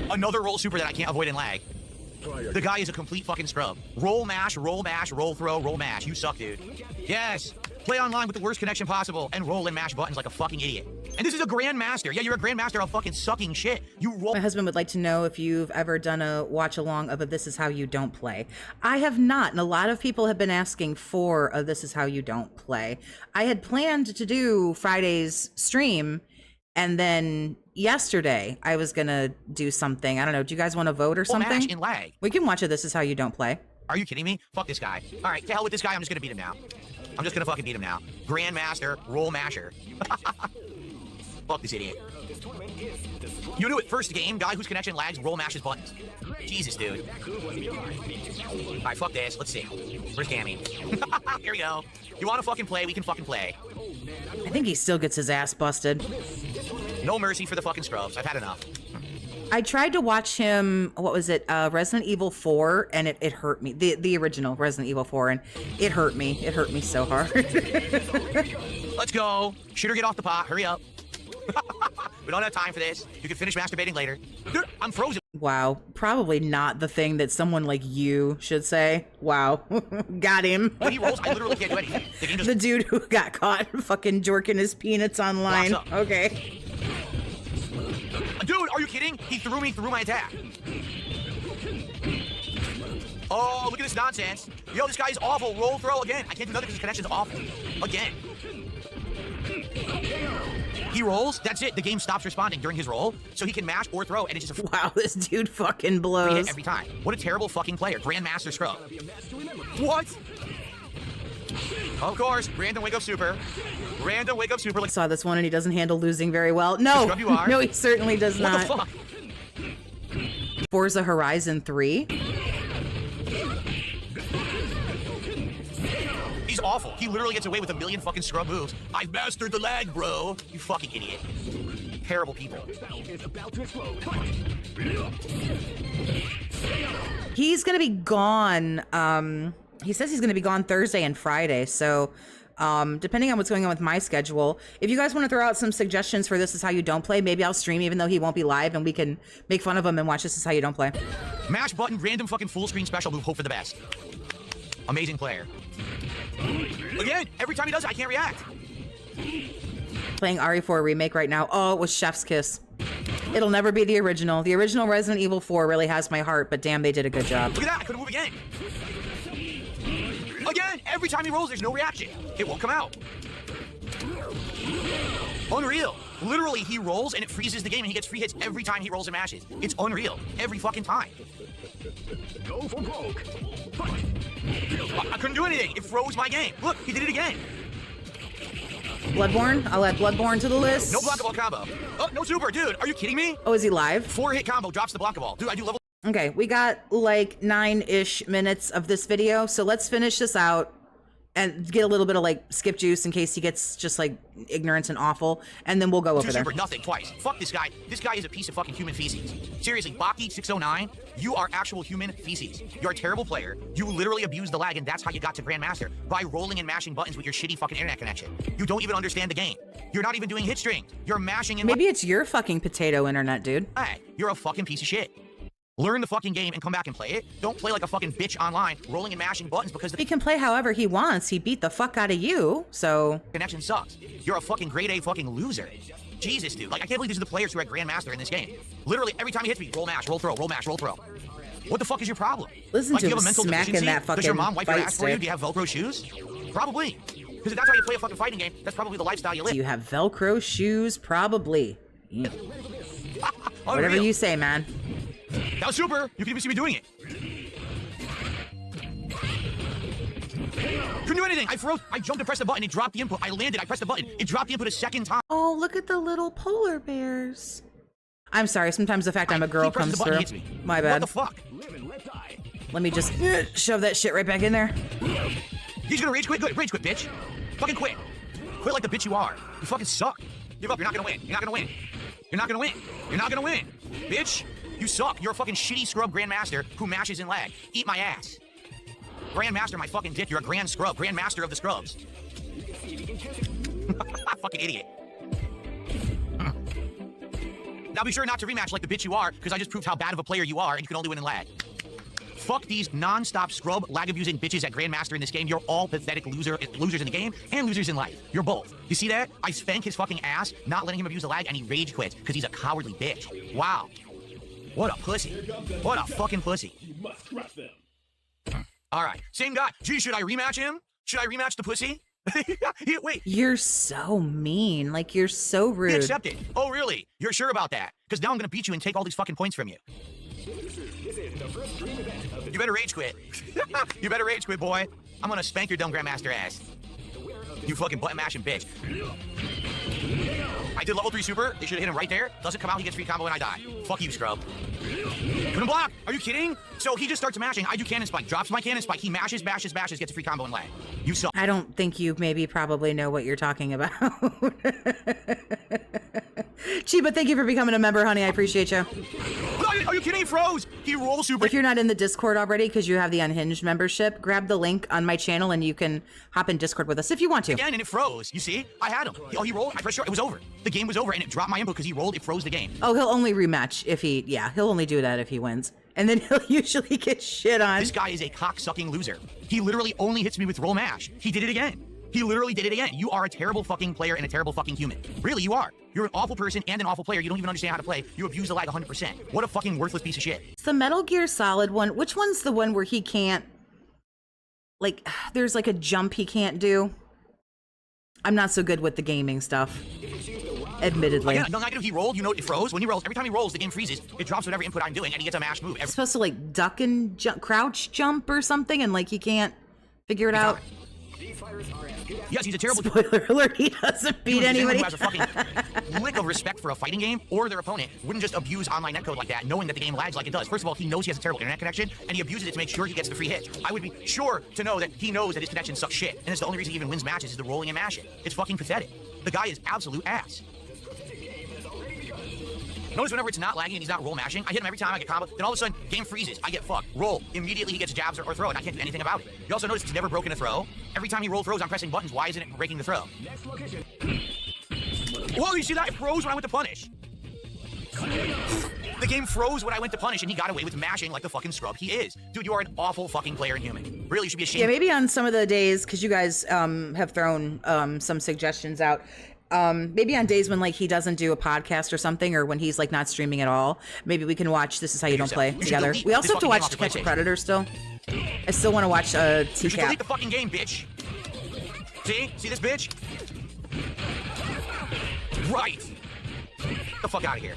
Another roll super that I can't avoid in lag. The guy is a complete fucking scrub. Roll mash, roll throw, roll mash. You suck, dude. Yes. Play online with the worst connection possible and roll and mash buttons like a fucking idiot. And this is a grandmaster. Yeah, you're a grandmaster of fucking sucking shit. You roll. My husband would like to know if you've ever done a watch along of a This Is How You Don't Play. I have not, and a lot of people have been asking for a This Is How You Don't Play. I had planned to do Friday's stream, and then yesterday I was gonna do something. I don't know. Do you guys want to vote or something? Mash in lag. We can watch a This Is How You Don't Play. Are you kidding me? Fuck this guy. All right, to hell with this guy. I'm just gonna beat him now. I'm just gonna fucking beat him now. Grandmaster, roll masher. Fuck this idiot. You knew it. First game, guy whose connection lags, roll mashes buttons. Jesus, dude. All right, fuck this. Let's see. Where's Cammy? Here we go. You want to fucking play? We can fucking play. I think he still gets his ass busted. No mercy for the fucking scrubs. I've had enough. I tried to watch him, what was it, Resident Evil 4, and it hurt me. The original Resident Evil 4, and it hurt me. It hurt me so hard. Let's go. Shooter, get off the pot. Hurry up. We don't have time for this. You can finish masturbating later. Dude, I'm frozen. Wow. Probably not the thing that someone like you should say. Wow. Got him. When he rolls, I literally can't do anything. The game just The dude who got caught fucking jorking his peanuts online. Blocks up. Okay. Dude, are you kidding? He threw me through my attack. Oh, look at this nonsense. Yo, this guy is awful. Roll throw again. I can't do nothing because his connection's awful. Again. He rolls. That's it. The game stops responding during his roll, so he can mash or throw, and it's just a Wow, this dude fucking free blows. hit every time. What a terrible fucking player. Grandmaster scrub. What? Of course. Random wake up super. Random wake up super. Like, Saw this one and he doesn't handle losing very well. No, Scrub you are. no, he certainly does what not. the fuck? Forza Horizon 3. He's awful. He literally gets away with a million fucking scrub moves. I've mastered the lag, bro. You fucking idiot. Terrible people. He's gonna be gone. He says he's gonna be gone Thursday and Friday. So, depending on what's going on with my schedule, if you guys want to throw out some suggestions for This Is How You Don't Play, maybe I'll stream even though he won't be live, and we can make fun of him and watch This Is How You Don't Play. Mash button, random fucking full screen special move, hope for the best. Amazing player. Again, every time he does it, I can't react. Playing RE4 remake right now. Oh, it was Chef's Kiss. It'll never be the original. The original Resident Evil 4 really has my heart, but damn, they did a good job. Look at that, I couldn't move again. Again, every time he rolls, there's no reaction. It won't come out. Unreal. Literally, he rolls and it freezes the game and he gets free hits every time he rolls and mashes. It's unreal. Every fucking time. Go for broke. I couldn't do anything. It froze my game. Look, he did it again. Bloodborne? I'll add Bloodborne to the list. No blockable combo. Oh, no super, dude. Are you kidding me? Oh, is he live? 4-hit combo drops the blockable. Dude, I do level. Okay, we got like 9-ish minutes of this video, so let's finish this out and get a little bit of like skip juice in case he gets just like ignorant and awful, and then we'll go over there. Super, nothing, twice. Fuck this guy. This guy is a piece of fucking human feces. Seriously, Baki609, you are actual human feces. You're a terrible player. You literally abused the lag, and that's how you got to Grandmaster, by rolling and mashing buttons with your shitty fucking internet connection. You don't even understand the game. You're not even doing hit strings. You're mashing and Maybe it's your fucking potato internet, dude. lag. You're a fucking piece of shit. Learn the fucking game and come back and play it. Don't play like a fucking bitch online, rolling and mashing buttons because the He can play however he wants. He beat the fuck out of you, so... connection sucks. You're a fucking grade A fucking loser. Jesus, dude. Like, I can't believe these are the players who are Grandmaster in this game. Literally, every time he hits me, roll mash, roll throw, roll mash, roll throw. What the fuck is your problem? Listen like, to do you have him a mental smacking deficiency? that fucking Does your mom wipe your fight ass for you? stick. Do you have Velcro shoes? Probably. Because if that's how you play a fucking fighting game, that's probably the lifestyle you live. Do you have Velcro shoes? Probably. Yeah. Whatever Unreal. you say, man. That was super. You can even see me doing it. Couldn't do anything. I froze. I jumped and pressed the button. It dropped the input. I landed. I pressed the button. It dropped the input a second time. Oh, look at the little polar bears. I'm sorry. Sometimes the fact I'm a girl He presses comes the button, through. he hits me. My What bad. the fuck? Let me just shove that shit right back in there. He's gonna rage quit? Good. Rage quit, bitch. Fucking quit. Quit like the bitch you are. You fucking suck. Give up. You're not gonna win. You're not gonna win. You're not gonna win. You're not gonna win. Bitch, you suck. You're a fucking shitty scrub Grandmaster who mashes in lag. Eat my ass. Grandmaster, my fucking dick. You're a grand scrub. Grandmaster of the scrubs. Fucking idiot. Now be sure not to rematch like the bitch you are, because I just proved how bad of a player you are, and you can only win in lag. Fuck these non-stop scrub, lag-abusing bitches at Grandmaster in this game. You're all pathetic losers in the game and losers in life. You're both. You see that? I spank his fucking ass, not letting him abuse the lag, and he rage quits because he's a cowardly bitch. Wow. What a pussy. What a fucking pussy. You must crush them. All right. Same guy. Gee, should I rematch him? Should I rematch the pussy? Wait. You're so mean. Like, you're so rude. He accepted. Oh, really? You're sure about that? Because now I'm going to beat you and take all these fucking points from you. You better rage quit. You better rage quit, boy. I'm going to spank your dumb Grandmaster ass. You fucking button mashing bitch. I did level 3 super. They should have hit him right there. Doesn't come out, he gets free combo and I die. Fuck you, scrub. Couldn't block. Are you kidding? So he just starts mashing. I do cannon spike. Drops my cannon spike. He mashes, bashes, bashes, gets a free combo and lag. You suck. I don't think you maybe probably know what you're talking about. Chiba, thank you for becoming a member, honey. I appreciate you. Are you kidding? He froze. He rolled super. If you're not in the Discord already because you have the Unhinged membership, grab the link on my channel and you can hop in Discord with us if you want to. Again, and it froze. You see? I had him. He rolled. I pressed sure. It was over. The game was over, and it dropped my input because he rolled. It froze the game. Oh, he'll only rematch if he'll only do that if he wins. And then he'll usually get shit on. This guy is a cock-sucking loser. He literally only hits me with roll mash. He did it again. He literally did it again. You are a terrible fucking player and a terrible fucking human. Really, you are. You're an awful person and an awful player. You don't even understand how to play. You abuse the lag 100%. What a fucking worthless piece of shit. It's the Metal Gear Solid one. Which one's the one where he can't, like, there's like a jump he can't do? I'm not so good with the gaming stuff, admittedly. Yeah, no negative. He rolled. You know, it froze. When he rolls, every time he rolls, the game freezes. It drops whatever input I'm doing, and he gets a mash move. It's supposed to like duck and crouch jump or something, and like he can't figure it out. Yes, he's a terrible. Spoiler alert: he doesn't beat anybody. Who has a fucking lick of respect for a fighting game or their opponent wouldn't just abuse online netcode like that, knowing that the game lags like it does. First of all, he knows he has a terrible internet connection, and he abuses it to make sure he gets the free hits. I would be sure to know that he knows that his connection sucks shit, and it's the only reason he even wins matches is the rolling and mashing. It's fucking pathetic. The guy is absolute ass. Notice whenever it's not lagging and he's not roll mashing, I hit him every time I get combo, then all of a sudden, game freezes, I get fucked, roll. Immediately he gets jabs or throw, and I can't do anything about it. You also notice it's never broken a throw. Every time he roll throws, I'm pressing buttons. Why isn't it breaking the throw? Whoa, you see that? It froze when I went to punish. The game froze when I went to punish, and he got away with mashing like the fucking scrub he is. Dude, you are an awful fucking player and human. Really, you should be ashamed. Yeah, maybe on some of the days, because you guys have thrown some suggestions out. Maybe on days when like he doesn't do a podcast or something, or when he's like not streaming at all, maybe we can watch This Is How You Don't Play together. We also have to watch To Catch a Predator still. I still want to watch You should TCAP. delete the fucking game, bitch. See this bitch? Right. Get the fuck out of here.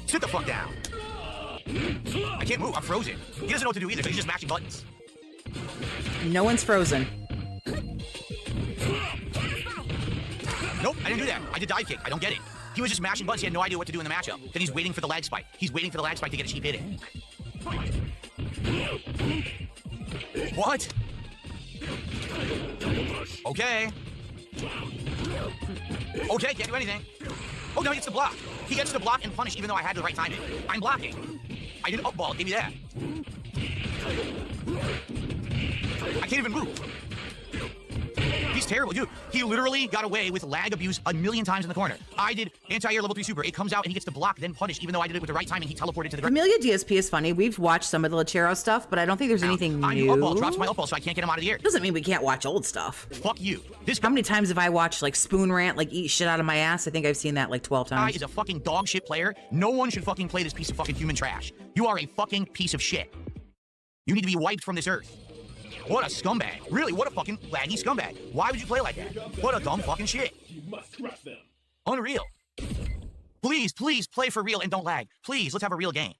Sit the fuck down. I can't move. I'm frozen. He doesn't know what to do either, so he's just mashing buttons. No one's frozen. Nope, I didn't do that. I did dive kick. I don't get it. He was just mashing buttons. He had no idea what to do in the matchup. Then he's waiting for the lag spike. He's waiting for the lag spike to get a cheap hit in. What? Okay. Okay, can't do anything. Oh, no, he gets the block. He gets the block and punish even though I had the right timing. I'm blocking. I didn't up-ball. Give me that. I can't even move. He's terrible, dude. He literally got away with lag abuse a million times in the corner. I did anti-air level 3 super. It comes out and he gets to block, then punish, even though I did it with the right time and he teleported to the ground. Amelia DSP is funny. We've watched some of the Lechero stuff, but I don't think there's anything I new. up-ball, drops my up-ball, so I can't get him out of the air. Doesn't mean we can't watch old stuff. Fuck you. This How many times have I watched like Spoon Rant, like eat shit out of my ass? I think I've seen that like 12 guy times. is a fucking dog shit player. No one should fucking play this piece of fucking human trash. You are a fucking piece of shit. You need to be wiped from this earth. What a scumbag. Really, what a fucking laggy scumbag. Why would you play like that? What a dumb fucking shit. You must crush them. Unreal. Please, please play for real and don't lag. Please, let's have a real game.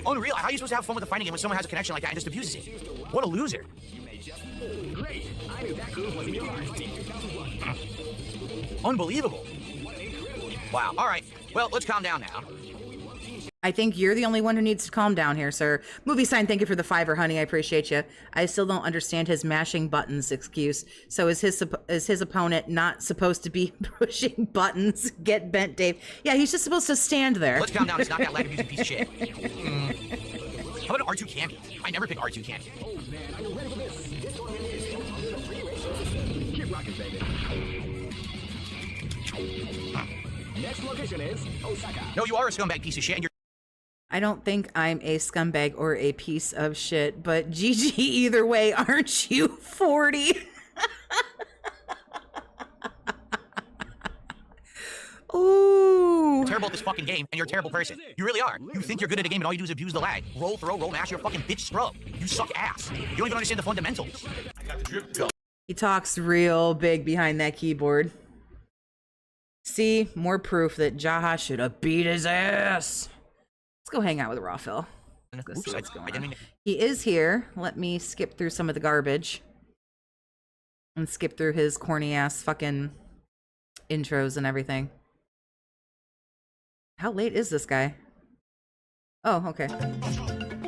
Unreal. How are you supposed to have fun with a fighting game when someone has a connection like that and just abuses it? What a loser. Unbelievable. Wow. All right. Well, let's calm down now. I think you're the only one who needs to calm down here, sir. Movie sign, thank you for the $5, honey. I appreciate you. I still don't understand his mashing buttons excuse. So is his opponent not supposed to be pushing buttons? Get bent, Dave. Yeah, he's just supposed to stand there. Let's calm down. It's not that lag abusing piece of shit. How about R2 Candy? I never pick R2 Candy. Oh man, are you ready for this? This one is the free races. Keep rocking, baby. Next location is Osaka. No, you are a scumbag piece of shit, and you're I don't think I'm a scumbag or a piece of shit, but GG either way, aren't you 40? Ooh. terrible at this fucking game, and you're a terrible person. You really are. You think you're good at a game, and all you do is abuse the lag. Roll, throw, roll, mash. You're a fucking bitch scrub. You suck ass. You don't even understand the fundamentals. Go. He talks real big behind that keyboard. See, more proof that Jaha should have beat his ass. Let's go hang out with Rawfil. Let's go see what's going on. He is here. Let me skip through some of the garbage. And skip through his corny ass fucking intros and everything. How late is this guy? Oh, okay.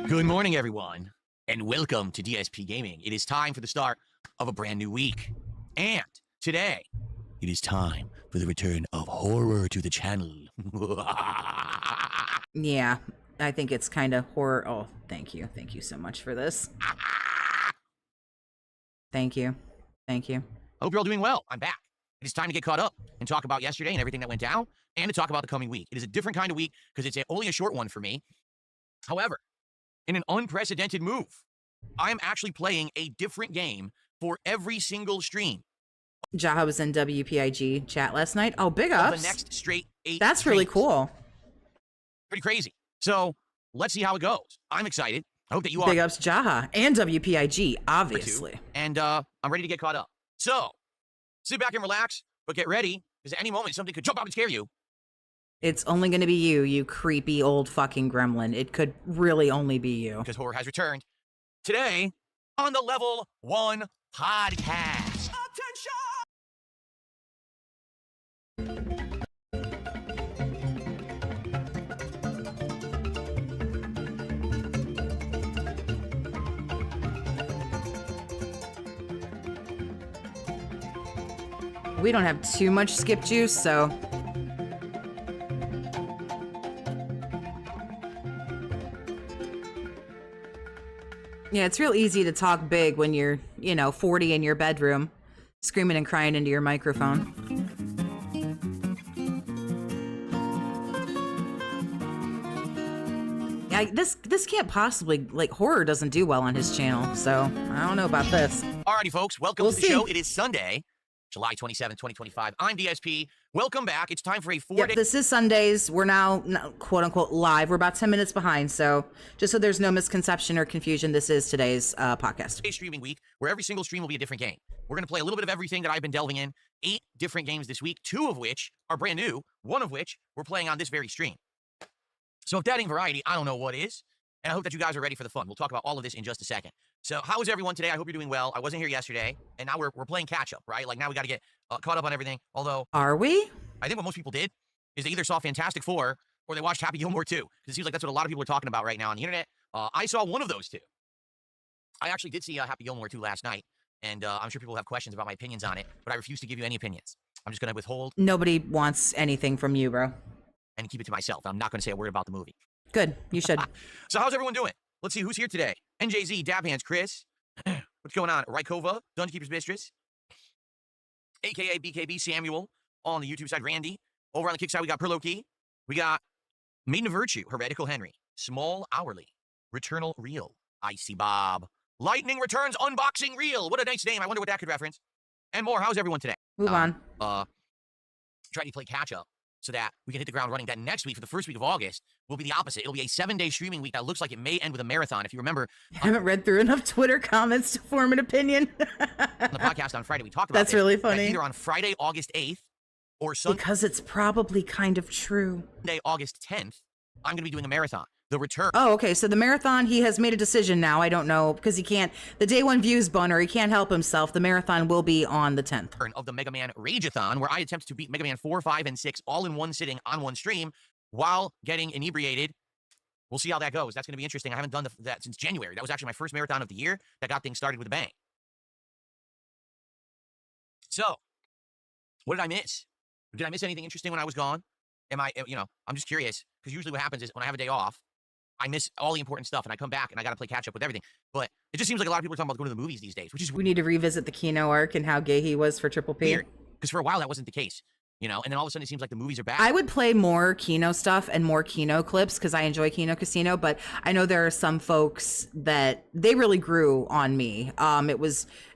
Good morning, everyone, and welcome to DSP Gaming. It is time for the start of a brand new week. And today, it is time for the return of horror to the channel. Yeah, I think it's kind of horror. Oh, thank you. Thank you so much for this. Thank you. Thank you. I hope you're all doing well. I'm back. It is time to get caught up and talk about yesterday and everything that went down, and to talk about the coming week. It is a different kind of week because it's only a short one for me. However, in an unprecedented move, I am actually playing a different game for every single stream. Jaha was in WPIG chat last night. Oh, big of ups. The next straight 8 That's really streams. cool. Pretty crazy. So let's see how it goes. I'm excited. I hope that you are. Big ups Jaha and WPIG, obviously. And I'm ready to get caught up. So sit back and relax, but get ready, because at any moment something could jump out and scare you. It's only going to be you, you creepy old fucking gremlin. It could really only be you. Because horror has returned. Today, on the Level 1 Podcast. Attention! We don't have too much skip juice, so... Yeah, it's real easy to talk big when you're, 40 in your bedroom, screaming and crying into your microphone. Yeah, this can't possibly, horror doesn't do well on his channel, so I don't know about this. Alrighty, folks, welcome We'll to the see. show. It is Sunday, July 27th, 2025. I'm DSP. Welcome back. It's time for a 4-day Yep, this is Sundays. We're now, quote unquote, live. We're about 10 minutes behind. So just so there's no misconception or confusion, this is today's podcast. streaming week where every single stream will be a different game. We're going to play a little bit of everything that I've been delving in. 8 different games this week, 2 of which are brand new, 1 of which we're playing on this very stream. So if that ain't variety, I don't know what is. And I hope that you guys are ready for the fun. We'll talk about all of this in just a second. So how is everyone today? I hope you're doing well. I wasn't here yesterday, and now we're playing catch up, right? Like now we got to get caught up on everything. Although Are we? I think what most people did is they either saw Fantastic Four or they watched Happy Gilmore 2, because it seems like that's what a lot of people are talking about right now on the internet. I saw one of those 2. I actually did see Happy Gilmore 2 last night, and I'm sure people have questions about my opinions on it, but I refuse to give you any opinions. I'm just going to withhold Nobody wants anything from you, bro. and keep it to myself. I'm not going to say a word about the movie. Good. You should. So how's everyone doing? Let's see who's here today. NJZ, Dab Hands, Chris. What's going on? Rykova, Dungeon Keeper's Mistress. AKA BKB, Samuel. On the YouTube side, Randy. Over on the kick side, we got Perloki. We got Maiden of Virtue, Heretical Henry. Small Hourly. Returnal Real. Icy Bob. Lightning Returns Unboxing Reel. What a nice name. I wonder what that could reference. And more. How's everyone today? Move on. Trying to play catch up so that we can hit the ground running. That next week, for the first week of August, will be the opposite. It'll be a 7-day streaming week that looks like it may end with a marathon. If you remember, I haven't read through enough Twitter comments to form an opinion. on the podcast on Friday, we talked about That's this, really that funny. either on Friday, August 8th, or Sunday, Because it's probably kind of true. August 10th, I'm going to be doing a marathon. The return Oh, okay. So the marathon, he has made a decision now. I don't know, because he can't, the day one views bunner, he can't help himself. The marathon will be on the 10th. of the Mega Man Rageathon, where I attempt to beat Mega Man 4, 5, and 6 all in one sitting on one stream while getting inebriated. We'll see how that goes. That's going to be interesting. I haven't done that since January. That was actually my first marathon of the year that got things started with a bang. So, what did I miss? Did I miss anything interesting when I was gone? I'm just curious, because usually what happens is when I have a day off, I miss all the important stuff, and I come back and I got to play catch up with everything. But it just seems like a lot of people are talking about going to the movies these days, which is We need to revisit the Kino arc and how gay he was for Triple P. weird because for a while that wasn't the case, you know. And then all of a sudden it seems like the movies are back. I would play more Kino stuff and more Kino clips because I enjoy Kino Casino, but I know there are some folks that they really grew on me.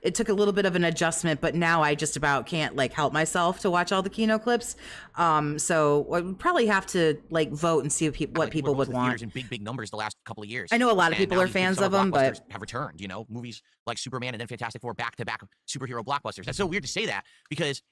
It took a little bit of an adjustment, but now I just about can't like help myself to watch all the Kino clips. So I would probably have to like vote and see what people would want. In big numbers the last couple of years. I know a lot of And people now are these fans summer of them, but blockbusters have returned. You know, movies like Superman and then Fantastic Four back-to-back superhero blockbusters. That's so weird to say that because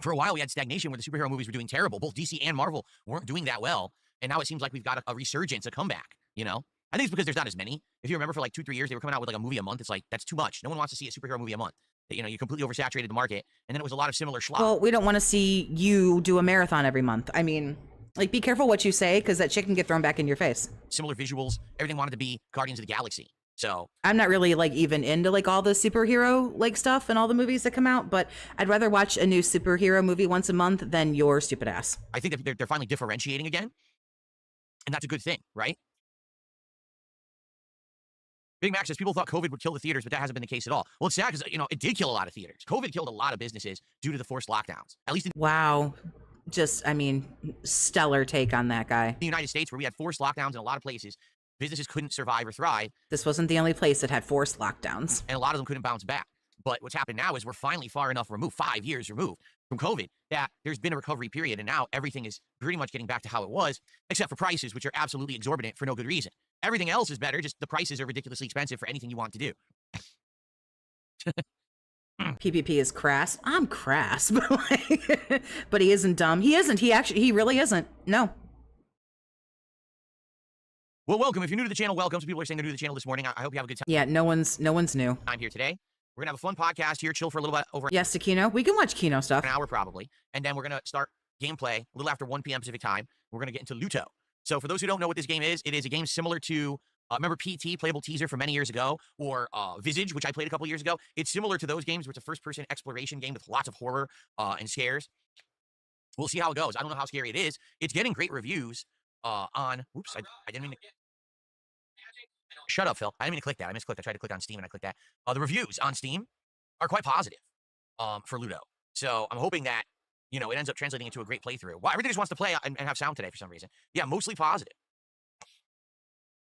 for a while we had stagnation where the superhero movies were doing terrible. Both DC and Marvel weren't doing that well, and now it seems like we've got a resurgence, a comeback. You know, I think it's because there's not as many. If you remember, for like 2-3 years, they were coming out with like a movie a month. It's like that's too much. No one wants to see a superhero movie a month. You know, you completely oversaturated the market, and then it was a lot of similar schlock. well, we don't want to see you do a marathon every month. I mean, like, be careful what you say because that shit can get thrown back in your face. Similar visuals. Everything wanted to be Guardians of the Galaxy. So I'm not really like even into like all the superhero like stuff and all the movies that come out, but I'd rather watch a new superhero movie once a month than your stupid ass. I think that they're finally differentiating again, and that's a good thing, right? Big Mac says people thought COVID would kill the theaters, but that hasn't been the case at all. Well, it's sad because, you know, it did kill a lot of theaters. COVID killed a lot of businesses due to the forced lockdowns. At least in Wow. Just, I mean, stellar take on that guy. the United States, where we had forced lockdowns in a lot of places, businesses couldn't survive or thrive, This wasn't the only place that had forced lockdowns. and a lot of them couldn't bounce back. But what's happened now is we're finally far enough removed, 5 years removed from COVID, that there's been a recovery period, and now everything is pretty much getting back to how it was, except for prices, which are absolutely exorbitant for no good reason. Everything else is better, just the prices are ridiculously expensive for anything you want to do. PPP is crass. I'm crass, but like, but he isn't dumb. He isn't. He really isn't. No. Well, welcome. If you're new to the channel, welcome. Some people are saying they're new to the channel this morning. I hope you have a good Yeah, no one's new. time here today. We're going to have a fun podcast here, chill for a little bit over Yes, to Kino. We can watch Kino stuff. an hour probably, and then we're going to start gameplay a little after 1 p.m. Pacific time. We're going to get into Luto. So for those who don't know what this game is, it is a game similar to, remember PT, Playable Teaser from many years ago, or Visage, which I played a couple years ago. It's similar to those games where it's a first-person exploration game with lots of horror and scares. We'll see how it goes. I don't know how scary it is. It's getting great reviews on, oops, I didn't mean to, shut up, Phil. I didn't mean to click that. I misclicked. I tried to click on Steam and I clicked that. The reviews on Steam are quite positive for Ludo. So I'm hoping that, you know, it ends up translating into a great playthrough. Well, everybody just wants to play and have sound today for some reason. Yeah, mostly positive.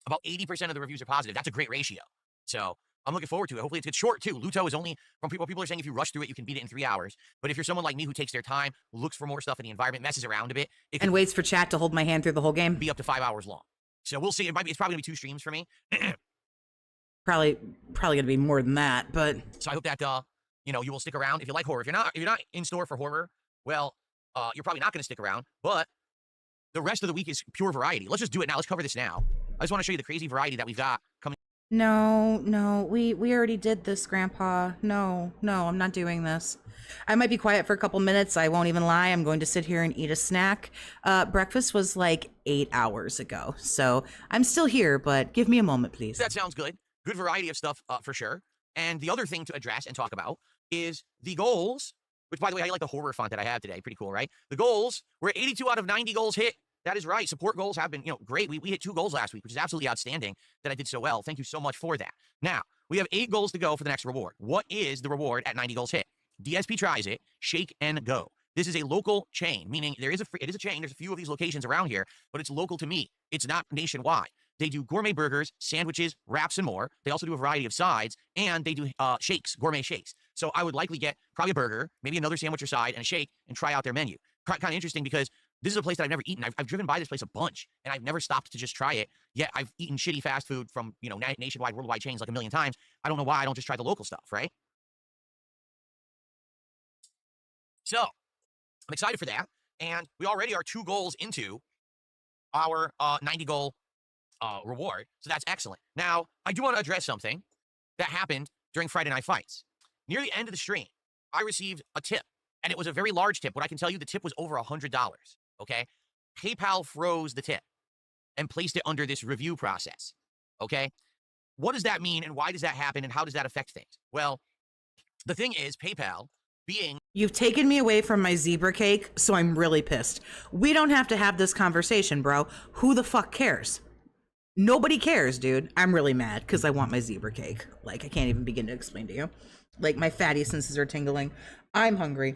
About 80% of the reviews are positive. That's a great ratio. So I'm looking forward to it. Hopefully it's short too. Luto is only, from people are saying if you rush through it, you can beat it in 3 hours. But if you're someone like me who takes their time, looks for more stuff in the environment, messes around a bit, it can And waits for chat to hold my hand through the whole game. be up to 5 hours long. So we'll see. It's probably gonna be 2 streams for me. Probably gonna be more than that, but So I hope that you know, you will stick around if you like horror. If you're not in store for horror, well, you're probably not going to stick around. But the rest of the week is pure variety. Let's just do it now. Let's cover this now. I just want to show you the crazy variety that we've got coming. no, we already did this, Grandpa. No, I'm not doing this. I might be quiet for a couple minutes. I won't even lie. I'm going to sit here and eat a snack. Breakfast was like 8 hours ago, so I'm still here. But give me a moment, please. That sounds good. Good variety of stuff for sure. And the other thing to address and talk about is the goals, which, by the way, I like the horror font that I have today. Pretty cool, right? The goals, we're at 82 out of 90 goals hit. That is right. Support goals have been, you know, great. We hit 2 goals last week, which is absolutely outstanding that I did so well. Thank you so much for that. Now, we have 8 goals to go for the next reward. What is the reward at 90 goals hit? DSP tries it, shake and go. This is a local chain, meaning it is a chain. There's a few of these locations around here, but it's local to me. It's not nationwide. They do gourmet burgers, sandwiches, wraps, and more. They also do a variety of sides, and they do shakes, gourmet shakes. So I would likely get probably a burger, maybe another sandwich or side, and a shake, and try out their menu. Kind of interesting because this is a place that I've never eaten. I've driven by this place a bunch, and I've never stopped to just try it. Yet I've eaten shitty fast food from, you know, nationwide, worldwide chains like a million times. I don't know why I don't just try the local stuff, right? So I'm excited for that, and we already are 2 goals into our 90 goal reward, so that's excellent. Now, I do want to address something that happened during Friday Night Fights. Near the end of the stream, I received a tip, and it was a very large tip. What I can tell you, the tip was over $100, okay? PayPal froze the tip and placed it under this review process, okay? What does that mean, and why does that happen, and how does that affect things? Well, the thing is, PayPal being... You've taken me away from my zebra cake, so I'm really pissed. We don't have to have this conversation, bro. Who the fuck cares? Nobody cares, dude. I'm really mad because I want my zebra cake. Like, I can't even begin to explain to you. Like, my fatty senses are tingling. I'm hungry.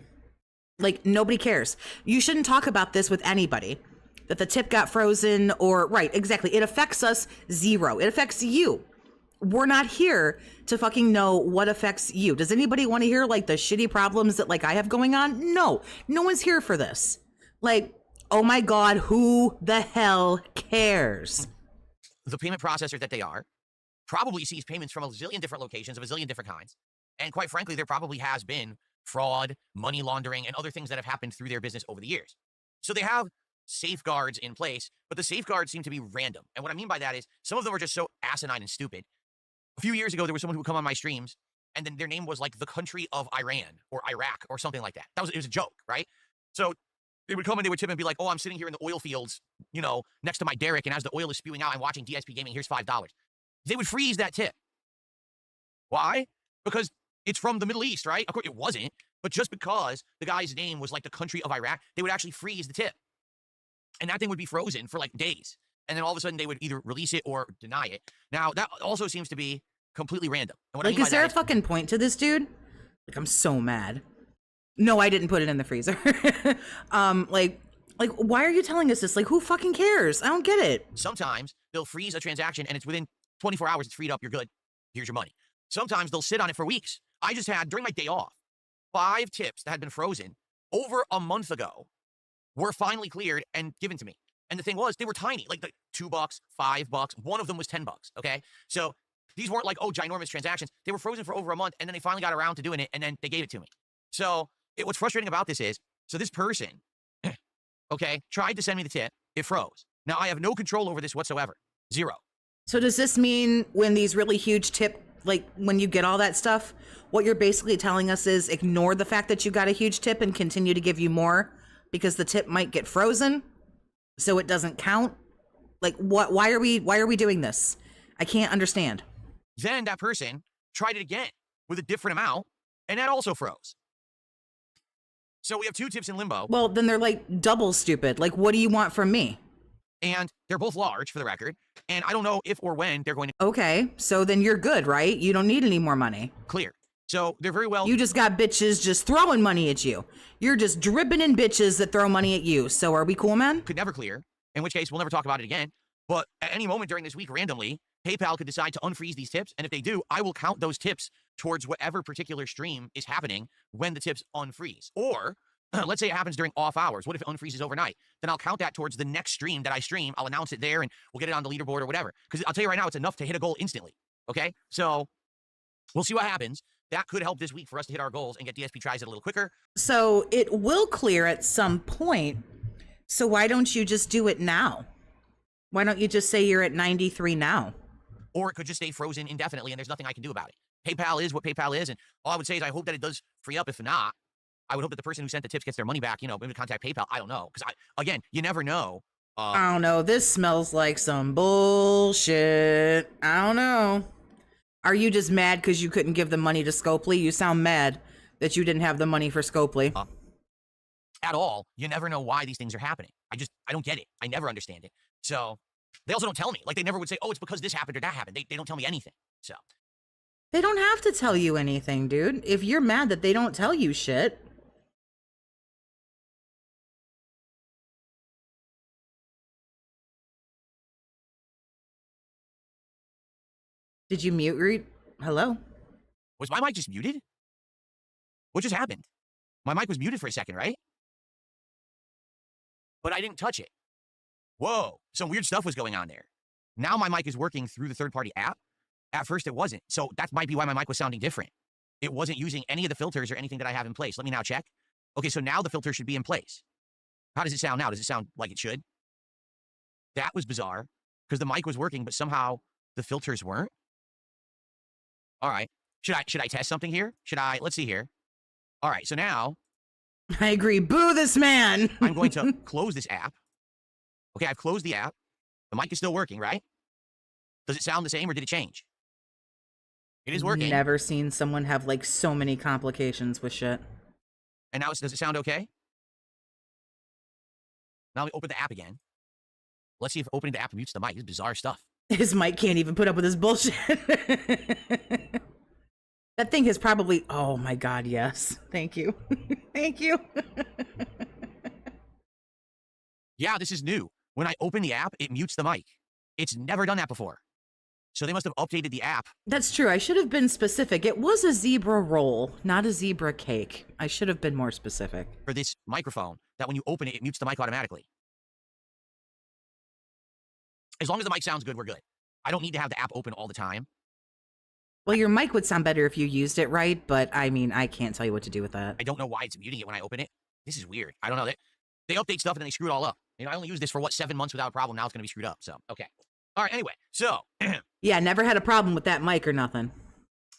Like, nobody cares. You shouldn't talk about this with anybody. That the tip got frozen or, right, exactly. It affects us zero. It affects you. We're not here to fucking know what affects you. Does anybody want to hear, like, the shitty problems that, like, I have going on? No. No one's here for this. Like, oh my God, who the hell cares? The payment processor that they are probably sees payments from a zillion different locations of a zillion different kinds. And quite frankly, there probably has been fraud, money laundering, and other things that have happened through their business over the years. So they have safeguards in place, but the safeguards seem to be random. And what I mean by that is some of them are just so asinine and stupid. A few years ago, there was someone who would come on my streams, and then their name was like the country of Iran or Iraq or something like that. It was a joke, right? So they would come and they would tip and be like, oh, I'm sitting here in the oil fields, you know, next to my derrick, and as the oil is spewing out, I'm watching DSP Gaming, here's $5. They would freeze that tip. Why? Because it's from the Middle East, right? Of course, it wasn't, but just because the guy's name was like the country of Iraq, they would actually freeze the tip. And that thing would be frozen for like days. And then all of a sudden, they would either release it or deny it. Now, that also seems to be completely random. And what I Like, mean by is there that a fucking point to this, dude? Like, I'm so mad. No, I didn't put it in the freezer. Like, why are you telling us this? Like, who fucking cares? I don't get it. sometimes they'll freeze a transaction and it's within 24 hours, it's freed up, you're good. Here's your money. Sometimes they'll sit on it for weeks. I just had, during my day off, 5 tips that had been frozen over a month ago were finally cleared and given to me. And the thing was, they were tiny, like $2, $5. One of them was $10, okay? So these weren't like, oh, ginormous transactions. They were frozen for over a month, and then they finally got around to doing it, and then they gave it to me. So what's frustrating about this is, so this person, okay, tried to send me the tip. It froze. Now, I have no control over this whatsoever. Zero. So does this mean when these really huge tip, like when you get all that stuff, what you're basically telling us is ignore the fact that you got a huge tip and continue to give you more because the tip might get frozen, so it doesn't count? Like, what? Why are we doing this? I can't understand. Then that person tried it again with a different amount, and that also froze. So we have 2 tips in limbo. Well, then they're like double stupid. Like, what do you want from me? And they're both large, for the record. And I don't know if or when they're going to Okay, so then you're good, right? You don't need any more money. clear. So they're very well... You just got bitches just throwing money at you. You're just dripping in bitches that throw money at you. So are we cool, man? could never clear, in which case we'll never talk about it again. But at any moment during this week, randomly, PayPal could decide to unfreeze these tips. And if they do, I will count those tips towards whatever particular stream is happening when the tips unfreeze. Or... let's say it happens during off hours. What if it unfreezes overnight? Then I'll count that towards the next stream that I stream. I'll announce it there and we'll get it on the leaderboard or whatever. Because I'll tell you right now, it's enough to hit a goal instantly. Okay? So we'll see what happens. That could help this week for us to hit our goals and get DSP tries it a little quicker. So it will clear at some point. So why don't you just do it now? Why don't you just say you're at 93 now? Or it could just stay frozen indefinitely and there's nothing I can do about it. PayPal is what PayPal is. And all I would say is I hope that it does free up. If not, I would hope that the person who sent the tips gets their money back, you know, maybe contact PayPal. I don't know. Because, again, you never know. I don't know. This smells like some bullshit. I don't know. Are you just mad because you couldn't give the money to Scopely? You sound mad that you didn't have the money for Scopely. At all. You never know why these things are happening. I don't get it. I never understand it. So they also don't tell me. Like, they never would say, oh, it's because this happened or that happened. They don't tell me anything. So They don't have to tell you anything, dude. If you're mad that they don't tell you shit. Did you mute read? Hello? was my mic just muted? What just happened? My mic was muted for a second, right? But I didn't touch it. Whoa, some weird stuff was going on there. Now my mic is working through the third-party app. At first it wasn't. So that might be why my mic was sounding different. It wasn't using any of the filters or anything that I have in place. Let me now check. Okay, so now the filter should be in place. How does it sound now? Does it sound like it should? That was bizarre because the mic was working, but somehow the filters weren't. All right. Should I test something here? Let's see here. All right, so now I agree. Boo this man. I'm going to close this app. Okay, I've closed the app. The mic is still working, right? Does it sound the same or did it change? It is working. Never seen someone have like so many complications with shit. And now does it sound okay? Now let me open the app again. Let's see if opening the app mutes the mic. This is bizarre stuff. His mic can't even put up with his bullshit. That thing has probably, oh my God, yes. Thank you. Thank you. Yeah, this is new. When I open the app, it mutes the mic. It's never done that before. So they must have updated the app. That's true. I should have been specific. It was a zebra roll, not a zebra cake. I should have been more specific. For this microphone, that when you open it, it mutes the mic automatically. As long as the mic sounds good, we're good. I don't need to have the app open all the time. Well, your mic would sound better if you used it right, but I mean, I can't tell you what to do with that. I don't know why it's muting it when I open it. This is weird. I don't know. They update stuff and then they screw it all up. You know, I only used this for, 7 months without a problem. Now it's going to be screwed up. So, okay. All right, anyway. So. Yeah, never had a problem with that mic or nothing.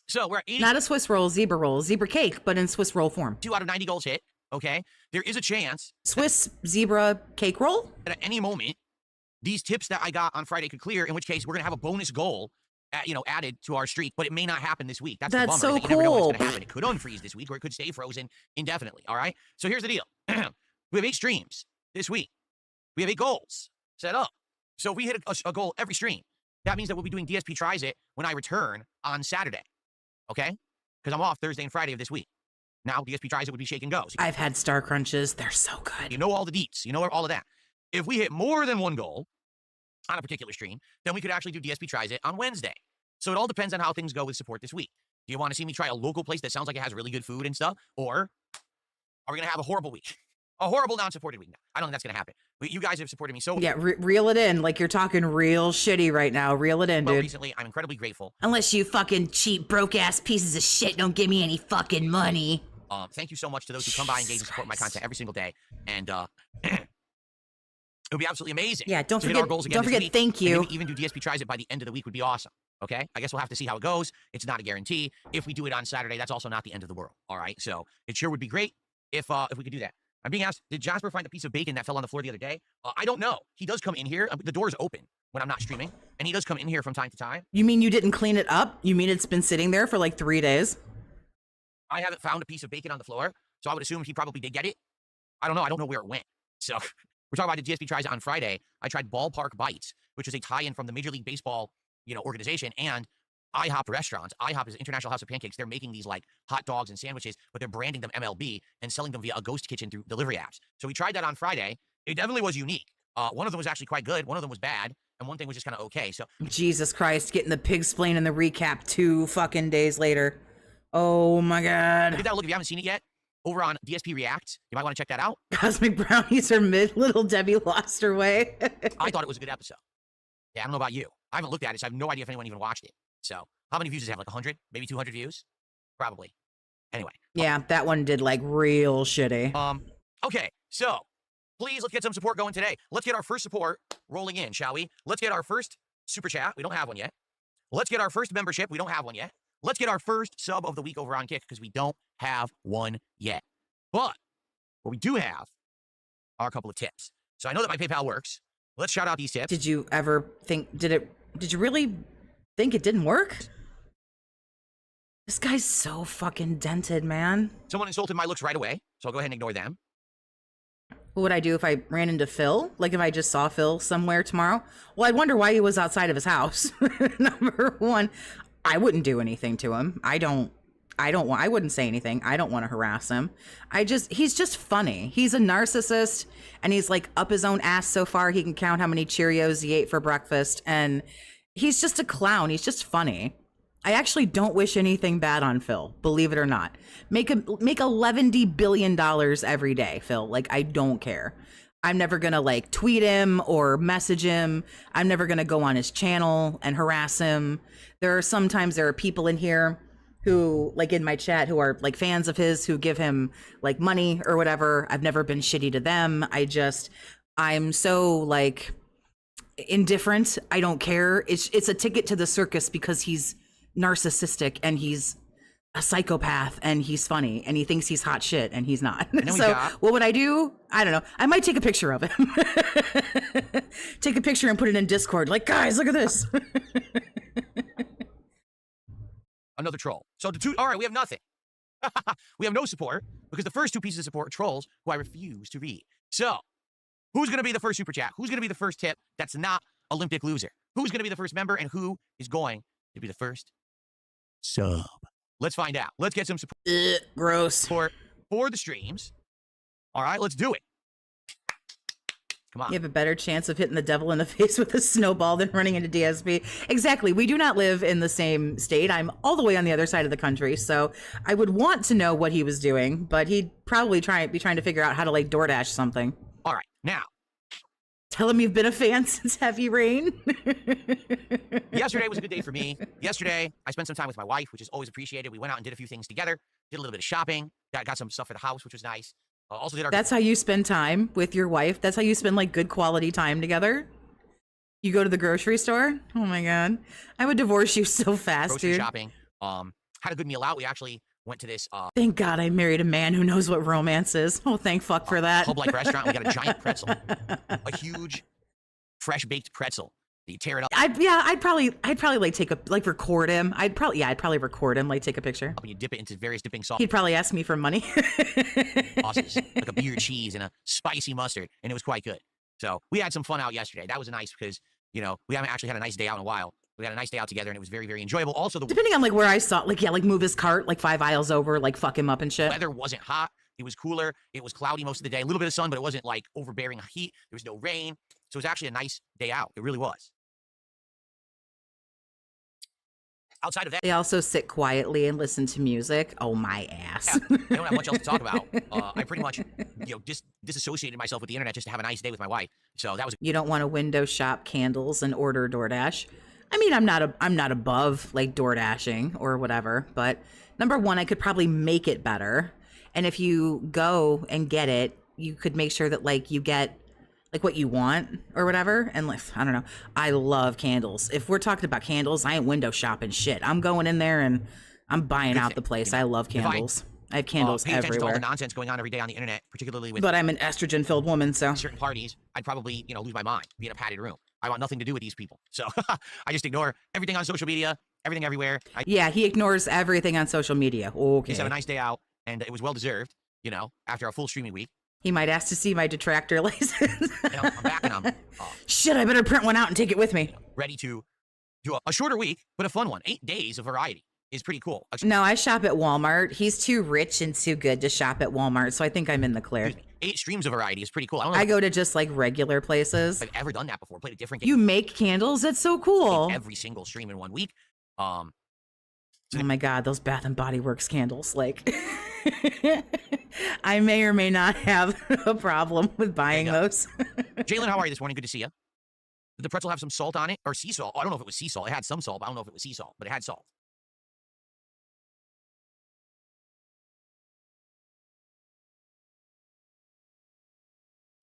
So, we're at 80. Not a Swiss roll, zebra cake, but in Swiss roll form. 2 out of 90 goals hit. Okay. There is a chance. Swiss zebra cake roll? That at any moment, these tips that I got on Friday could clear, in which case we're going to have a bonus goal added to our streak, but it may not happen this week. That's the bummer. So You never know cool. what's going to happen. It could unfreeze this week, or it could stay frozen indefinitely. All right. So here's the deal: we have 8 streams this week. We have 8 goals set up. So if we hit a goal every stream, that means that we'll be doing DSP Tries It when I return on Saturday. Okay? Because I'm off Thursday and Friday of this week. Now DSP Tries It would be shake and go. So I've had star crunches. They're so good. you know all the deets. You know all of that. If we hit more than 1 goal on a particular stream, then we could actually do DSP Tries It on Wednesday. So it all depends on how things go with support this week. Do you want to see me try a local place that sounds like it has really good food and stuff? Or are we going to have a horrible week? A horrible non-supported week? No, I don't think that's going to happen. You guys have supported me so Yeah, reel it in. Like you're talking real shitty right now. Reel it in, well dude. recently. I'm incredibly grateful. Unless you fucking cheap, broke-ass pieces of shit don't give me any fucking money. Thank you so much to those who come by, engage, and support my content every single day. And it would be absolutely amazing. Yeah, don't to hit forget. our goals again Don't this forget. week. Thank And you. maybe even do DSP Tries It by the end of the week would be awesome. Okay, I guess we'll have to see how it goes. It's not a guarantee. If we do it on Saturday, that's also not the end of the world. All right, so it sure would be great if we could do that. I'm being asked, did Jasper find a piece of bacon that fell on the floor the other day? I don't know. He does come in here. The door's open when I'm not streaming, and he does come in here from time to time. You mean you didn't clean it up? You mean it's been sitting there for like 3 days? I haven't found a piece of bacon on the floor, so I would assume he probably did get it. I don't know. I don't know where it went. So we're talking about the DSP Tries It on Friday. I tried Ballpark Bites, which is a tie-in from the Major League Baseball, organization, and IHOP restaurants. IHOP is International House of Pancakes. They're making these like hot dogs and sandwiches, but they're branding them MLB and selling them via a ghost kitchen through delivery apps. So we tried that on Friday. It definitely was unique. One of them was actually quite good. One of them was bad. And one thing was just kind of okay. So Jesus Christ, getting the pig splain and the recap 2 fucking days later. Oh my God. give that a look if you haven't seen it yet. Over on DSP React. You might want to check that out. Cosmic brownies are mid. Little Debbie lost her way. I thought it was a good episode. Yeah, I don't know about you. I haven't looked at it, so I have no idea if anyone even watched it. So how many views does it have? Like 100? Maybe 200 views? Probably. Anyway. Yeah, that one did like real shitty. Okay, so please let's get some support going today. Let's get our first support rolling in, shall we? Let's get our first super chat. We don't have one yet. Let's get our first membership. We don't have one yet. Let's get our first sub of the week over on Kick because we don't have one yet. But what we do have are a couple of tips. So I know that my PayPal works. Let's shout out these tips. Did you ever think, did you really think it didn't work? This guy's so fucking dented, man. Someone insulted my looks right away, so I'll go ahead and ignore them. What would I do if I ran into Phil? Like if I just saw Phil somewhere tomorrow? Well, I'd wonder why he was outside of his house. Number one, I wouldn't do anything to him. I wouldn't say anything. I don't want to harass him. He's just funny. He's a narcissist and he's like up his own ass so far he can count how many Cheerios he ate for breakfast. And he's just a clown. He's just funny. I actually don't wish anything bad on Phil, believe it or not. Make $11 billion every day, Phil. Like, I don't care. I'm never gonna like tweet him or message him. I'm never gonna go on his channel and harass him. There are people in here who, like in my chat, who are like fans of his, who give him like money or whatever. I've never been shitty to them. I'm so like indifferent. I don't care. It's a ticket to the circus because he's narcissistic and he's a psychopath and he's funny and he thinks he's hot shit and he's not. So what would I do? I don't know. I might take a picture of him. Take a picture and put it in Discord. Like, guys, look at this. Another troll. So all right, we have nothing. We have no support because the first 2 pieces of support are trolls who I refuse to read. So who's going to be the first super chat? Who's going to be the first tip that's not Olympic loser? who's going to be the first member and who is going to be the first sub. Let's find out. Let's get some Gross. support for the streams. All right, let's do it. Come on. You have a better chance of hitting the devil in the face with a snowball than running into DSP. Exactly. We do not live in the same state. I'm all the way on the other side of the country, so I would want to know what he was doing, but he'd probably be trying to figure out how to like DoorDash something. All right, now. Tell him you've been a fan since Heavy Rain. Yesterday was a good day for me. Yesterday, I spent some time with my wife, which is always appreciated. We went out and did a few things together, did a little bit of shopping, got some stuff for the house, which was nice. Also did our... That's how you spend time with your wife? That's how you spend like good quality time together? You go to the grocery store? Oh my God. I would divorce you so fast, grocery dude. shopping. Had a good meal out. We actually went to this Thank God I married a man who knows what romance is. Oh, thank fuck for that. pub-like restaurant. We got a giant pretzel, a huge fresh baked pretzel. You tear it up. I'd probably like record him. I'd probably record him, like take a picture. And you dip it into various dipping sauce He'd probably ask me for money. sauces, like a beer cheese and a spicy mustard, and it was quite good. So we had some fun out yesterday. That was nice because, you know, we haven't actually had a nice day out in a while. We had a nice day out together, and it was very, very enjoyable. Also, the Depending on like where I saw, like move his cart like 5 aisles over, like fuck him up and shit. weather wasn't hot. It was cooler. It was cloudy most of the day. A little bit of sun, but it wasn't like overbearing heat. There was no rain. So it was actually a nice day out. It really was. Outside of that, They also sit quietly and listen to music. Oh my ass. I don't have much else to talk about. I pretty much, disassociated myself with the internet just to have a nice day with my wife. So that was You don't want to window shop candles and order DoorDash. I mean, I'm not above like DoorDashing or whatever, but number one, I could probably make it better. And if you go and get it, you could make sure that like you get like what you want or whatever. And like, I don't know. I love candles. If we're talking about candles, I ain't window shopping shit. I'm going in there and I'm buying out the place. I love candles. I have candles pay attention to all everywhere. the nonsense going on every day on the internet, particularly with But I'm an estrogen-filled woman, so certain parties. I'd probably, lose my mind, be in a padded room. I want nothing to do with these people. So I just ignore everything on social media, everything everywhere. I yeah, he ignores everything on social media. Okay. just had a nice day out, and it was well deserved, after a full streaming week. He might ask to see my detractor license. I'm back and I'm Shit, I better print one out and take it with me. ready to do a shorter week, but a fun one. 8 days of variety is pretty cool. No, I shop at Walmart. He's too rich and too good to shop at Walmart, so I think I'm in the clear. 8 streams of variety is pretty cool. I don't know I if go to just like regular places. I've ever done that before. Played a different game You make candles? That's so cool. every single stream in 1 week. Oh my God, those Bath and Body Works candles. Like, I may or may not have a problem with buying There you go. those. Jalen, how are you this morning? Good to see you. Did the pretzel have some salt on it? Or sea salt? Oh, I don't know if it was sea salt. It had some salt, but I don't know if it was sea salt, but it had salt.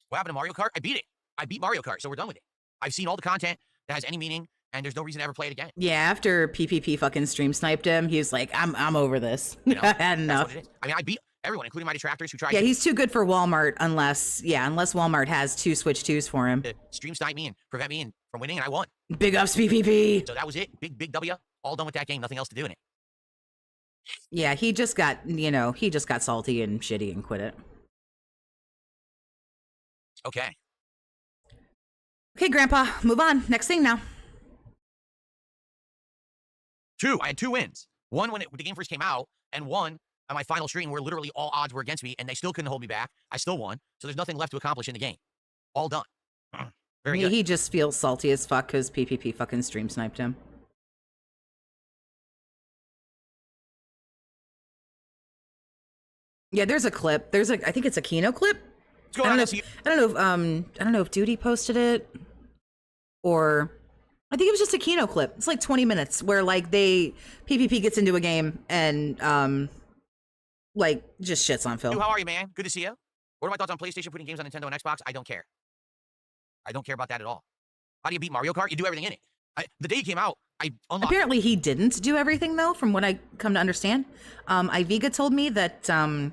What happened to Mario Kart? I beat it. I beat Mario Kart, so we're done with it. I've seen all the content that has any meaning, and there's no reason to ever play it again. Yeah, after PPP fucking stream sniped him, he was like, I'm over this. I had That's enough. what it is. I mean, I beat everyone, including my detractors who tried Yeah, to he's too good for Walmart unless Walmart has 2 Switch 2s for him. stream snipe me and prevent me from winning, and I won. Big ups, PPP. So that was it. Big W. All done with that game. Nothing else to do in it. Yeah, he just got salty and shitty and quit it. Okay. Okay, Grandpa, move on. Next thing now. 2. I had 2 wins. One when the game first came out, and one on my final stream where literally all odds were against me, and they still couldn't hold me back. I still won. So there's nothing left to accomplish in the game. All done. Very good. He just feels salty as fuck because PPP fucking stream sniped him. Yeah, there's a clip. I think it's a Kino clip. What's going on? I don't know if Duty posted it or I think it was just a Kino clip. It's like 20 minutes where like PPP gets into a game and like just shits on Phil. How are you, man? Good to see you. What are my thoughts on PlayStation putting games on Nintendo and Xbox? I don't care. I don't care about that at all. How do you beat Mario Kart? You do everything in it. The day it came out, I unlocked... Apparently he didn't do everything though, from what I come to understand. Iviga told me that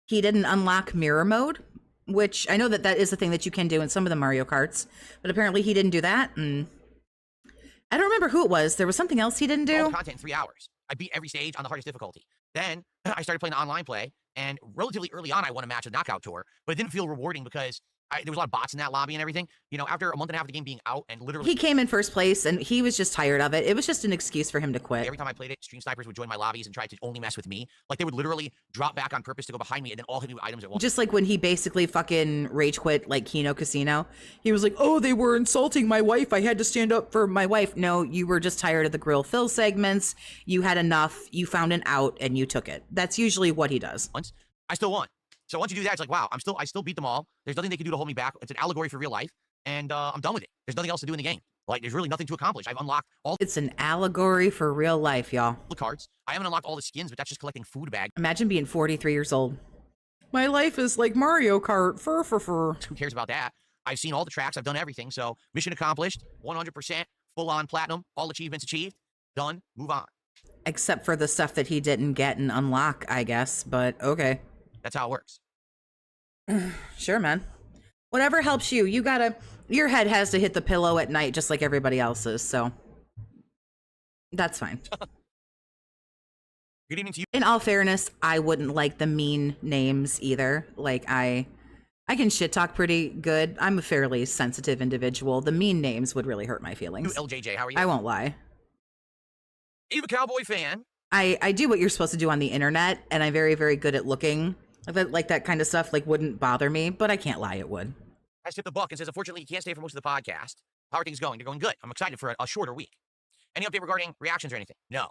he didn't unlock mirror mode, which I know that is a thing that you can do in some of the Mario Karts, but apparently he didn't do that. And I don't remember who it was. There was something else he didn't all do. the content in 3 hours. I beat every stage on the hardest difficulty. Then I started playing the online play, and relatively early on, I won a match of Knockout Tour, but it didn't feel rewarding because There was a lot of bots in that lobby and everything. You know, after a month and a half of the game being out and literally He came in first place and he was just tired of it. It was just an excuse for him to quit. every time I played it, stream snipers would join my lobbies and try to only mess with me. Like they would literally drop back on purpose to go behind me and then all hit me with items at once. Just like when he basically fucking rage quit like Kino Casino. He was like, oh, they were insulting my wife. I had to stand up for my wife. No, you were just tired of the grill fill segments. You had enough. You found an out and you took it. That's usually what he does. Once I still won. So once you do that, it's like, wow, I still beat them all. There's nothing they can do to hold me back. It's an allegory for real life, and I'm done with it. There's nothing else to do in the game. Like, there's really nothing to accomplish. I've unlocked all It's an allegory for real life, y'all. the cards. I haven't unlocked all the skins, but that's just collecting food bags. Imagine being 43 years old. My life is like Mario Kart. Fur. Who cares about that? I've seen all the tracks. I've done everything. So mission accomplished, 100%, full-on platinum, all achievements achieved, done, move on. Except for the stuff that he didn't get and unlock, I guess. But okay. That's how it works. Sure, man. Whatever helps you. Your head has to hit the pillow at night just like everybody else's, so that's fine. Good evening to you. In all fairness, I wouldn't like the mean names either. Like I can shit talk pretty good. I'm a fairly sensitive individual. The mean names would really hurt my You feelings. LJJ, how are you? I won't lie. Eva Cowboy fan. I do what you're supposed to do on the internet, and I'm very, very good at looking. Like that kind of stuff like wouldn't bother me, but I can't lie, it would. I tipped the buck and says, unfortunately, you can't stay for most of the podcast. How are things going? They're going good. I'm excited for a shorter week. Any update regarding reactions or anything? No.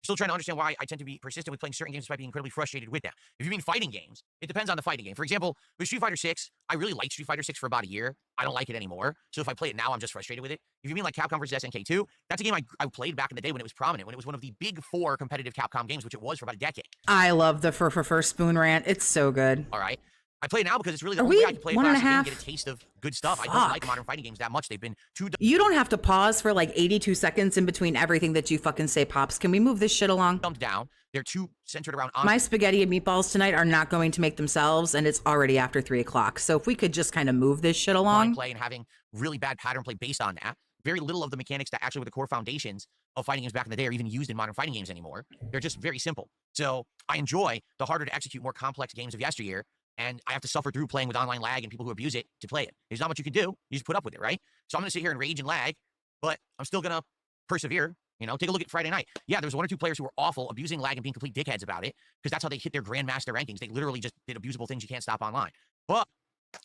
Still trying to understand why I tend to be persistent with playing certain games despite being incredibly frustrated with them. If you mean fighting games, it depends on the fighting game. For example, with Street Fighter 6, I really liked Street Fighter 6 for about a year. I don't like it anymore. So if I play it now, I'm just frustrated with it. If you mean like Capcom vs. SNK 2, that's a game I played back in the day when it was prominent, when it was one of the big 4 competitive Capcom games, which it was for about a decade. I love the fur spoon rant. It's so good. All right. I play it now because it's really the Are only we way I can play a 1.5? classic game and get a taste of good stuff. I don't like Fuck. modern fighting games that much. They've been too You don't have to pause for like 82 seconds in between everything that you fucking say, Pops. Can we move this shit along? dumbed down. They're too centered around My spaghetti and meatballs tonight are not going to make themselves, and it's already after 3 o'clock. So if we could just kind of move this shit online along. play and having really bad pattern play based on that. Very little of the mechanics that actually were the core foundations of fighting games back in the day are even used in modern fighting games anymore. They're just very simple. So I enjoy the harder to execute, more complex games of yesteryear, and I have to suffer through playing with online lag and people who abuse it to play it. There's not much you can do. You just put up with it, right? So I'm going to sit here and rage and lag, but I'm still going to persevere. You know, take a look at Friday night. Yeah, there was 1 or 2 players who were awful, abusing lag and being complete dickheads about it, because that's how they hit their grandmaster rankings. They literally just did abusable things you can't stop online. But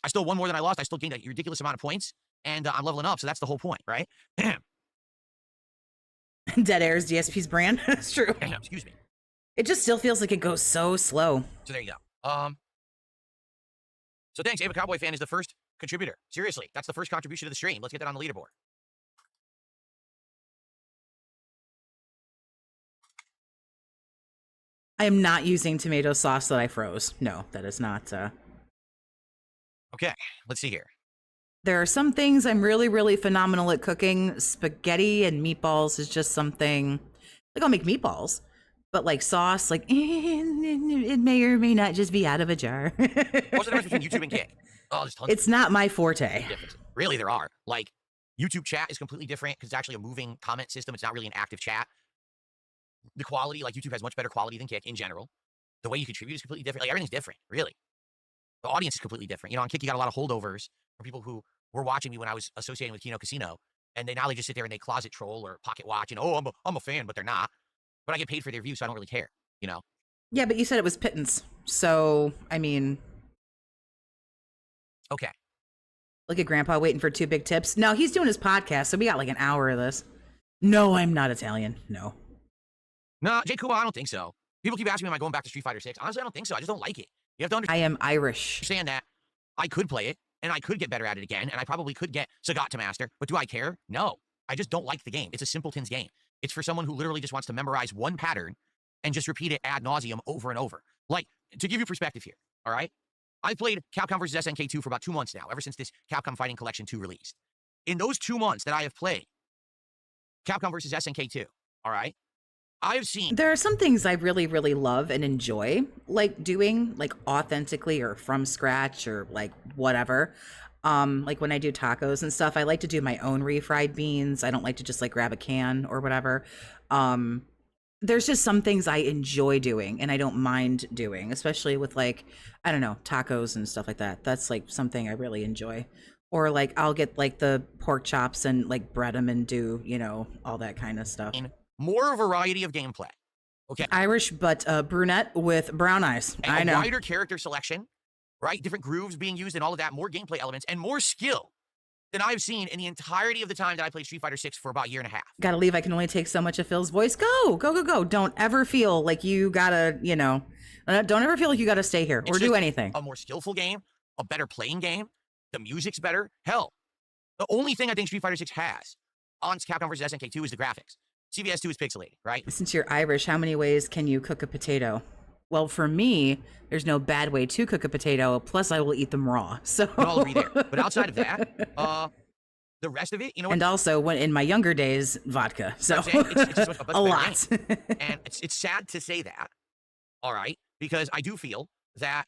I still won more than I lost. I still gained a ridiculous amount of points, and I'm leveling up, so that's the whole point, right? Dead Air's DSP's brand. That's true. Excuse me. It just still feels like it goes so slow. So there you go. So thanks, Ava Cowboy fan is the first contributor. Seriously, that's the first contribution to the stream. Let's get that on the leaderboard. I am not using tomato sauce that I froze. No, that is not. Okay, let's see here. There are some things I'm really, really phenomenal at cooking. Spaghetti and meatballs is just something. Like, I'll make meatballs, but like sauce, like, it may or may not just be out of a jar. What's the difference between YouTube and Kick? Oh, there's tons It's not my forte. of differences. Really, there are. Like, YouTube chat is completely different because it's actually a moving comment system. It's not really an active chat. The quality, like YouTube has much better quality than Kick in general. The way you contribute is completely different. Like, everything's different, really. The audience is completely different. You know, on Kick, you got a lot of holdovers from people who were watching me when I was associating with Kino Casino, and now they just sit there and they closet troll or pocket watch, and oh, I'm a fan, but they're not. But I get paid for their views, so I don't really care, you know? Yeah, but you said it was pittance. So, I mean, Okay. look at Grandpa waiting for 2 big tips. No, he's doing his podcast, so we got like an hour of this. No, I'm not Italian. No. No, Jay Kuba, I don't think so. People keep asking me, am I going back to Street Fighter 6? Honestly, I don't think so. I just don't like it. You have to I am Irish. understand that I could play it, and I could get better at it again, and I probably could get Sagat to master, but do I care? No. I just don't like the game. It's a simpleton's game. It's for someone who literally just wants to memorize one pattern and just repeat it ad nauseum over and over. Like, to give you perspective here, all right? I've played Capcom vs. SNK 2 for about 2 months now, ever since this Capcom Fighting Collection 2 released. In those 2 months that I have played Capcom vs. SNK 2, all right? I've seen... There are some things I really, really love and enjoy, like doing, like authentically or from scratch or like whatever. Like when I do tacos and stuff, I like to do my own refried beans. I don't like to just like grab a can or whatever. there's just some things I enjoy doing and I don't mind doing, especially with like, I don't know, tacos and stuff like that. That's like something I really enjoy. Or like I'll get like the pork chops and like bread them and do, you know, all that kind of stuff. More variety of gameplay. Okay. Irish, but brunette with brown eyes. And I know. A wider character selection, right? Different grooves being used and all of that, more gameplay elements and more skill than I've seen in the entirety of the time that I played Street Fighter 6 for about a year and a half. Gotta leave. I can only take so much of Phil's voice. Go, go, go, go. Don't ever feel like you gotta, you know, don't ever feel like you gotta stay here or do anything. A more skillful game, a better playing game. The music's better. Hell, the only thing I think Street Fighter 6 has on Capcom vs. SNK2 is the graphics. CVS2 is pixelated, right? Since you're Irish, how many ways can you cook a potato? Well, for me, there's no bad way to cook a potato. Plus, I will eat them raw. So we all agree there. But outside of that, the rest of it, you know what? And also, when in my younger days, vodka. So it's just a lot. And it's sad to say that, all right? Because I do feel that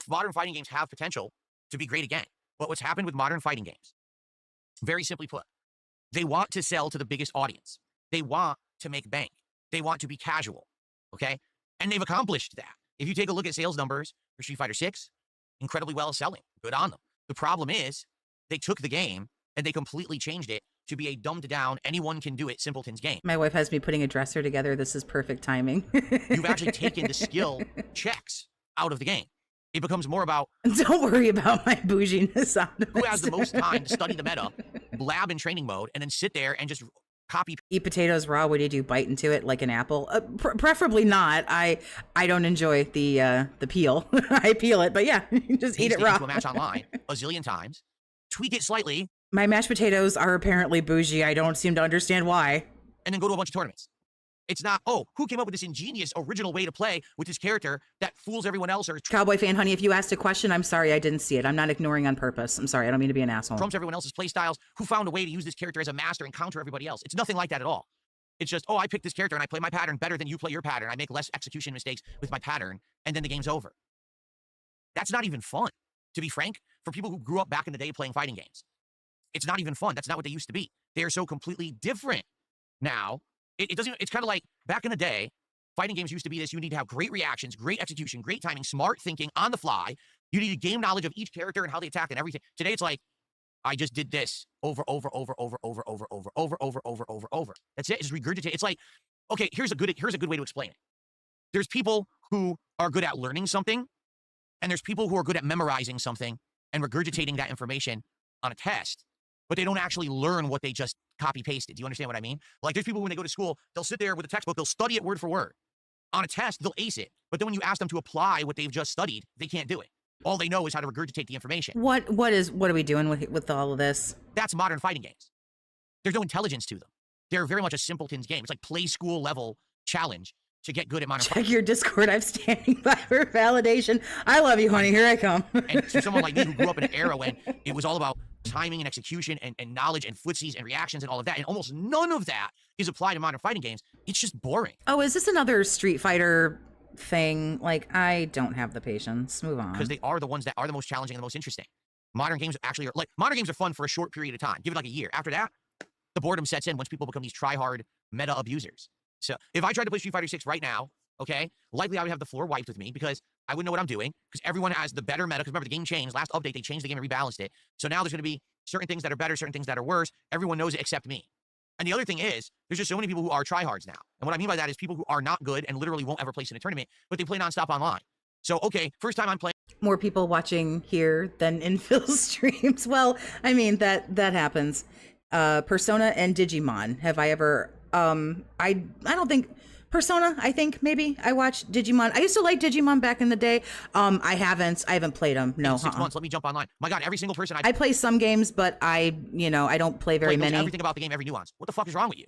modern fighting games have potential to be great again. But what's happened with modern fighting games, very simply put, they want to sell to the biggest audience. They want to make bank. They want to be casual, okay? And they've accomplished that. If you take a look at sales numbers for Street Fighter 6, incredibly well selling. Good on them. The problem is they took the game and they completely changed it to be a dumbed down, anyone can do it, simpletons game. My wife has me putting a dresser together. This is perfect timing. You've actually taken the skill checks out of the game. It becomes more about don't worry about my bouginess. Who has the most time to study the meta, blab in training mode, and then sit there and just copy. Eat potatoes raw. What do? Bite into it like an apple? Preferably not. I don't enjoy the peel. I peel it, but yeah, just eat it raw. To a match online a zillion times, tweak it slightly. My mashed potatoes are apparently bougie. I don't seem to understand why. And then go to a bunch of tournaments. It's not, oh, who came up with this ingenious, original way to play with this character that fools everyone else or Cowboy fan, honey, if you asked a question, I'm sorry I didn't see it. I'm not ignoring on purpose. I'm sorry. I don't mean to be an asshole. trumps everyone else's play styles, who found a way to use this character as a master and counter everybody else. It's nothing like that at all. It's just, oh, I picked this character and I play my pattern better than you play your pattern. I make less execution mistakes with my pattern, and then the game's over. That's not even fun, to be frank, for people who grew up back in the day playing fighting games. It's not even fun. That's not what they used to be. They are so completely different now. It doesn't, it's kind of like back in the day, fighting games used to be this. You need to have great reactions, great execution, great timing, smart thinking on the fly. You need game knowledge of each character and how they attack and everything. Today, it's like, I just did this over. That's it. Just regurgitate. It's like, okay, here's a good way to explain it. There's people who are good at learning something, and there's people who are good at memorizing something and regurgitating that information on a test, but they don't actually learn what they just copy-pasted. Do you understand what I mean? Like, there's people when they go to school, they'll sit there with a textbook, they'll study it word for word. On a test, they'll ace it. But then when you ask them to apply what they've just studied, they can't do it. All they know is how to regurgitate the information. What are we doing with all of this? That's modern fighting games. There's no intelligence to them. They're very much a simpleton's game. It's like play school level challenge to get good at modern fighting. Check your Discord. I'm standing by for validation. I love you, honey. Here I come. And to someone like me who grew up in an era when it was all about timing and execution and knowledge and footsies and reactions and all of that, and almost none of that is applied to modern fighting games, it's just boring. Oh, is this another Street Fighter thing? Like, I don't have the patience. Move on. Because they are the ones that are the most challenging and the most interesting. Modern games actually are, like, modern games are fun for a short period of time. Give it like a year. After that, the boredom sets in once people become these try-hard meta abusers. So if I tried to play Street Fighter 6 right now, okay, likely I would have the floor wiped with me because I wouldn't know what I'm doing, because everyone has the better meta. Because remember, the game changed. Last update, they changed the game and rebalanced it. So now there's going to be certain things that are better, certain things that are worse. Everyone knows it except me. And the other thing is, there's just so many people who are tryhards now. And what I mean by that is people who are not good and literally won't ever place in a tournament, but they play nonstop online. So, okay, first time I'm playing. More people watching here than in Phil's streams. Well, I mean, that happens. Persona and Digimon. Have I ever, I don't think... Persona, I think maybe I watched Digimon. I used to like Digimon back in the day. I haven't played them. No, 6 months. Let me jump online. My God, every single person I play some games, but I don't play very many. Everything about the game, every nuance. What the fuck is wrong with you?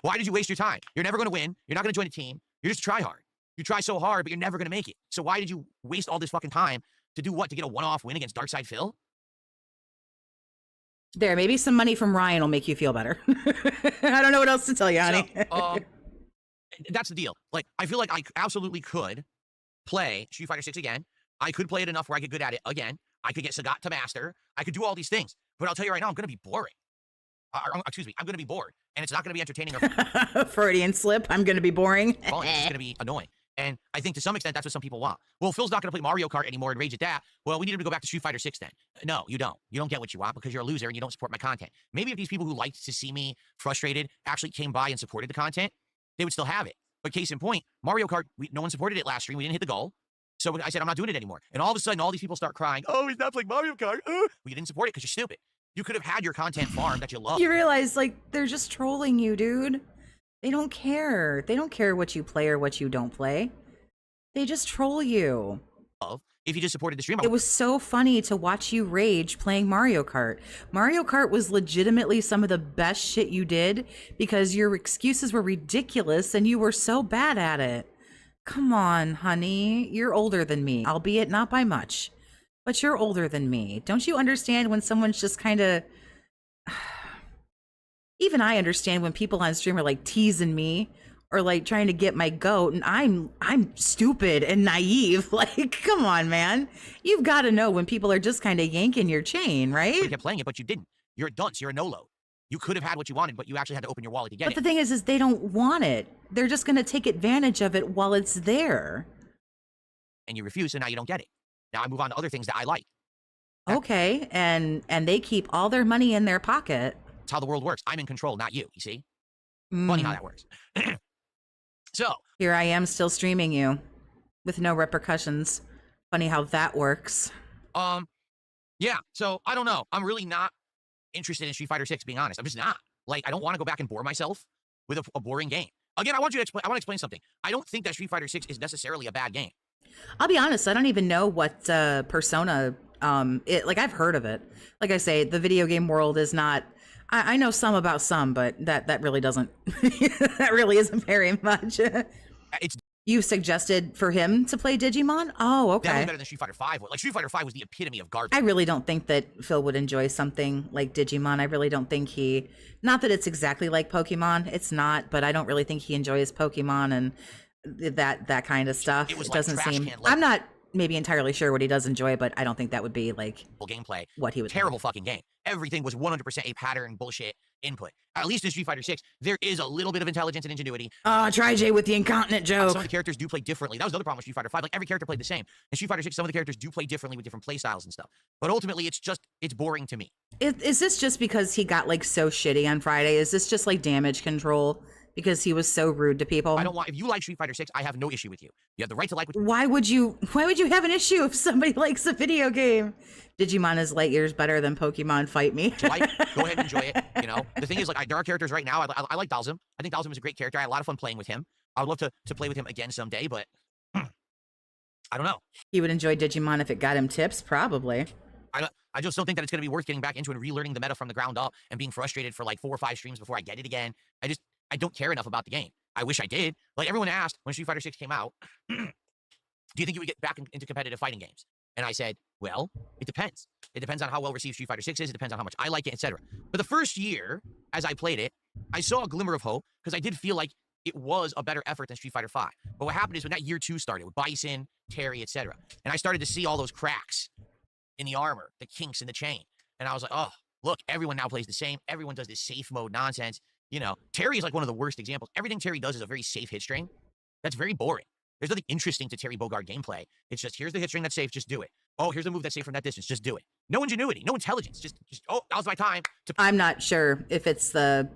Why did you waste your time? You're never going to win. You're not going to join a team. You're just try hard. You try so hard, but you're never going to make it. So why did you waste all this fucking time to do what? To get a one-off win against Darkside Phil? There, maybe some money from Ryan will make you feel better. I don't know what else to tell you, honey. So, that's the deal. Like, I feel like I absolutely could play Street Fighter 6 again. I could play it enough where I get good at it again. I could get Sagat to master. I could do all these things. But I'll tell you right now, I'm going to be boring. excuse me, I'm going to be bored, and it's not going to be entertaining or Freudian slip. I'm going to be boring. fun. It's just going to be annoying. And I think to some extent that's what some people want. Well, Phil's not going to play Mario Kart anymore and rage at that. Well, we need him to go back to Street Fighter 6 then. No, you don't. You don't get what you want because you're a loser and you don't support my content. Maybe if these people who liked to see me frustrated actually came by and supported the content, they would still have it. But case in point, Mario Kart, no one supported it last stream. We didn't hit the goal. So I said, I'm not doing it anymore. And all of a sudden, all these people start crying, oh, he's not playing Mario Kart. Well, you didn't support it because you're stupid. You could have had your content farm that you love. You realize, like, they're just trolling you, dude. They don't care. They don't care what you play or what you don't play. They just troll you. If you just supported the stream. It was so funny to watch you rage playing Mario Kart. Mario Kart was legitimately some of the best shit you did because your excuses were ridiculous and you were so bad at it. Come on, honey. You're older than me, albeit not by much. But you're older than me. Don't you understand when someone's just kind of... Even I understand when people on stream are like teasing me or like trying to get my goat, and I'm stupid and naive. Like, come on, man. You've got to know when people are just kind of yanking your chain, right? You kept playing it, but you didn't. You're a dunce. You're a no-load. You could have had what you wanted, but you actually had to open your wallet to get it. But the thing is they don't want it. They're just going to take advantage of it while it's there. And you refuse, so now you don't get it. Now I move on to other things that I like. Okay, and they keep all their money in their pocket. That's how the world works. I'm in control, not you see? Funny how that works. So here I am still streaming you with no repercussions. Funny how that works. Yeah, so I don't know. I'm really not interested in Street Fighter 6, being honest. I'm just not. Like, I don't want to go back and bore myself with a boring game. Again, I want to explain something. I don't think that Street Fighter 6 is necessarily a bad game. I'll be honest, I don't even know what Persona like I've heard of it. Like I say, the video game world is not I know some about some, but that really doesn't that really isn't very much. You suggested for him to play Digimon? Oh, okay. Definitely better than Street Fighter 5. Like, Street Fighter 5 was the epitome of garbage. I really don't think that Phil would enjoy something like Digimon. I really don't think he... Not that it's exactly like Pokemon. It's not, but I don't really think he enjoys Pokemon and that kind of stuff. It was It like doesn't trash seem... can level. I'm not maybe entirely sure what he does enjoy, but I don't think that would be like... Gameplay. What he would... Terrible fucking game. Everything was 100% a pattern bullshit input. At least in Street Fighter 6, there is a little bit of intelligence and ingenuity. Try Jay with the incontinent joke. Some of the characters do play differently. That was the other problem with Street Fighter 5. Like, every character played the same. In Street Fighter 6, some of the characters do play differently with different play styles and stuff. But ultimately, it's boring to me. Is this just because he got like so shitty on Friday? Is this just like damage control because he was so rude to people? I don't want... If you like Street Fighter 6, I have no issue with you. You have the right to like... Why would you have an issue if somebody likes a video game? Digimon is light years better than Pokemon. Fight me. Like, go ahead and enjoy it. You know, the thing is, like, there are characters right now. I like Dalsum. I think Dalsum is a great character. I had a lot of fun playing with him. I would love to play with him again someday, but I don't know. He would enjoy Digimon if it got him tips, probably. I just don't think that it's going to be worth getting back into and relearning the meta from the ground up and being frustrated for like 4 or 5 streams before I get it again. I don't care enough about the game. I wish I did. Like, everyone asked when Street Fighter 6 came out, do you think you would get back into competitive fighting games? And I said, well, it depends. It depends on how well received Street Fighter 6 is. It depends on how much I like it, etc. For the first year, as I played it, I saw a glimmer of hope because I did feel like it was a better effort than Street Fighter 5. But what happened is when that year 2 started with Bison, Terry, etc., and I started to see all those cracks in the armor, the kinks in the chain, and I was like, oh, look, everyone now plays the same. Everyone does this safe mode nonsense. You know, Terry is like one of the worst examples. Everything Terry does is a very safe hit string. That's very boring. There's nothing interesting to Terry Bogard gameplay. It's just, here's the hit string that's safe, just do it. Oh, here's the move that's safe from that distance, just do it. No ingenuity, no intelligence, just oh, now's my time to... I'm not sure if it's the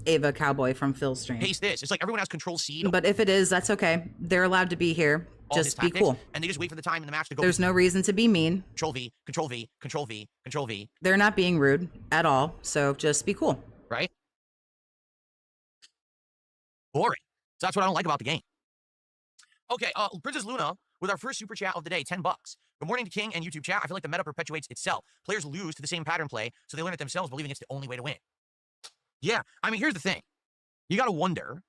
Ava Cowboy from Phil's stream. Paste this. It's like everyone has control C. But if it is, that's okay. They're allowed to be here. Just be cool. And they just wait for the time in the match to go. There's no reason to be mean. Control V, Control V, Control V, Control V. They're not being rude at all, so just be cool. Right? Boring. So that's what I don't like about the game. Okay, Princess Luna with our first super chat of the day, $10. Good morning to King and YouTube chat. I feel like the meta perpetuates itself. Players lose to the same pattern play, so they learn it themselves, believing it's the only way to win. Yeah, I mean, here's the thing. You gotta wonder,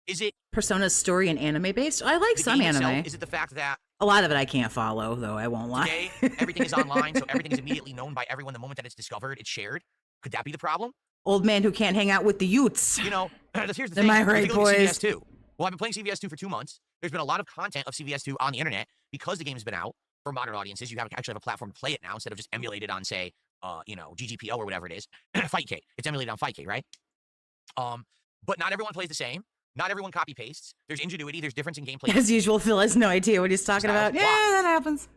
is it... Persona's story and anime based? I like some anime. Itself, is it the fact that... A lot of it I can't follow, though, I won't lie. Today, everything is online, so everything is immediately known by everyone the moment that it's discovered, it's shared. Could that be the problem? Old man who can't hang out with the youths. You know, here's the thing. Am I right, boys? CVS 2. Well, I've been playing CVS 2 for 2 months. There's been a lot of content of CVS 2 on the internet because the game's been out for modern audiences. You actually have a platform to play it now instead of just emulate it on, say, GGPO or whatever it is, Fightcade. It's emulated on Fightcade, right? But not everyone plays the same. Not everyone copy pastes. There's ingenuity. There's difference in gameplay. As usual, Phil has no idea what he's talking about. Yeah, that happens.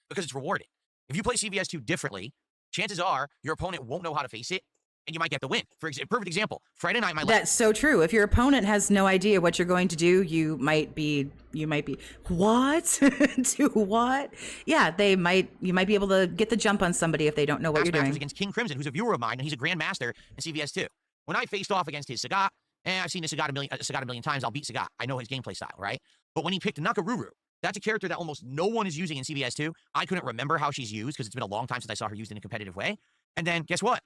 Because it's rewarding. If you play CVS2 differently, chances are your opponent won't know how to face it, and you might get the win. Perfect example. Friday night, That's so true. If your opponent has no idea what you're going to do, you might be what? Do what? Yeah, you might be able to get the jump on somebody if they don't know what you're doing. Against King Crimson, who's a viewer of mine, and he's a grandmaster in CVS2. When I faced off against his Sagat, and I've seen this Sagat a million times, I'll beat Sagat. I know his gameplay style, right? But when he picked Nakaruru, that's a character that almost no one is using in CVS2. I couldn't remember how she's used because it's been a long time since I saw her used in a competitive way. And then guess what?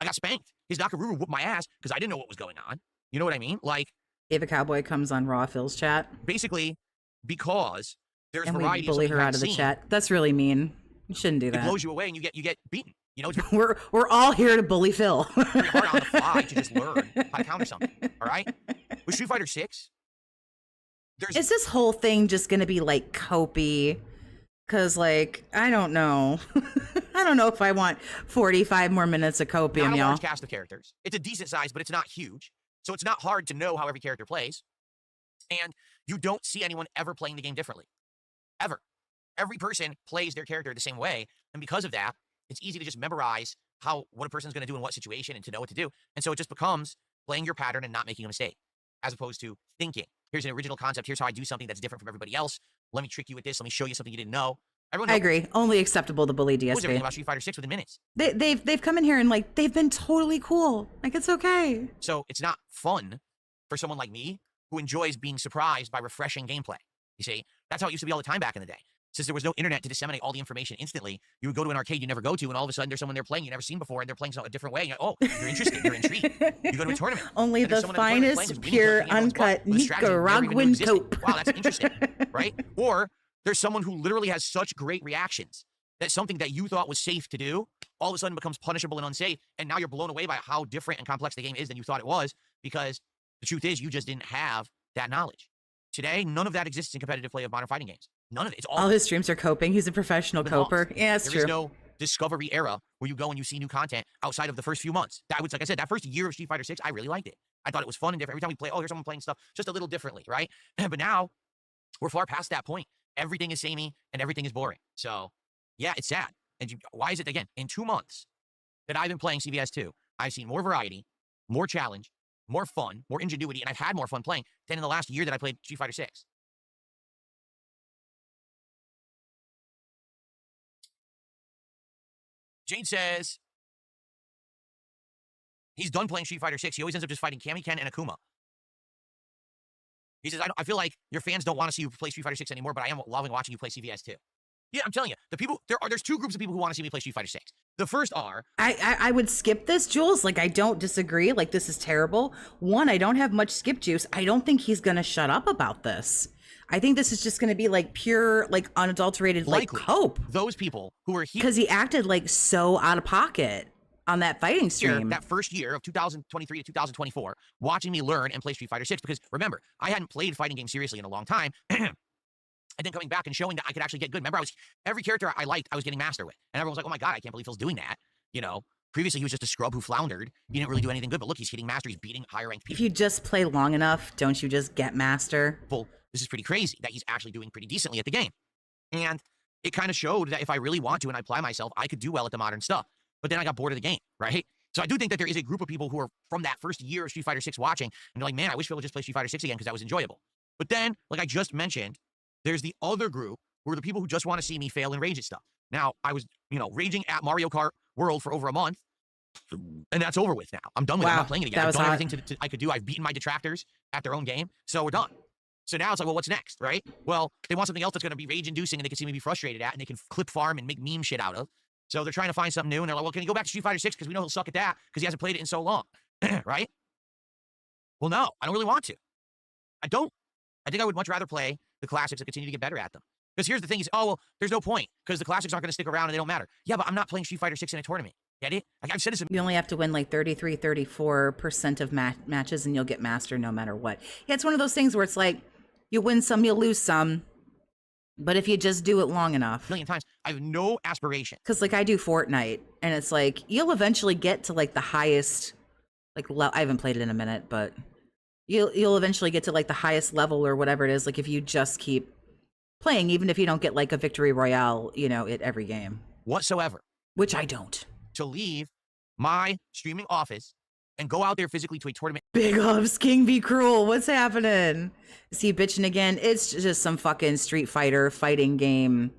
I got spanked. His Nakaruru whooped my ass because I didn't know what was going on. You know what I mean? Like, Ava Cowboy comes on Raw Phil's chat. Basically, because there's and variety. We bully her out of the chat. That's really mean. You shouldn't do that. It blows you away and you get beaten. You know, we're all here to bully Phil. It's very hard on the fly to just learn how to counter something. All right? With Street Fighter 6, is this whole thing just going to be like copy? Because, like, I don't know. I don't know if I want 45 more minutes of copium, not a y'all. large cast of characters. It's a decent size, but it's not huge. So it's not hard to know how every character plays. And you don't see anyone ever playing the game differently. Ever. Every person plays their character the same way. And because of that, it's easy to just memorize what a person's going to do in what situation and to know what to do. And so it just becomes playing your pattern and not making a mistake, as opposed to thinking, here's an original concept, here's how I do something that's different from everybody else. Let me trick you with this. Let me show you something you didn't know. I agree. Only acceptable to bully DSP. What was everything about Street Fighter 6 within minutes? They've come in here and like they've been totally cool. Like it's okay. So it's not fun for someone like me who enjoys being surprised by refreshing gameplay. You see, that's how it used to be all the time back in the day. Since there was no internet to disseminate all the information instantly, you would go to an arcade you never go to, and all of a sudden there's someone there playing you never seen before, and they're playing a different way. And you're like, oh, you're interested, you're intrigued. You go to a tournament. Only the finest, pure, uncut Nicaraguan cope. Wow, that's interesting, right? Or there's someone who literally has such great reactions that something that you thought was safe to do all of a sudden becomes punishable and unsafe, and now you're blown away by how different and complex the game is than you thought it was, because the truth is you just didn't have that knowledge. Today, none of that exists in competitive play of modern fighting games. None of it. It's all his streams are coping. He's a professional coper. Yeah, that's true. There is no discovery era where you go and you see new content outside of the first few months. That was, like I said, that first year of Street Fighter 6, I really liked it. I thought it was fun and different. Every time we play, oh, here's someone playing stuff just a little differently, right? But now we're far past that point. Everything is samey and everything is boring. So, yeah, it's sad. And why is it, again, in 2 months that I've been playing CVS2, I've seen more variety, more challenge, more fun, more ingenuity, and I've had more fun playing than in the last year that I played Street Fighter 6. Jade says he's done playing Street Fighter 6. He always ends up just fighting Kami, Ken, and Akuma. He says, I feel like your fans don't want to see you play Street Fighter 6 anymore, but I am loving watching you play CVS2. Yeah, I'm telling you, there's two groups of people who want to see me play Street Fighter 6. The first are... I would skip this, Jules. Like, I don't disagree. Like, this is terrible. One, I don't have much skip juice. I don't think he's going to shut up about this. I think this is just going to be like pure, like unadulterated, like cope. Those people who are here. Because he acted like so out of pocket on that fighting stream. That first year of 2023 to 2024, watching me learn and play Street Fighter 6. Because remember, I hadn't played fighting games seriously in a long time. And then coming back and showing that I could actually get good. Remember, every character I liked, I was getting master with. And everyone was like, oh my God, I can't believe Phil's doing that. You know, previously he was just a scrub who floundered. He didn't really do anything good. But look, he's hitting master. He's beating higher ranked people. If you just play long enough, don't you just get master? Well, this is pretty crazy that he's actually doing pretty decently at the game. And it kind of showed that if I really want to and I apply myself, I could do well at the modern stuff. But then I got bored of the game, right? So I do think that there is a group of people who are from that first year of Street Fighter 6 watching, and they're like, man, I wish Phil would just play Street Fighter 6 again because that was enjoyable. But then, like I just mentioned, there's the other group who are the people who just want to see me fail and rage at stuff. Now, I was, raging at Mario Kart World for over a month, and that's over with now. I'm done with it. I'm not playing it again. I've done everything I could do. I've beaten my detractors at their own game, so we're done. So now it's like, well, what's next, right? Well, they want something else that's going to be rage-inducing and they can see me be frustrated at and they can clip farm and make meme shit out of. So they're trying to find something new, and they're like, well, can you go back to Street Fighter 6 because we know he'll suck at that because he hasn't played it in so long, right? Well, no, I don't really want to. I don't. I think I would much rather play the classics and continue to get better at them. Because here's the thing is, oh, well, there's no point because the classics aren't going to stick around and they don't matter. Yeah, but I'm not playing Street Fighter 6 in a tournament. Get it? Like I've said this. You only have to win like 33, 34% of matches and you'll get master no matter what. Yeah, it's one of those things where it's like, you win some, you'll lose some. But if you just do it long enough. A million times. I have no aspiration. Because like I do Fortnite, and it's like you'll eventually get to like the highest, like I haven't played it in a minute, but you'll eventually get to like the highest level or whatever it is. Like if you just keep playing, even if you don't get like a victory royale, you know, at every game Whatsoever. which I don't. To leave my streaming office and go out there physically to a tournament. Big ups, King Be Cruel. What's happening? Is he bitching again? It's just some fucking Street Fighter fighting game.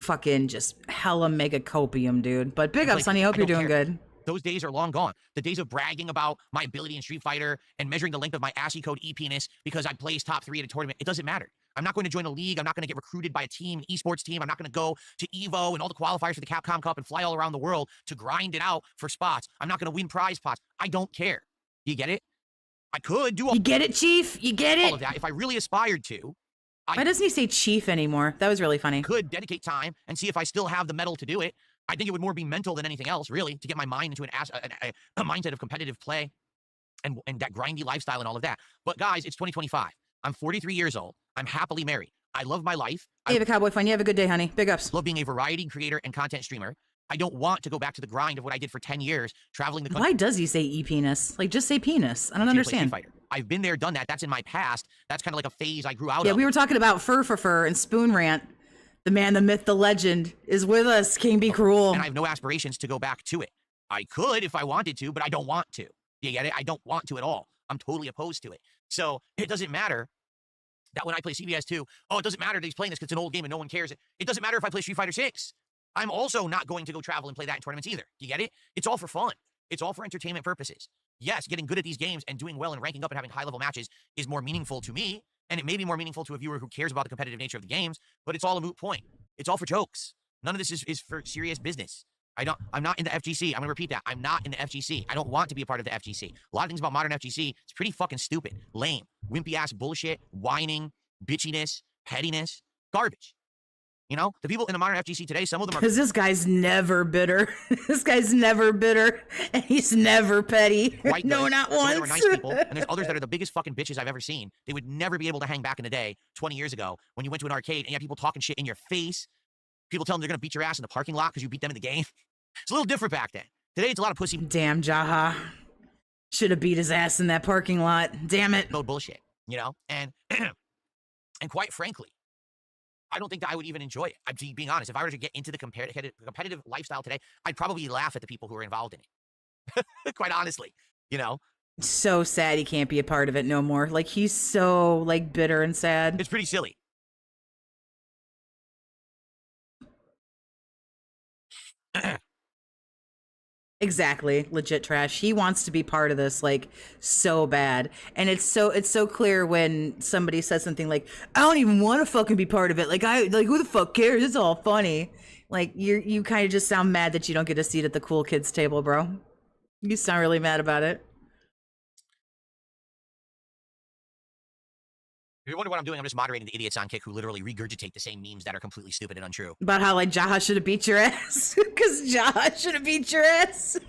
Fucking just hella mega copium, dude. But big ups, honey. Hope you're doing good. Those days are long gone. The days of bragging about my ability in Street Fighter and measuring the length of my ASCII code e-penis because I placed top 3 at a tournament. It doesn't matter. I'm not going to join a league. I'm not going to get recruited by a team, an esports team. I'm not going to go to EVO and all the qualifiers for the Capcom Cup and fly all around the world to grind it out for spots. I'm not going to win prize spots. I don't care. You get it? I could do all, You get it, Chief? You get all it? of that if I really aspired to. Why doesn't he say Chief anymore? That was really funny. Could dedicate time and see if I still have the metal to do it. I think it would more be mental than anything else, really, to get my mind into a mindset of competitive play and that grindy lifestyle and all of that. But guys, it's 2025. I'm 43 years old. I'm happily married. I love my life. You have a cowboy fun. You have a good day, honey. Big ups. I love being a variety creator and content streamer. I don't want to go back to the grind of what I did for 10 years, traveling the country. Why does he say e-penis? Like, just say penis. I don't to play understand. Street Fighter. I've been there, done that. That's in my past. That's kind of like a phase I grew out Yeah, of. we were talking about Fur and Spoon Rant. The man, the myth, the legend is with us. King Be Cruel. And I have no aspirations to go back to it. I could if I wanted to, but I don't want to. You get it? I don't want to at all. I'm totally opposed to it. So it doesn't matter that when I play CBS 2, it doesn't matter that he's playing this because it's an old game and no one cares. It doesn't matter if I play Street Fighter 6. I'm also not going to go travel and play that in tournaments either. You get it? It's all for fun. It's all for entertainment purposes. Yes, getting good at these games and doing well and ranking up and having high-level matches is more meaningful to me, and it may be more meaningful to a viewer who cares about the competitive nature of the games, but it's all a moot point. It's all for jokes. None of this is for serious business. I'm not in the FGC. I'm going to repeat that. I'm not in the FGC. I don't want to be a part of the FGC. A lot of things about modern FGC, it's pretty fucking stupid, lame, wimpy-ass bullshit, whining, bitchiness, pettiness, garbage. You know, the people in the modern FGC today, some of them are... Because this guy's never bitter. This guy's never bitter, and he's never petty. Right, No, good. not Some of once. them are nice people, and there's others that are the biggest fucking bitches I've ever seen. They would never be able to hang back in the day 20 years ago when you went to an arcade and you had people talking shit in your face. People telling them they're going to beat your ass in the parking lot because you beat them in the game. It's a little different back then. Today, it's a lot of pussy Damn, Jaha. Should have beat his ass in that parking lot. Damn it. mode bullshit, you know? And and quite frankly, I don't think that I would even enjoy it. I'm being honest. If I were to get into the competitive lifestyle today, I'd probably laugh at the people who are involved in it. Quite honestly, you know? So sad he can't be a part of it no more. Like, he's so, like, bitter and sad. It's pretty silly. Exactly. Legit trash. He wants to be part of this, like, so bad. And it's so clear when somebody says something like, I don't even want to fucking be part of it. Like, who the fuck cares? It's all funny. Like, you kind of just sound mad that you don't get a seat at the cool kids table, bro. You sound really mad about it. If you wonder what I'm doing, I'm just moderating the idiots on Kick who literally regurgitate the same memes that are completely stupid and untrue. About how, like, Jaha should have beat your ass. Because Jaha should have beat your ass.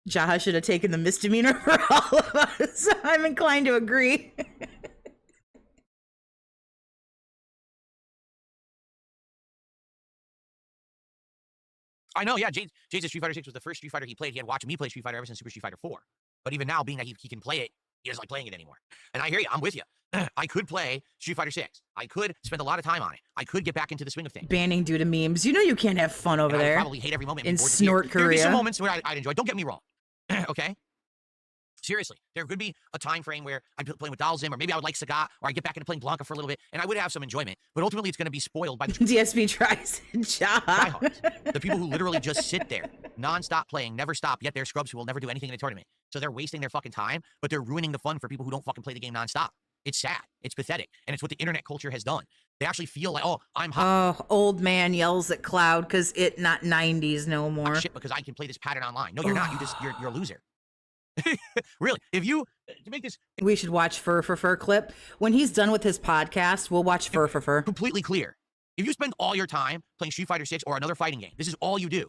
Jaha should have taken the misdemeanor for all of us. I'm inclined to agree. I know, yeah, Jade's Street Fighter 6 was the first Street Fighter he played. He had watched me play Street Fighter ever since Super Street Fighter 4. But even now, being that he can play it, he doesn't like playing it anymore. And I hear you. I'm with you. I could play Street Fighter 6. I could spend a lot of time on it. I could get back into the swing of things. Banning due to memes. You know you can't have fun over And there. I probably hate every moment. In be bored to Snort tears. There'd be some Korea. moments where I'd enjoy. Don't get me wrong. Okay? Seriously, there could be a time frame where I'd be playing with Dalzim, or maybe I would like Sagat, or I'd get back into playing Blanca for a little bit, and I would have some enjoyment. But ultimately, it's going to be spoiled by the DSP tries Jaha. tryhards. The people who literally just sit there, non-stop playing, never stop, yet they're scrubs who will never do anything in a tournament. So they're wasting their fucking time, but they're ruining the fun for people who don't fucking play the game non-stop. It's sad. It's pathetic. And it's what the internet culture has done. They actually feel like, oh, I'm hot. Oh, old man yells at cloud because it not 90s no more. Shit, because I can play this pattern online. No, you're not. You're a loser. Really, if you to make this We should watch Fur clip. When he's done with his podcast, we'll watch Fur. completely clear, if you spend all your time playing Street Fighter 6 or another fighting game, this is all you do,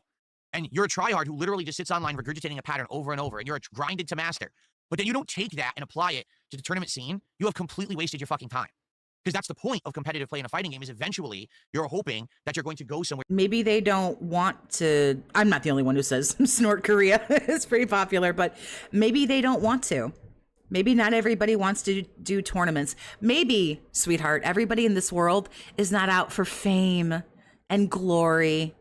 and you're a tryhard who literally just sits online regurgitating a pattern over and over, and you're grinded to master, but then you don't take that and apply it to the tournament scene, you have completely wasted your fucking time. Because that's the point of competitive play in a fighting game, is eventually you're hoping that you're going to go somewhere. Maybe they don't want to. I'm not the only one who says Snort Korea is pretty popular, but maybe they don't want to. Maybe not everybody wants to do tournaments. Maybe, sweetheart, everybody in this world is not out for fame and glory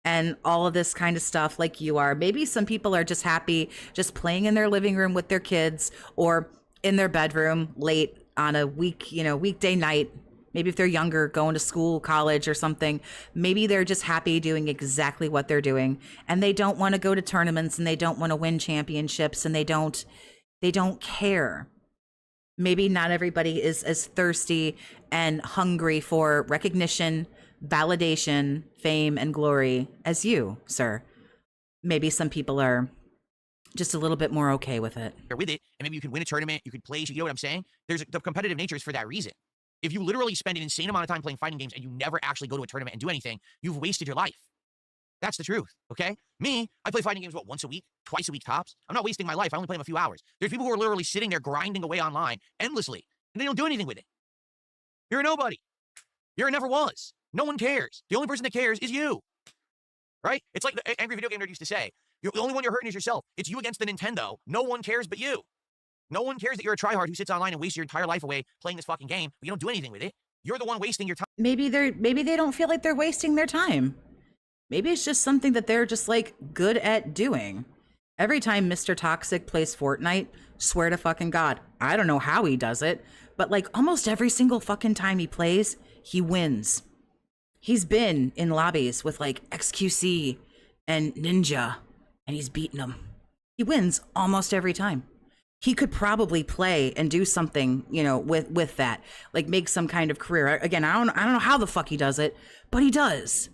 and all of this kind of stuff like you are. Maybe some people are just happy just playing in their living room with their kids or in their bedroom late on a weekday night. Maybe if they're younger, going to school, college or something, maybe they're just happy doing exactly what they're doing. And they don't want to go to tournaments and they don't want to win championships and they don't care. Maybe not everybody is as thirsty and hungry for recognition, validation, fame, and glory as you, sir. Maybe some people are just a little bit more okay with it. With it, and maybe you could win a tournament, you could place, you know what I'm saying? The competitive nature is for that reason. If you literally spend an insane amount of time playing fighting games and you never actually go to a tournament and do anything, you've wasted your life. That's the truth, okay? Me, I play fighting games, once a week, twice a week tops? I'm not wasting my life. I only play them a few hours. There's people who are literally sitting there grinding away online endlessly, and they don't do anything with it. You're a nobody. You're a never was. No one cares. The only person that cares is you, right? It's like the angry video game nerd used to say, the only one you're hurting is yourself. It's you against the Nintendo. No one cares but you. No one cares that you're a tryhard who sits online and wastes your entire life away playing this fucking game, but you don't do anything with it. You're the one wasting your time. Maybe they don't feel like they're wasting their time. Maybe it's just something that they're just like good at doing. Every time Mr. Toxic plays Fortnite, swear to fucking God, I don't know how he does it, but like almost every single fucking time he plays, he wins. He's been in lobbies with like XQC and Ninja, and he's beaten them. He wins almost every time. He could probably play and do something, with that, like make some kind of career. Again, I don't know how the fuck he does it, but he does.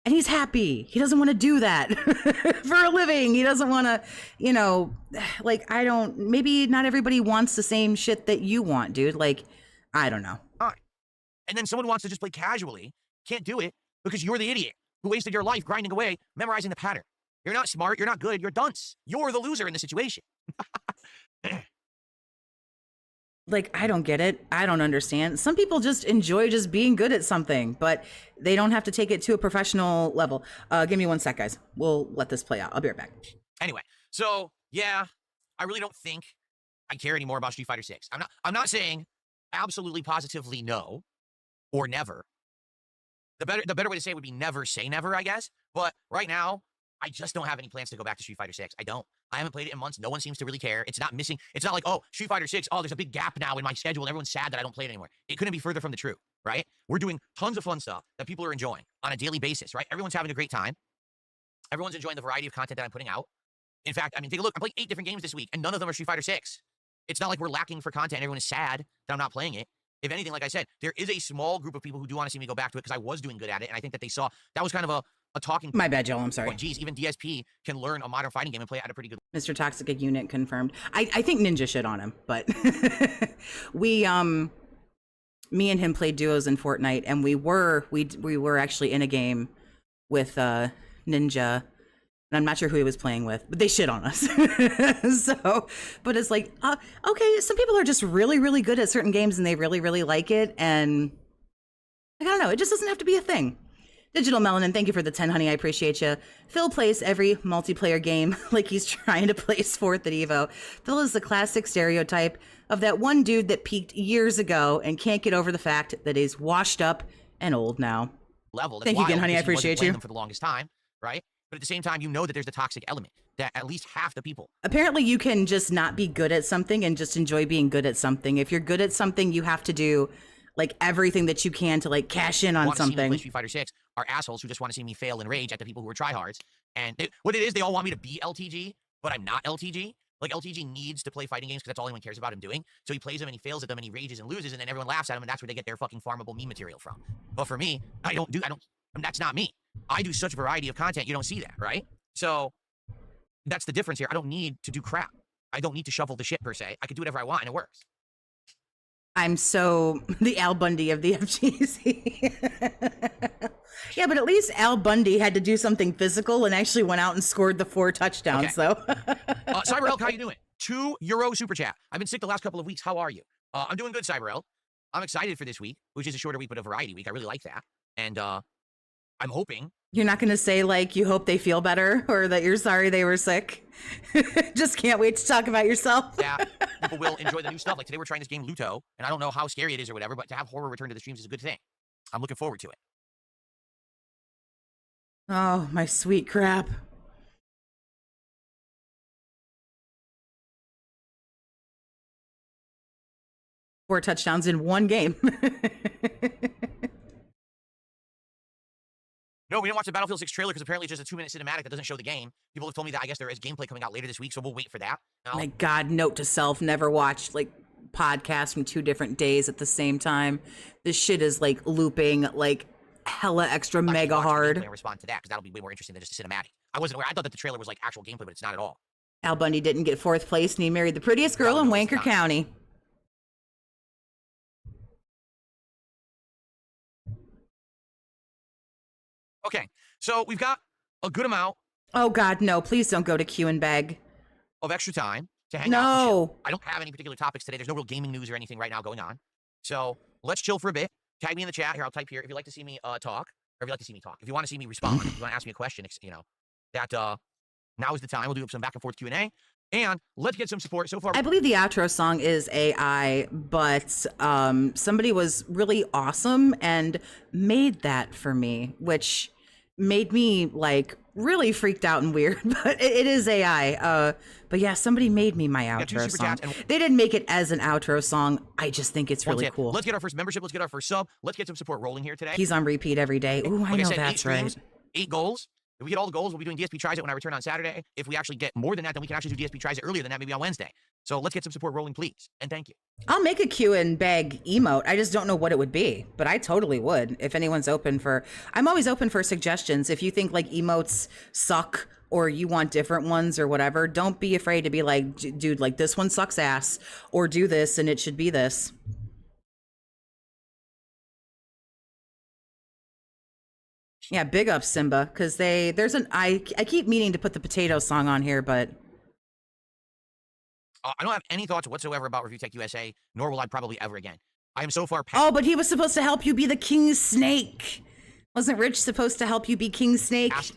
And he's happy. He doesn't want to do that for a living. He doesn't want to, maybe not everybody wants the same shit that you want, dude. Like, I don't know. All right. And then someone wants to just play casually. Can't do it because you're the idiot who wasted your life grinding away, memorizing the pattern. You're not smart. You're not good. You're dunce. You're the loser in the situation. Like, I don't get it. I don't understand. Some people just enjoy just being good at something, but they don't have to take it to a professional level. Give me 1 sec, guys. We'll let this play out. I'll be right back. Anyway, so yeah, I really don't think I care anymore about Street Fighter 6. I'm not saying absolutely positively no or never. The better way to say it would be never say never, I guess. But right now, I just don't have any plans to go back to Street Fighter 6. I don't. I haven't played it in months. No one seems to really care. It's not missing. It's not like, oh, Street Fighter 6, oh, there's a big gap now in my schedule and everyone's sad that I don't play it anymore. It couldn't be further from the truth, right? We're doing tons of fun stuff that people are enjoying on a daily basis, right? Everyone's having a great time. Everyone's enjoying the variety of content that I'm putting out. In fact, I mean, take a look. I'm playing 8 different games this week, and none of them are Street Fighter 6. It's not like we're lacking for content and everyone is sad that I'm not playing it. If anything, like I said, there is a small group of people who do want to see me go back to it because I was doing good at it, and I think that they saw that was kind of a talking point. My bad, Joel. I'm sorry. Well, geez, even DSP can learn a modern fighting game and play it at a pretty good. Mr. Toxic, a unit confirmed. I think Ninja shit on him, but me and him played duos in Fortnite, and we were actually in a game with Ninja. And I'm not sure who he was playing with, but they shit on us. So, but it's like, okay, some people are just really, really good at certain games and they really, really like it. And like, I don't know, it just doesn't have to be a thing. Digital Melanin, thank you for the 10, honey. I appreciate you. Phil plays every multiplayer game like he's trying to place 4th at Evo. Phil is the classic stereotype of that one dude that peaked years ago and can't get over the fact that he's washed up and old now. Level. Thank you again, honey. I appreciate you. Them for the longest time, right? But at the same time, you know that there's the toxic element that at least half the people. Apparently, you can just not be good at something and just enjoy being good at something. If you're good at something, you have to do like everything that you can to like cash in on something. See me play Street Fighter 6 are assholes who just want to see me fail and rage at the people who are tryhards. And what it is, they all want me to be LTG, but I'm not LTG. Like LTG needs to play fighting games because that's all anyone cares about him doing. So he plays them and he fails at them and he rages and loses, and then everyone laughs at him, and that's where they get their fucking farmable meme material from. But for me, that's not me. I do such a variety of content, you don't see that, right? So that's the difference here. I don't need to do crap. I don't need to shovel the shit per se. I can do whatever I want and it works. I'm so the Al Bundy of the FGC. Yeah, but at least Al Bundy had to do something physical and actually went out and scored the 4 touchdowns, though. Cyber Elk, how you doing? €2 super chat. I've been sick the last couple of weeks. How are you? I'm doing good, Cyber Elk. I'm excited for this week, which is a shorter week, but a variety week. I really like that. And I'm hoping. You're not going to say, like, you hope they feel better or that you're sorry they were sick? Just can't wait to talk about yourself. That people will enjoy the new stuff. Like today we're trying this game Luto, and I don't know how scary it is or whatever, but to have horror return to the streams is a good thing. I'm looking forward to it. Oh, my sweet crap. 4 touchdowns in one game. No, we didn't watch the Battlefield 6 trailer because apparently it's just a 2-minute cinematic that doesn't show the game. People have told me that I guess there is gameplay coming out later this week, so we'll wait for that. My God, note to self, never watch like podcasts from 2 different days at the same time. This shit is like looping like hella extra mega hard. And respond to that because that'll be way more interesting than just a cinematic. I wasn't aware. I thought that the trailer was like actual gameplay, but it's not at all. Al Bundy didn't get 4th place and he married the prettiest girl in Wanker County. Okay, so we've got a good amount. Oh God, no! Please don't go to Q and beg. Of extra time to hang out. No. I don't have any particular topics today. There's no real gaming news or anything right now going on. So let's chill for a bit. Tag me in the chat here. I'll type here if you'd like to see me talk, or if you'd like to see me talk. If you want to see me respond, if you want to ask me a question, you know, that now is the time. We'll do some back and forth Q&A. And let's get some support so far. I believe the outro song is AI, but somebody was really awesome and made that for me, which made me like really freaked out and weird. But it is AI. But yeah, somebody made me my outro song. They didn't make it as an outro song. I just think it's really cool. Let's get our first membership. Let's get our first sub. Let's get some support rolling here today. He's on repeat every day. Ooh, I know that's right. 8 goals. If we get all the goals, we'll be doing DSP Tries It when I return on Saturday. If we actually get more than that, then we can actually do DSP Tries It earlier than that, maybe on Wednesday. So let's get some support rolling, please. And thank you. I'll make a Q and beg emote. I just don't know what it would be, but I totally would if anyone's open for. I'm always open for suggestions. If you think like emotes suck or you want different ones or whatever, don't be afraid to be like, dude, like this one sucks ass, or do this and it should be this. Yeah, big up Simba, because I keep meaning to put the potato song on here, but I don't have any thoughts whatsoever about Review Tech USA, nor will I probably ever again. I am so far past. Oh, but he was supposed to help you be the King Snake. Wasn't Rich supposed to help you be King Snake? Past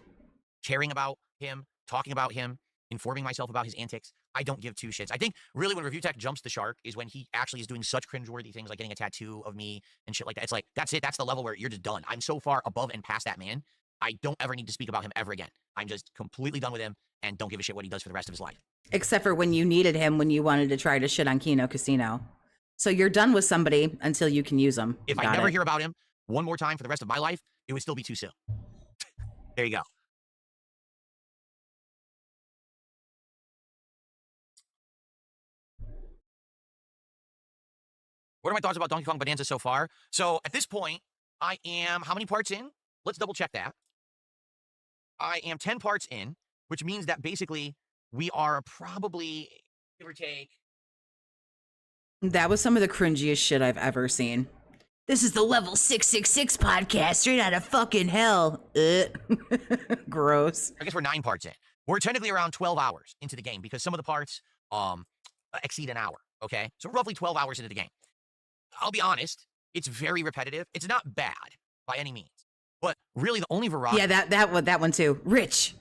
caring about him, talking about him, informing myself about his antics. I don't give 2 shits. I think really when Review Tech jumps the shark is when he actually is doing such cringeworthy things like getting a tattoo of me and shit like that. It's like, that's it. That's the level where you're just done. I'm so far above and past that man. I don't ever need to speak about him ever again. I'm just completely done with him and don't give a shit what he does for the rest of his life. Except for when you needed him when you wanted to try to shit on Kino Casino. So you're done with somebody until you can use them. If I never hear about him one more time for the rest of my life, it would still be too soon. There you go. What are my thoughts about Donkey Kong Bonanza so far? So at this point, I am how many parts in? Let's double check that. I am 10 parts in, which means that basically we are probably, give or take. That was some of the cringiest shit I've ever seen. This is the level 666 podcast straight out of fucking hell. Gross. I guess we're 9 parts in. We're technically around 12 hours into the game because some of the parts exceed an hour, okay? So roughly 12 hours into the game. I'll be honest, it's very repetitive. It's not bad by any means, but really the only variety. Yeah, that one too. Rich,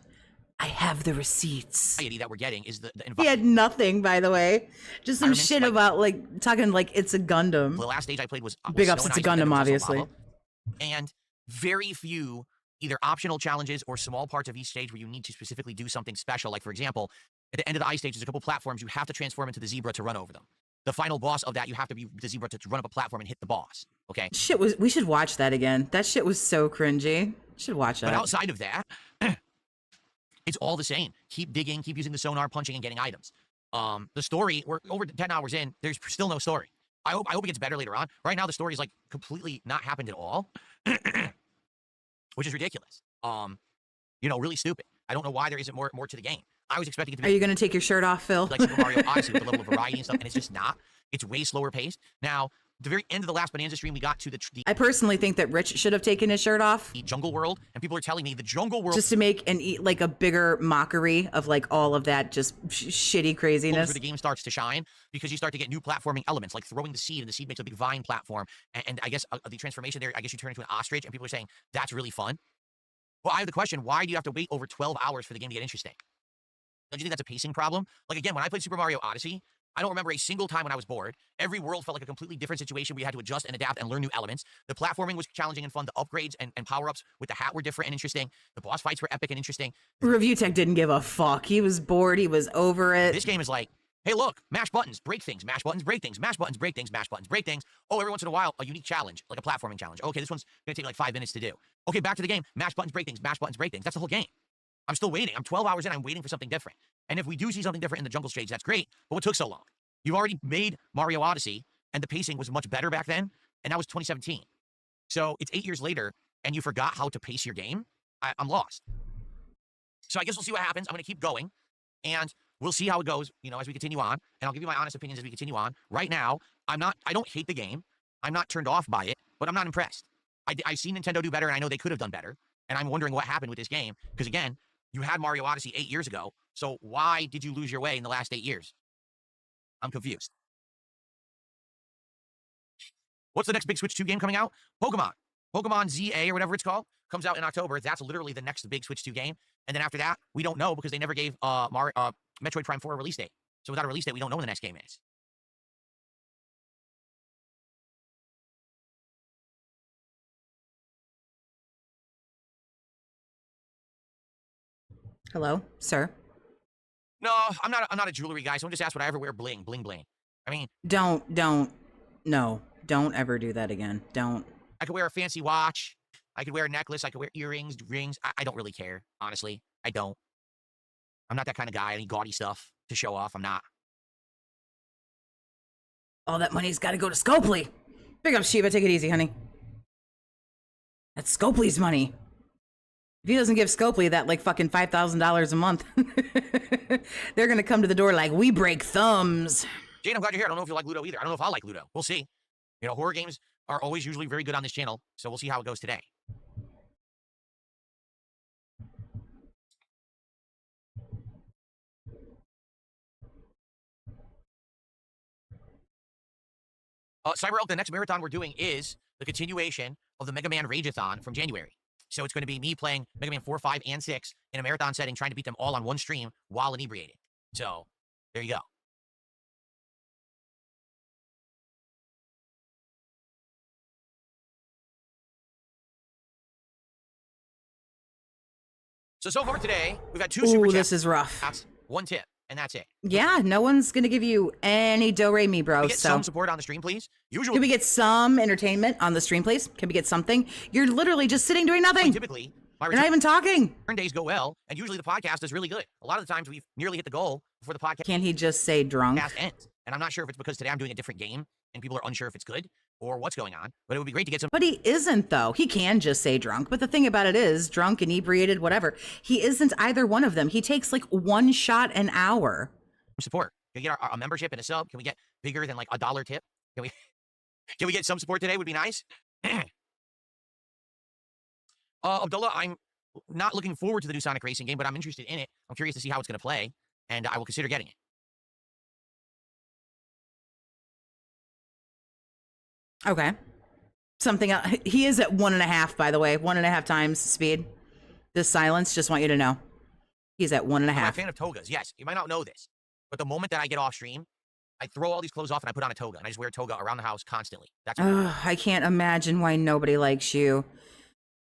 I have the receipts. That we're getting is the environment. He had nothing, by the way. Just some shit like, about like talking like it's a Gundam. The last stage I played was big ups. It's a Gundam, obviously. And very few either optional challenges or small parts of each stage where you need to specifically do something special. Like for example, at the end of the ice stage, there's a couple platforms you have to transform into the zebra to run over them. The final boss of that, you have to be the zebra to run up a platform and hit the boss. Okay. We should watch that again. That shit was so cringy. Should watch that. But outside of that, it's all the same. Keep digging, keep using the sonar, punching, and getting items. The story, we're over 10 hours in. There's still no story. I hope it gets better later on. Right now, the story is like completely not happened at all, which is ridiculous. Really stupid. I don't know why there isn't more to the game. I was expecting it to be. Are you going to take your shirt off, Phil? Like Super Mario Odyssey with the level of variety and stuff, and it's just not. It's way slower paced. Now, the very end of the last Bonanza stream, we got to the I personally think that Rich should have taken his shirt off jungle world, and people are telling me the jungle world just to make like a bigger mockery of like all of that just shitty craziness. where the game starts to shine, because you start to get new platforming elements, like throwing the seed, and the seed makes a big vine platform. And I guess the transformation there, I guess you turn into an ostrich, and people are saying that's really fun. Well, I have the question: why do you have to wait over 12 hours for the game to get interesting? Don't you think that's a pacing problem? Like, again, when I played Super Mario Odyssey, I don't remember a single time when I was bored. Every world felt like a completely different situation. We had to adjust and adapt and learn new elements. The platforming was challenging and fun. The upgrades and power-ups with the hat were different and interesting. The boss fights were epic and interesting. Review Tech didn't give a fuck. He was bored. He was over it. This game is like, hey, look, mash buttons, break things, mash buttons, break things, mash buttons, break things, mash buttons, break things. Oh, every once in a while, a unique challenge, like a platforming challenge. Okay, this one's going to take like 5 minutes to do. Okay, back to the game. Mash buttons, break things, mash buttons, break things. That's the whole game. I'm still waiting. I'm 12 hours in. I'm waiting for something different. And if we do see something different in the jungle stage, that's great. But what took so long? You've already made Mario Odyssey, and the pacing was much better back then, and that was 2017. So it's 8 years later, and you forgot how to pace your game? I'm lost. So I guess we'll see what happens. I'm going to keep going, and we'll see how it goes, you know, as we continue on, and I'll give you my honest opinions as we continue on. Right now, I don't hate the game. I'm not turned off by it, but I'm not impressed. I've seen Nintendo do better, and I know they could have done better, and I'm wondering what happened with this game, because again, you had Mario Odyssey 8 years ago, so why did you lose your way in the last 8 years? I'm confused. What's the next big Switch 2 game coming out? Pokemon. Pokemon ZA or whatever it's called comes out in October. That's literally the next big Switch 2 game. And then after that, we don't know because they never gave Metroid Prime 4 a release date. So without a release date, we don't know when the next game is. Hello, sir. No, I'm not a jewelry guy. Someone just asked would I ever wear bling, bling, bling. I mean, Don't ever do that again. Don't. I could wear a fancy watch. I could wear a necklace. I could wear earrings, rings. I don't really care, honestly. I don't. I'm not that kind of guy. Any gaudy stuff to show off. I'm not. All that money's got to go to Scopely. Big up, Shiva. Take it easy, honey. That's Scopely's money. If he doesn't give Scopely that, like, fucking $5,000 a month, they're going to come to the door like, we break thumbs. Jane, I'm glad you're here. I don't know if you like Ludo either. I don't know if I'll like Ludo. We'll see. You know, horror games are always usually very good on this channel, so we'll see how it goes today. Cyber Elk, the next marathon we're doing is the continuation of the Mega Man Rageathon from January. So it's going to be me playing Mega Man 4, 5, and 6 in a marathon setting, trying to beat them all on one stream while inebriated. So, there you go. So far today, we've had 2 super Ooh, chats. this is rough. That's 1 tip, and that's it. Yeah, no one's going to give you any do-re-mi, bro. Can we get so some support on the stream, please? Usually, can we get some entertainment on the stream, please? Can we get something? You're literally just sitting doing nothing. typically, my You're not even talking. return days go well, and usually the podcast is really good. A lot of the times, we've nearly hit the goal before the podcast Can't he just say drunk? ends. And I'm not sure if it's because today I'm doing a different game, and people are unsure if it's good, or what's going on, but it would be great to get some But he isn't, though. He can just say drunk. But the thing about it is, drunk, inebriated, whatever, he isn't either one of them. He takes like 1 shot an hour. support. Can we get a membership and a sub? Can we get bigger than like $1 tip? Can we get some support today? Would be nice. Abdullah, I'm not looking forward to the new Sonic Racing game, but I'm interested in it. I'm curious to see how it's going to play, and I will consider getting it. Okay. Something else. He is at 1.5, by the way. 1.5 times speed. This silence, just want you to know. He's at 1.5. I'm a fan of togas. Yes, you might not know this, but the moment that I get off stream, I throw all these clothes off and I put on a toga, and I just wear a toga around the house constantly. That's I can't imagine why nobody likes you.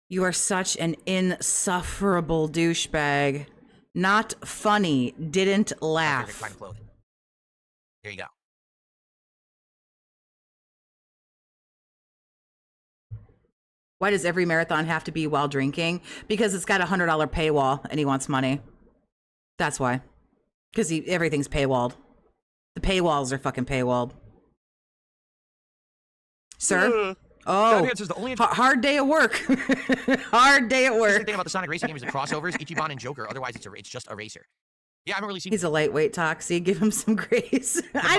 You are such an insufferable douchebag. Not funny. Didn't my favorite laugh. kind of clothing. There you go. Why does every marathon have to be while drinking? Because it's got a $100 paywall and he wants money. That's why. Because everything's paywalled. The paywalls are fucking paywalled. Sir? Oh, That answers the only hard day at work. Hard day at interesting work. thing about the Sonic Racing game is the crossovers, Ichiban and Joker. Otherwise, it's just a racer. Yeah, I haven't really seen. He's a lightweight Toxie. Give him some grace. I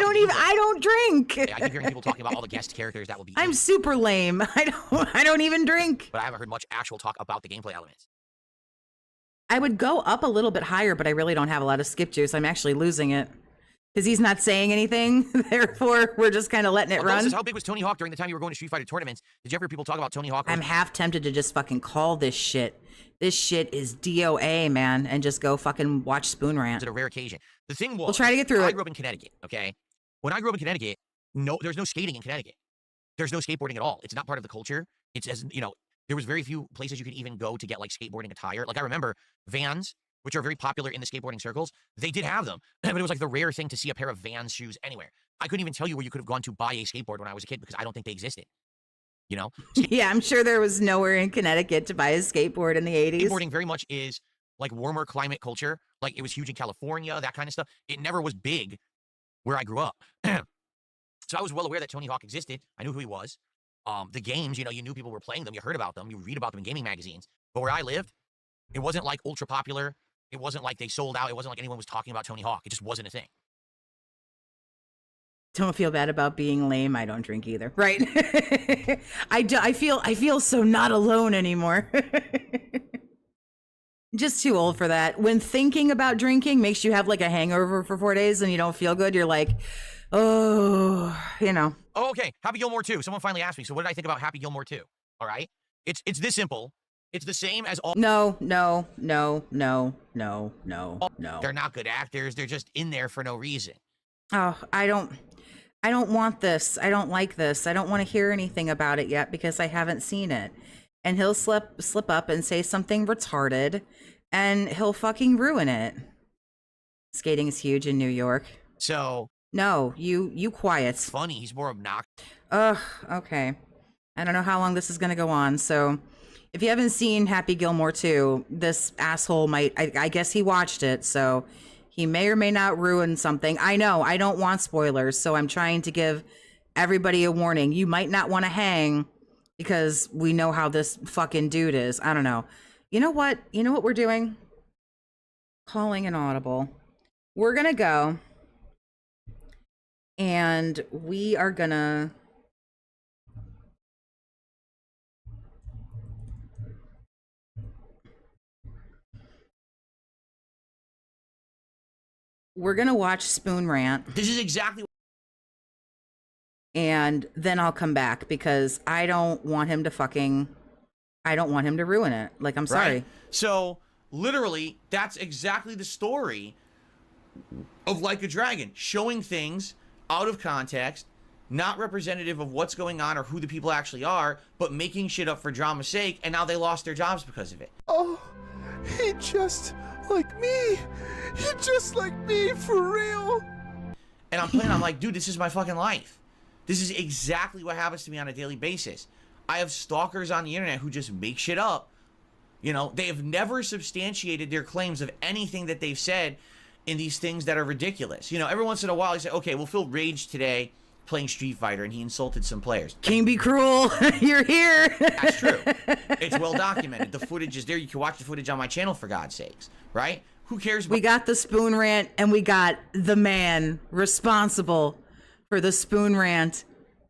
don't drink. Yeah, I keep hearing people talking about all the guest characters that will be. I'm super lame. I don't even drink. But I haven't heard much actual talk about the gameplay elements. I would go up a little bit higher, but I really don't have a lot of skip juice. I'm actually losing it. Because he's not saying anything, therefore we're just kind of letting it run. How big was Tony Hawk during the time you were going to Street Fighter tournaments? Did you ever hear people talk about Tony Hawk? I'm half tempted to just fucking call this shit. This shit is DOA, man, and just go fucking watch Spoon Rant. It's a rare occasion. The thing was, we'll try to get through it. I grew up in Connecticut, okay? When I grew up in Connecticut, there's no skating in Connecticut. There's no skateboarding at all. It's not part of the culture. It's as, you know, there was very few places you could even go to get like skateboarding attire. Like I remember Vans, which are very popular in the skateboarding circles, they did have them, but it was like the rare thing to see a pair of Vans shoes anywhere. I couldn't even tell you where you could have gone to buy a skateboard when I was a kid because I don't think they existed. You know? Yeah, I'm sure there was nowhere in Connecticut to buy a skateboard in the 80s. Skateboarding very much is like warmer climate culture. Like it was huge in California, that kind of stuff. It never was big where I grew up. So I was well aware that Tony Hawk existed. I knew who he was. The games, you know, you knew people were playing them. You heard about them. You read about them in gaming magazines. But where I lived, it wasn't like ultra popular. It wasn't like they sold out. It wasn't like anyone was talking about Tony Hawk. It just wasn't a thing. Don't feel bad about being lame. I don't drink either. Right. I feel so not alone anymore. Just too old for that. When thinking about drinking makes you have like a hangover for 4 days and you don't feel good, you're like, oh, you know. Oh, okay. Happy Gilmore 2. Someone finally asked me, so what did I think about Happy Gilmore 2? All right? It's this simple. It's the same as all. No. They're not good actors. They're just in there for no reason. Oh, I don't want this. I don't like this. I don't want to hear anything about it yet because I haven't seen it. And he'll slip up and say something retarded and he'll fucking ruin it. Skating is huge in New York. So. No, you quiet. It's funny. He's more obnoxious. Ugh, okay. I don't know how long this is going to go on. So if you haven't seen Happy Gilmore 2, this asshole might, I guess he watched it. So he may or may not ruin something. I know, I don't want spoilers. So I'm trying to give everybody a warning. You might not want to hang because we know how this fucking dude is. I don't know. You know what? You know what we're doing? Calling an audible. We're going to go. And we are going to... We're going to watch Spoon Rant. This is exactly. And then I'll come back because I don't want him to ruin it. Like, I'm sorry. Right? So, literally, that's exactly the story of Like a Dragon. Showing things out of context, not representative of what's going on or who the people actually are, but making shit up for drama's sake, and now they lost their jobs because of it. Oh, he just like me. He just like me, for real. And I'm playing, I'm like, dude, this is my fucking life. This is exactly what happens to me on a daily basis. I have stalkers on the internet who just make shit up. You know, they have never substantiated their claims of anything that they've said in these things that are ridiculous. You know, every once in a while, you say, okay, well, Phil raged today playing Street Fighter and he insulted some players. King be cruel. You're here. That's true. It's well documented. The footage is there. You can watch the footage on my channel, for God's sakes, right? Who cares? We got the Spoon Rant and we got the man responsible for the Spoon Rant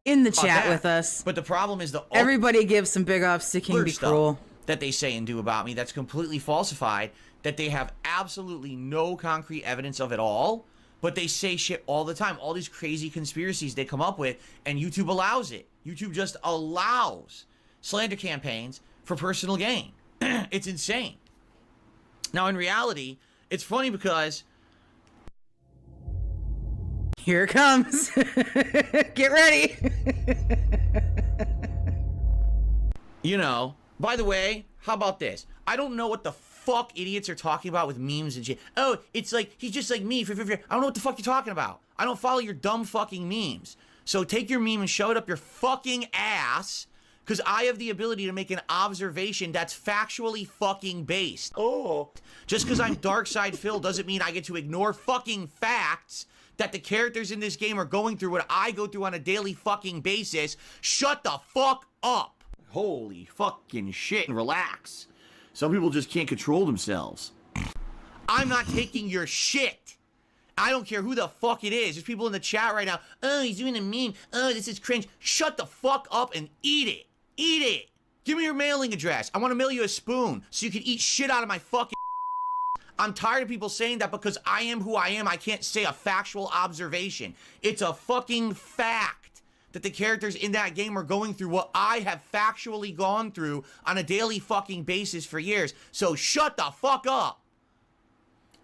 in the chat with us. But the problem is everybody gives some big ups to King be cruel that they say and do about me that's completely falsified, that they have absolutely no concrete evidence of at all, but they say shit all the time. All these crazy conspiracies they come up with, and YouTube allows it. YouTube just allows slander campaigns for personal gain. It's insane. Now, in reality, it's funny because... Here it comes. Get ready. You know, by the way, how about this? I don't know what the fuck idiots are talking about with memes and shit. Oh, it's like, he's just like me. I don't know what the fuck you're talking about. I don't follow your dumb fucking memes. So take your meme and shove it up your fucking ass, because I have the ability to make an observation that's factually fucking based. Oh. Just because I'm Darkside Phil doesn't mean I get to ignore fucking facts that the characters in this game are going through what I go through on a daily fucking basis. Shut the fuck up. Holy fucking shit. Relax. Some people just can't control themselves. I'm not taking your shit. I don't care who the fuck it is. There's people in the chat right now. Oh, he's doing a meme. Oh, this is cringe. Shut the fuck up and eat it. Eat it. Give me your mailing address. I want to mail you a spoon so you can eat shit out of my fucking. I'm tired of people saying that because I am who I am, I can't say a factual observation. It's a fucking fact that the characters in that game are going through what I have factually gone through on a daily fucking basis for years. So shut the fuck up.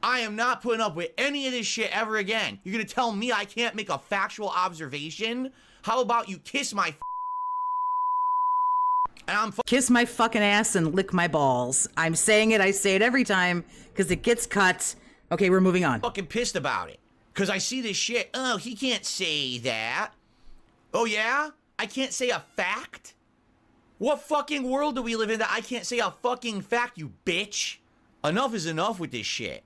I am not putting up with any of this shit ever again. You're gonna tell me I can't make a factual observation? How about you kiss my and I'm Kiss my fucking ass and lick my balls. I'm saying it. I say it every time because it gets cut. Okay, we're moving on. fucking pissed about it. Because I see this shit. Oh, he can't say that. Oh, yeah? I can't say a fact? What fucking world do we live in that I can't say a fucking fact, you bitch? Enough is enough with this shit.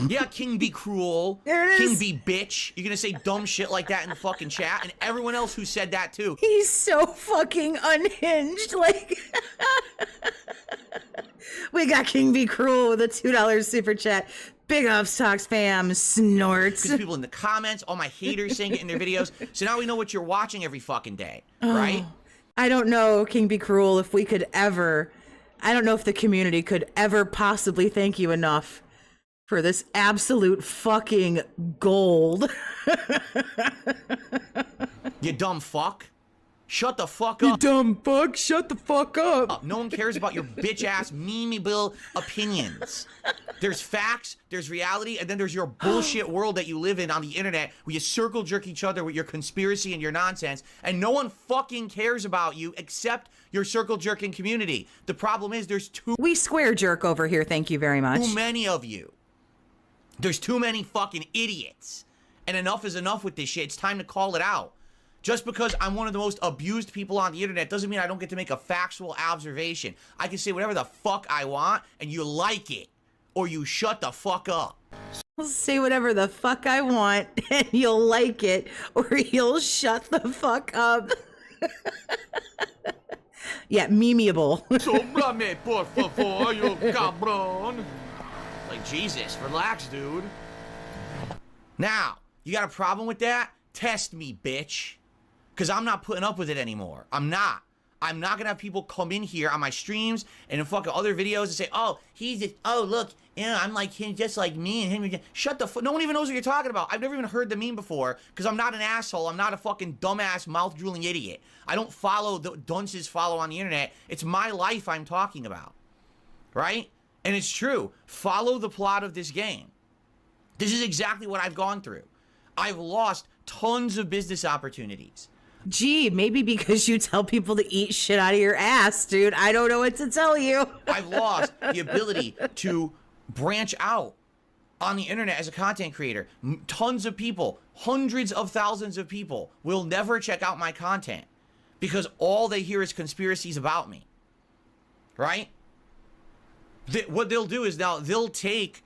Yeah, King be cruel. There it King is. be bitch. You're gonna say dumb shit like that in the fucking chat, and everyone else who said that too. He's so fucking unhinged. Like, we got King Be Cruel with a $2 super chat. Big ups, Tox fam. Snorts. Because people in the comments, all my haters saying it in their videos. So now we know what you're watching every fucking day, right? I don't know, King Be Cruel, if we could ever, I don't know if the community could ever possibly thank you enough for this absolute fucking gold. You dumb fuck. Shut the fuck You up. dumb fuck, shut the fuck up. No one cares about your bitch ass memeable opinions. There's facts, there's reality, and then there's your bullshit world that you live in on the internet where you circle jerk each other with your conspiracy and your nonsense, and no one fucking cares about you except your circle jerking community. The problem is there's too We square jerk over here, thank you very much. many of you. There's too many fucking idiots. And enough is enough with this shit. It's time to call it out. Just because I'm one of the most abused people on the internet doesn't mean I don't get to make a factual observation. I can say whatever the fuck I want, and you like it. Or you shut the fuck up. I'll say whatever the fuck I want, and you'll like it, or you'll shut the fuck up. Yeah, memeable. Sóbrame, por favor, you cabrón. Like, Jesus, relax, dude. Now, you got a problem with that? Test me, bitch. Because I'm not putting up with it anymore. I'm not. I'm not going to have people come in here on my streams and in fucking other videos and say, oh, he's just, oh, look, you know, I'm like him, just like me and him. Shut the fuck. No one even knows what you're talking about. I've never even heard the meme before because I'm not an asshole. I'm not a fucking dumbass, mouth-drooling idiot. I don't follow the dunces follow on the internet. It's my life I'm talking about. Right? And it's true. Follow the plot of this game. This is exactly what I've gone through. I've lost tons of business opportunities. Gee, maybe because you tell people to eat shit out of your ass, dude. I don't know what to tell you. I've lost the ability to branch out on the internet as a content creator. Tons of people, hundreds of thousands of people will never check out my content because all they hear is conspiracies about me. Right? What they'll do is now they'll take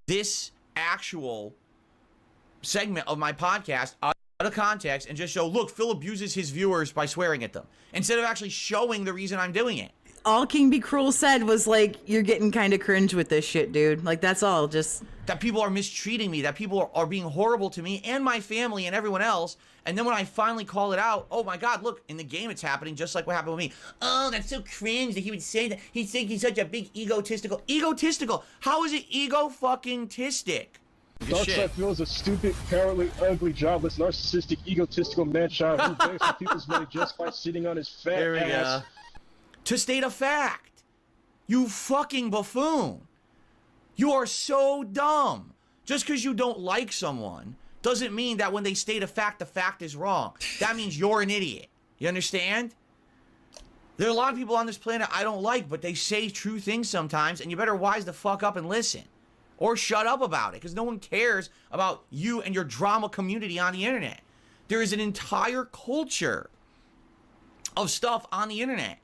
this actual segment of my podcast out of context and just show, look, Phil abuses his viewers by swearing at them instead of actually showing the reason I'm doing it. All King Be Cruel said was like, you're getting kind of cringe with this shit, dude. Like, that's all. Just that people are mistreating me, that people are being horrible to me and my family and everyone else. And then when I finally call it out, oh my God, look, in the game it's happening just like what happened with me. Oh, that's so cringe that he would say that. He'd think he's such a big egotistical. Egotistical? How is it ego-fucking-tistic? Darkseid feels a stupid, cowardly, ugly, jobless, narcissistic, egotistical man-child who begs for people's money just by sitting on his fat ass. To state a fact. You fucking buffoon. You are so dumb. Just because you don't like someone doesn't mean that when they state a fact, the fact is wrong. That means you're an idiot. You understand? There are a lot of people on this planet I don't like, but they say true things sometimes, and you better wise the fuck up and listen. Or shut up about it, because no one cares about you and your drama community on the internet. There is an entire culture of stuff on the internet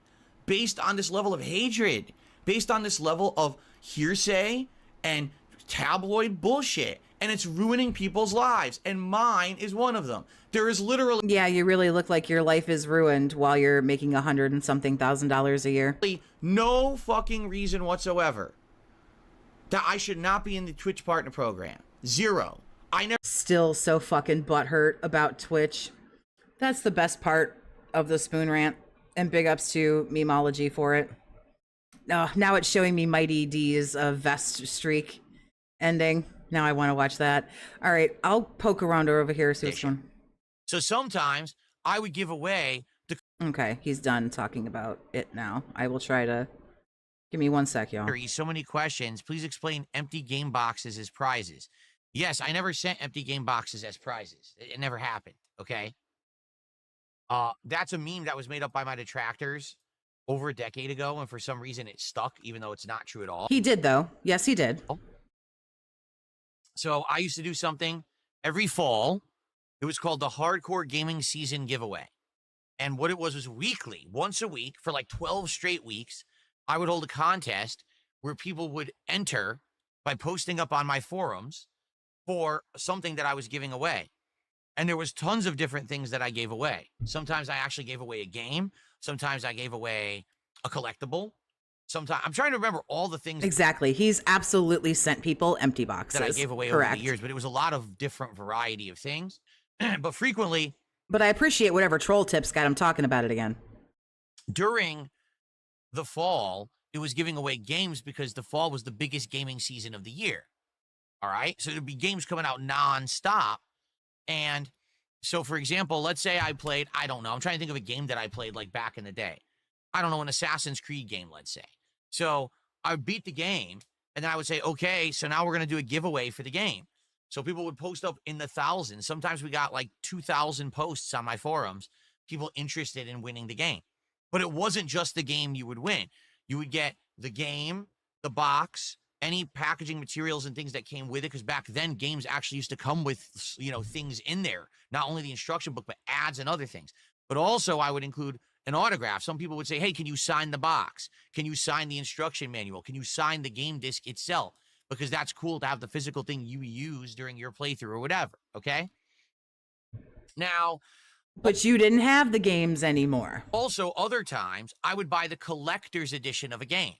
based on this level of hatred, based on this level of hearsay and tabloid bullshit, and it's ruining people's lives, and mine is one of them. There is literally yeah, you really look like your life is ruined while you're making $100,000 and something a year. no fucking reason whatsoever that I should not be in the Twitch partner program. 0. I never Still so fucking butthurt about Twitch. That's the best part of the Spoon Rant. And big ups to Memology for it. Now it's showing me Mighty D's vest streak ending. Now I want to watch that. All right, I'll poke around over here, see what's going. So sometimes I would give away the Okay, he's done talking about it now. I will try to... Give me 1 sec, y'all. so many questions. Please explain empty game boxes as prizes. Yes, I never sent empty game boxes as prizes. It never happened, okay? That's a meme that was made up by my detractors over a decade ago, and for some reason it stuck, even though it's not true at all. He did, though. Yes, he did. So I used to do something every fall. It was called the Hardcore Gaming Season Giveaway. And what it was weekly, once a week, for like 12 straight weeks, I would hold a contest where people would enter by posting up on my forums for something that I was giving away. And there was tons of different things that I gave away. Sometimes I actually gave away a game. Sometimes I gave away a collectible. Sometimes I'm trying to remember all the things Exactly. He's absolutely sent people empty boxes. that I gave away over the years, but it was a lot of different variety of things. But frequently, But I appreciate whatever troll tips got him talking about it again. during the fall, it was giving away games because the fall was the biggest gaming season of the year. All right. So there'd be games coming out nonstop. And so, for example, let's say I played, I don't know, I'm trying to think of a game that I played like back in the day. I don't know, an Assassin's Creed game, let's say. So I would beat the game and then I would say, okay, so now we're going to do a giveaway for the game. So people would post up in the thousands. Sometimes we got like 2,000 posts on my forums, people interested in winning the game. But it wasn't just the game you would win. You would get the game, the box, any packaging materials and things that came with it. Because back then, games actually used to come with, you know, things in there. Not only the instruction book, but ads and other things. But also, I would include an autograph. Some people would say, hey, can you sign the box? Can you sign the instruction manual? Can you sign the game disc itself? Because that's cool to have the physical thing you use during your playthrough or whatever, okay? Now... But you didn't have the games anymore. Also, other times, I would buy the collector's edition of a game,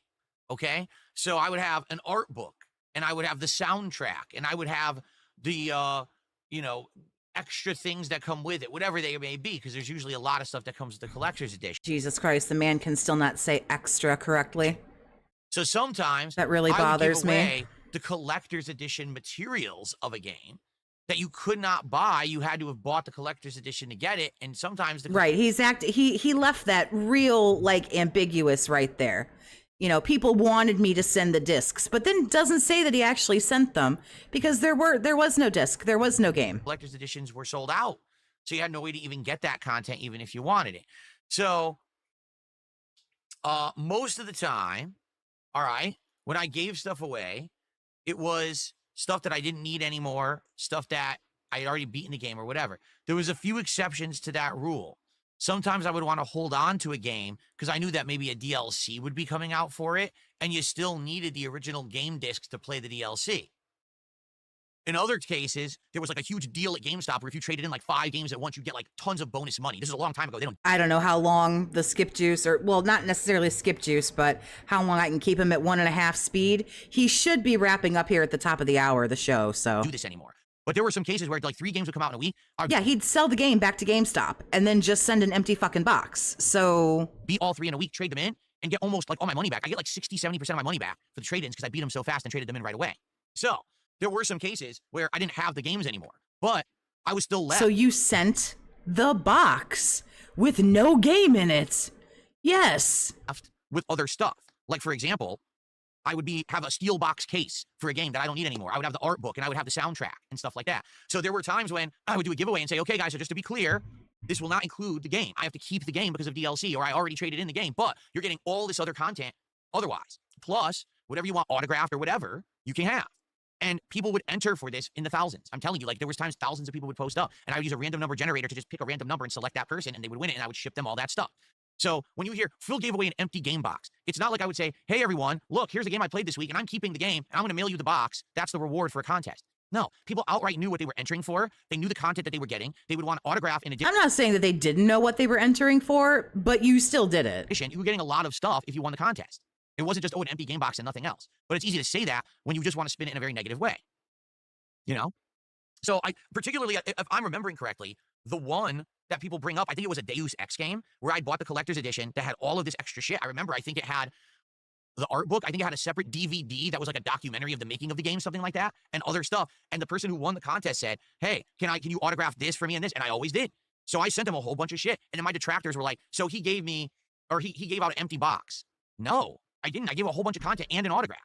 okay? So I would have an art book, and I would have the soundtrack, and I would have the, you know, extra things that come with it, whatever they may be, because there's usually a lot of stuff that comes with the collector's edition. Jesus Christ, the man can still not say extra correctly. So sometimes That really bothers me. I would give away the collector's edition materials of a game that you could not buy. You had to have bought the collector's edition to get it, and sometimes the Right, he left that real, like, ambiguous right there. You know, people wanted me to send the discs, but then doesn't say that he actually sent them because there was no disc, there was no game. collector's editions were sold out, so you had no way to even get that content even if you wanted it. So most of the time, all right, when I gave stuff away, it was stuff that I didn't need anymore, stuff that I had already beaten the game or whatever. There was a few exceptions to that rule. Sometimes I would want to hold on to a game because I knew that maybe a DLC would be coming out for it, and you still needed the original game discs to play the DLC. In other cases, there was like a huge deal at GameStop where if you traded in like 5 games at once, you'd get like tons of bonus money. This is a long time ago. They don't I don't know how long the skip juice, or, well, not necessarily skip juice, but how long I can keep him at 1.5 speed. He should be wrapping up here at the top of the hour of the show, so. do this anymore. But there were some cases where like 3 games would come out in a week. Yeah, he'd sell the game back to GameStop and then just send an empty fucking box. So Beat all 3 in a week, trade them in, and get almost like all my money back. I get like 60, 70% of my money back for the trade-ins because I beat them so fast and traded them in right away. So there were some cases where I didn't have the games anymore, but I was still left. So you sent the box with no game in it. Yes. With other stuff. Like, for example, I would have a steel box case for a game that I don't need anymore. I would have the art book and I would have the soundtrack and stuff like that. So there were times when I would do a giveaway and say, okay, guys, so just to be clear, this will not include the game. I have to keep the game because of DLC, or I already traded in the game, but you're getting all this other content otherwise. Plus, whatever you want autographed or whatever, you can have. And people would enter for this in the thousands. I'm telling you, like, there was times thousands of people would post up, and I would use a random number generator to just pick a random number and select that person, and they would win it, and I would ship them all that stuff. So when you hear Phil gave away an empty game box, it's not like I would say, hey, everyone, look, here's a game I played this week, and I'm keeping the game, and I'm going to mail you the box. That's the reward for a contest. No, people outright knew what they were entering for. They knew the content that they were getting. They would want to autograph in I'm not saying that they didn't know what they were entering for, but you still did it. addition. You were getting a lot of stuff if you won the contest. It wasn't just, oh, an empty game box and nothing else. But it's easy to say that when you just want to spin it in a very negative way. You know? So I particularly, if I'm remembering correctly, the one that people bring up, I think it was a Deus Ex game where I bought the collector's edition that had all of this extra shit. I remember, I think it had the art book. I think it had a separate DVD that was like a documentary of the making of the game, something like that, and other stuff. And the person who won the contest said, hey, can you autograph this for me and this? And I always did. So I sent him a whole bunch of shit. And then my detractors were like, so he gave me, or he gave out an empty box. No, I didn't. I gave a whole bunch of content and an autograph.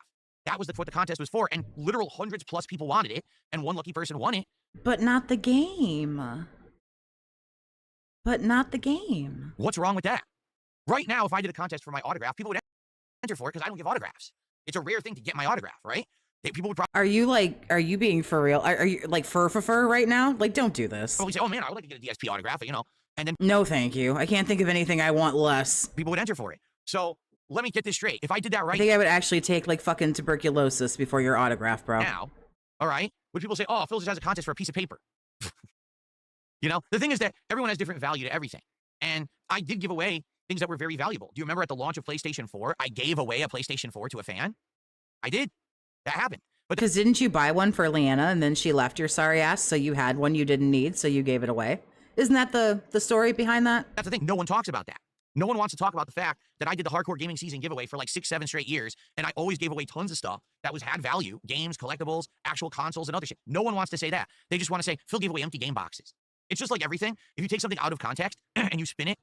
That was what the contest was for. And literal hundreds plus people wanted it. And one lucky person won it. But not the game. But not the game. What's wrong with that? Right now, if I did a contest for my autograph, people would enter for it because I don't give autographs. It's a rare thing to get my autograph, right? People would Are you being for real? Are you like fur right now? Like, don't do this. probably say, oh man, I would like to get a DSP autograph, you know? And then No, thank you. I can't think of anything I want less. people would enter for it. So let me get this straight. If I did that I right think I would actually take like fucking tuberculosis before your autograph, bro. now, all right, would people say, oh, Phil just has a contest for a piece of paper? You know, the thing is that everyone has different value to everything. And I did give away things that were very valuable. Do you remember at the launch of PlayStation 4, I gave away a PlayStation 4 to a fan? I did. That happened. But Because didn't you buy one for Leanna and then she left your sorry ass, so you had one you didn't need, so you gave it away? Isn't that the story behind that? that's the thing. No one talks about that. No one wants to talk about the fact that I did the hardcore gaming season giveaway for like 6-7 straight years, and I always gave away tons of stuff that had value, games, collectibles, actual consoles, and other shit. No one wants to say that. They just want to say, Phil gave away empty game boxes. It's just like everything. If you take something out of context and you spin it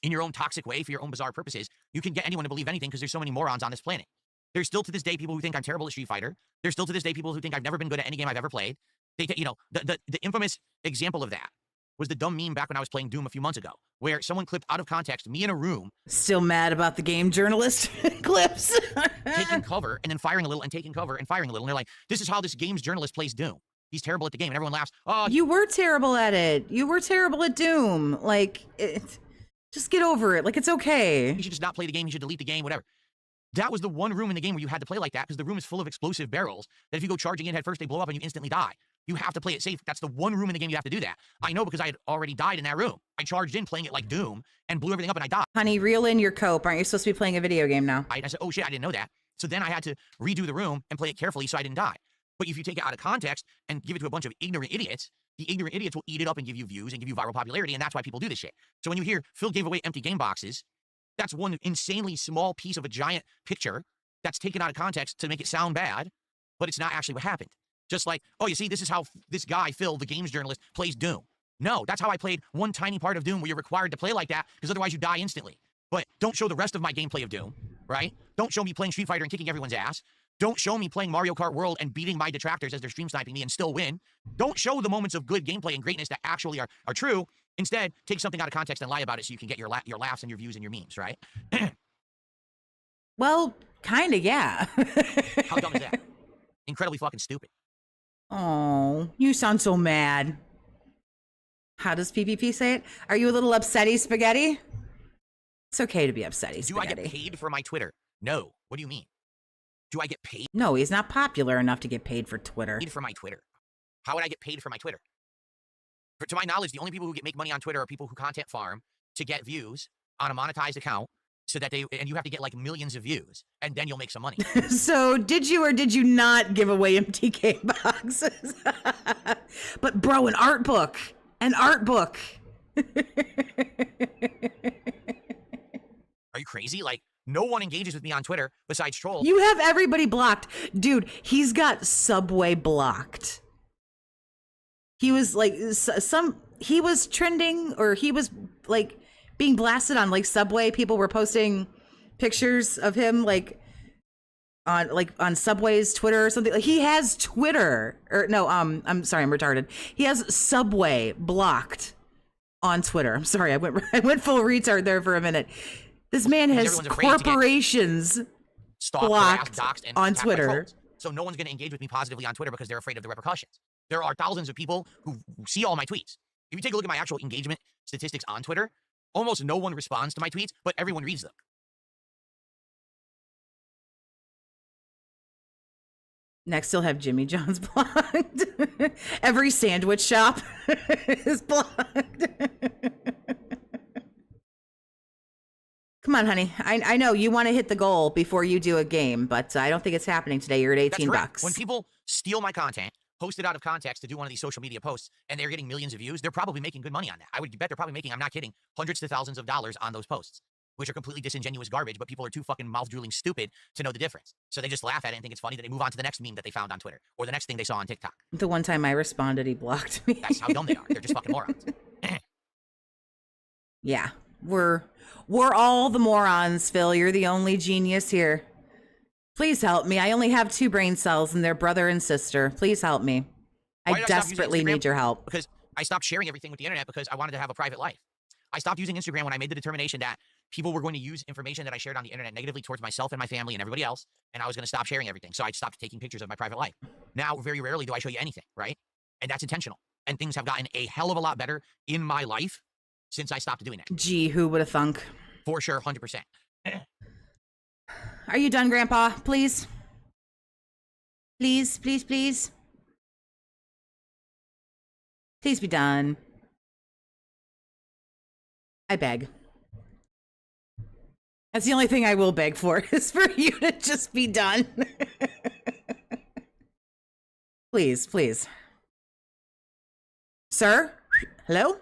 in your own toxic way for your own bizarre purposes, you can get anyone to believe anything because there's so many morons on this planet. There's still to this day people who think I'm terrible at Street Fighter. There's still to this day people who think I've never been good at any game I've ever played. You know, the infamous example of that was the dumb meme back when I was playing Doom a few months ago, where someone clipped out of context me in a room Still mad about the game journalist clips. taking cover and then firing a little and taking cover and firing a little. And they're like, this is how this game's journalist plays Doom. He's terrible at the game. And everyone laughs. Oh, You were terrible at it. You were terrible at Doom. Like, just get over it. Like, it's okay. he should just not play the game. He should delete the game, whatever. That was the one room in the game where you had to play like that because the room is full of explosive barrels that if you go charging in head first, they blow up and you instantly die. You have to play it safe. That's the one room in the game you have to do that. I know because I had already died in that room. I charged in playing it like Doom and blew everything up and I died. Honey, reel in your cope. Aren't you supposed to be playing a video game now? I said, oh shit, I didn't know that. So then I had to redo the room and play it carefully so I didn't die. But if you take it out of context and give it to a bunch of ignorant idiots, the ignorant idiots will eat it up and give you views and give you viral popularity, and that's why people do this shit. So when you hear Phil gave away empty game boxes, that's one insanely small piece of a giant picture that's taken out of context to make it sound bad, but it's not actually what happened. Just like, oh, you see, this is how this guy, Phil, the games journalist, plays Doom. No, that's how I played one tiny part of Doom where you're required to play like that, because otherwise you die instantly. But don't show the rest of my gameplay of Doom, right? Don't show me playing Street Fighter and kicking everyone's ass. Don't show me playing Mario Kart World and beating my detractors as they're stream sniping me and still win. Don't show the moments of good gameplay and greatness that actually are true. Instead, take something out of context and lie about it so you can get your laughs and your views and your memes, right? Well, kind of, yeah. How dumb is that? Incredibly fucking stupid. Oh, you sound so mad. How does PPP say it? Are you a little upsetty spaghetti? It's okay to be upsetty Do I spaghetti. get paid for my Twitter? No. What do you mean? Do I get paid No, he's not popular enough to get paid for Twitter. for my Twitter? How would I get paid for my Twitter? To my knowledge, the only people who make money on Twitter are people who content farm to get views on a monetized account so that and you have to get like millions of views and then you'll make some money. So did you or did you not give away MTK boxes? But bro, an art book. An art book. Are you crazy? Like, no one engages with me on Twitter besides trolls. You have everybody blocked. Dude, he's got Subway blocked. He was like he was trending, or he was like being blasted on like Subway. People were posting pictures of him like on Subway's Twitter or something. Like, he has Twitter, or no, I'm sorry, I'm retarded. He has Subway blocked on Twitter. I'm sorry, I went full retard there for a minute. This man has Everyone's afraid to get corporations stalked, blocked harassed, doxxed, and on attacked by Twitter. trolls. So no one's going to engage with me positively on Twitter because they're afraid of the repercussions. There are thousands of people who see all my tweets. If you take a look at my actual engagement statistics on Twitter, almost no one responds to my tweets, but everyone reads them. Next, he'll have Jimmy John's blocked. Every sandwich shop is blocked. Come on, honey. I know you want to hit the goal before you do a game, but I don't think it's happening today. You're at 18 bucks. When people steal my content, post it out of context to do one of these social media posts, and they're getting millions of views, they're probably making good money on that. I would bet they're probably making, I'm not kidding, hundreds to thousands of dollars on those posts, which are completely disingenuous garbage, but people are too fucking mouth-drooling stupid to know the difference. So they just laugh at it and think it's funny, that they move on to the next meme that they found on Twitter, or the next thing they saw on TikTok. The one time I responded, he blocked me. That's how dumb they are. They're just fucking morons. Yeah, we're all the morons, Phil. You're the only genius here. Please help me. I only have 2 brain cells, and they're brother and sister. Please help me. I desperately need your help. Because I stopped sharing everything with the internet because I wanted to have a private life. I stopped using Instagram when I made the determination that people were going to use information that I shared on the internet negatively towards myself and my family and everybody else, and I was going to stop sharing everything. So I stopped taking pictures of my private life. Now, very rarely do I show you anything, right? And that's intentional. And things have gotten a hell of a lot better in my life since I stopped doing it. Gee, who would have thunk? For sure, 100%. Are you done, Grandpa? Please? Please, please, please? Please be done. I beg. That's the only thing I will beg for, is for you to just be done. Please, please. Sir? Hello?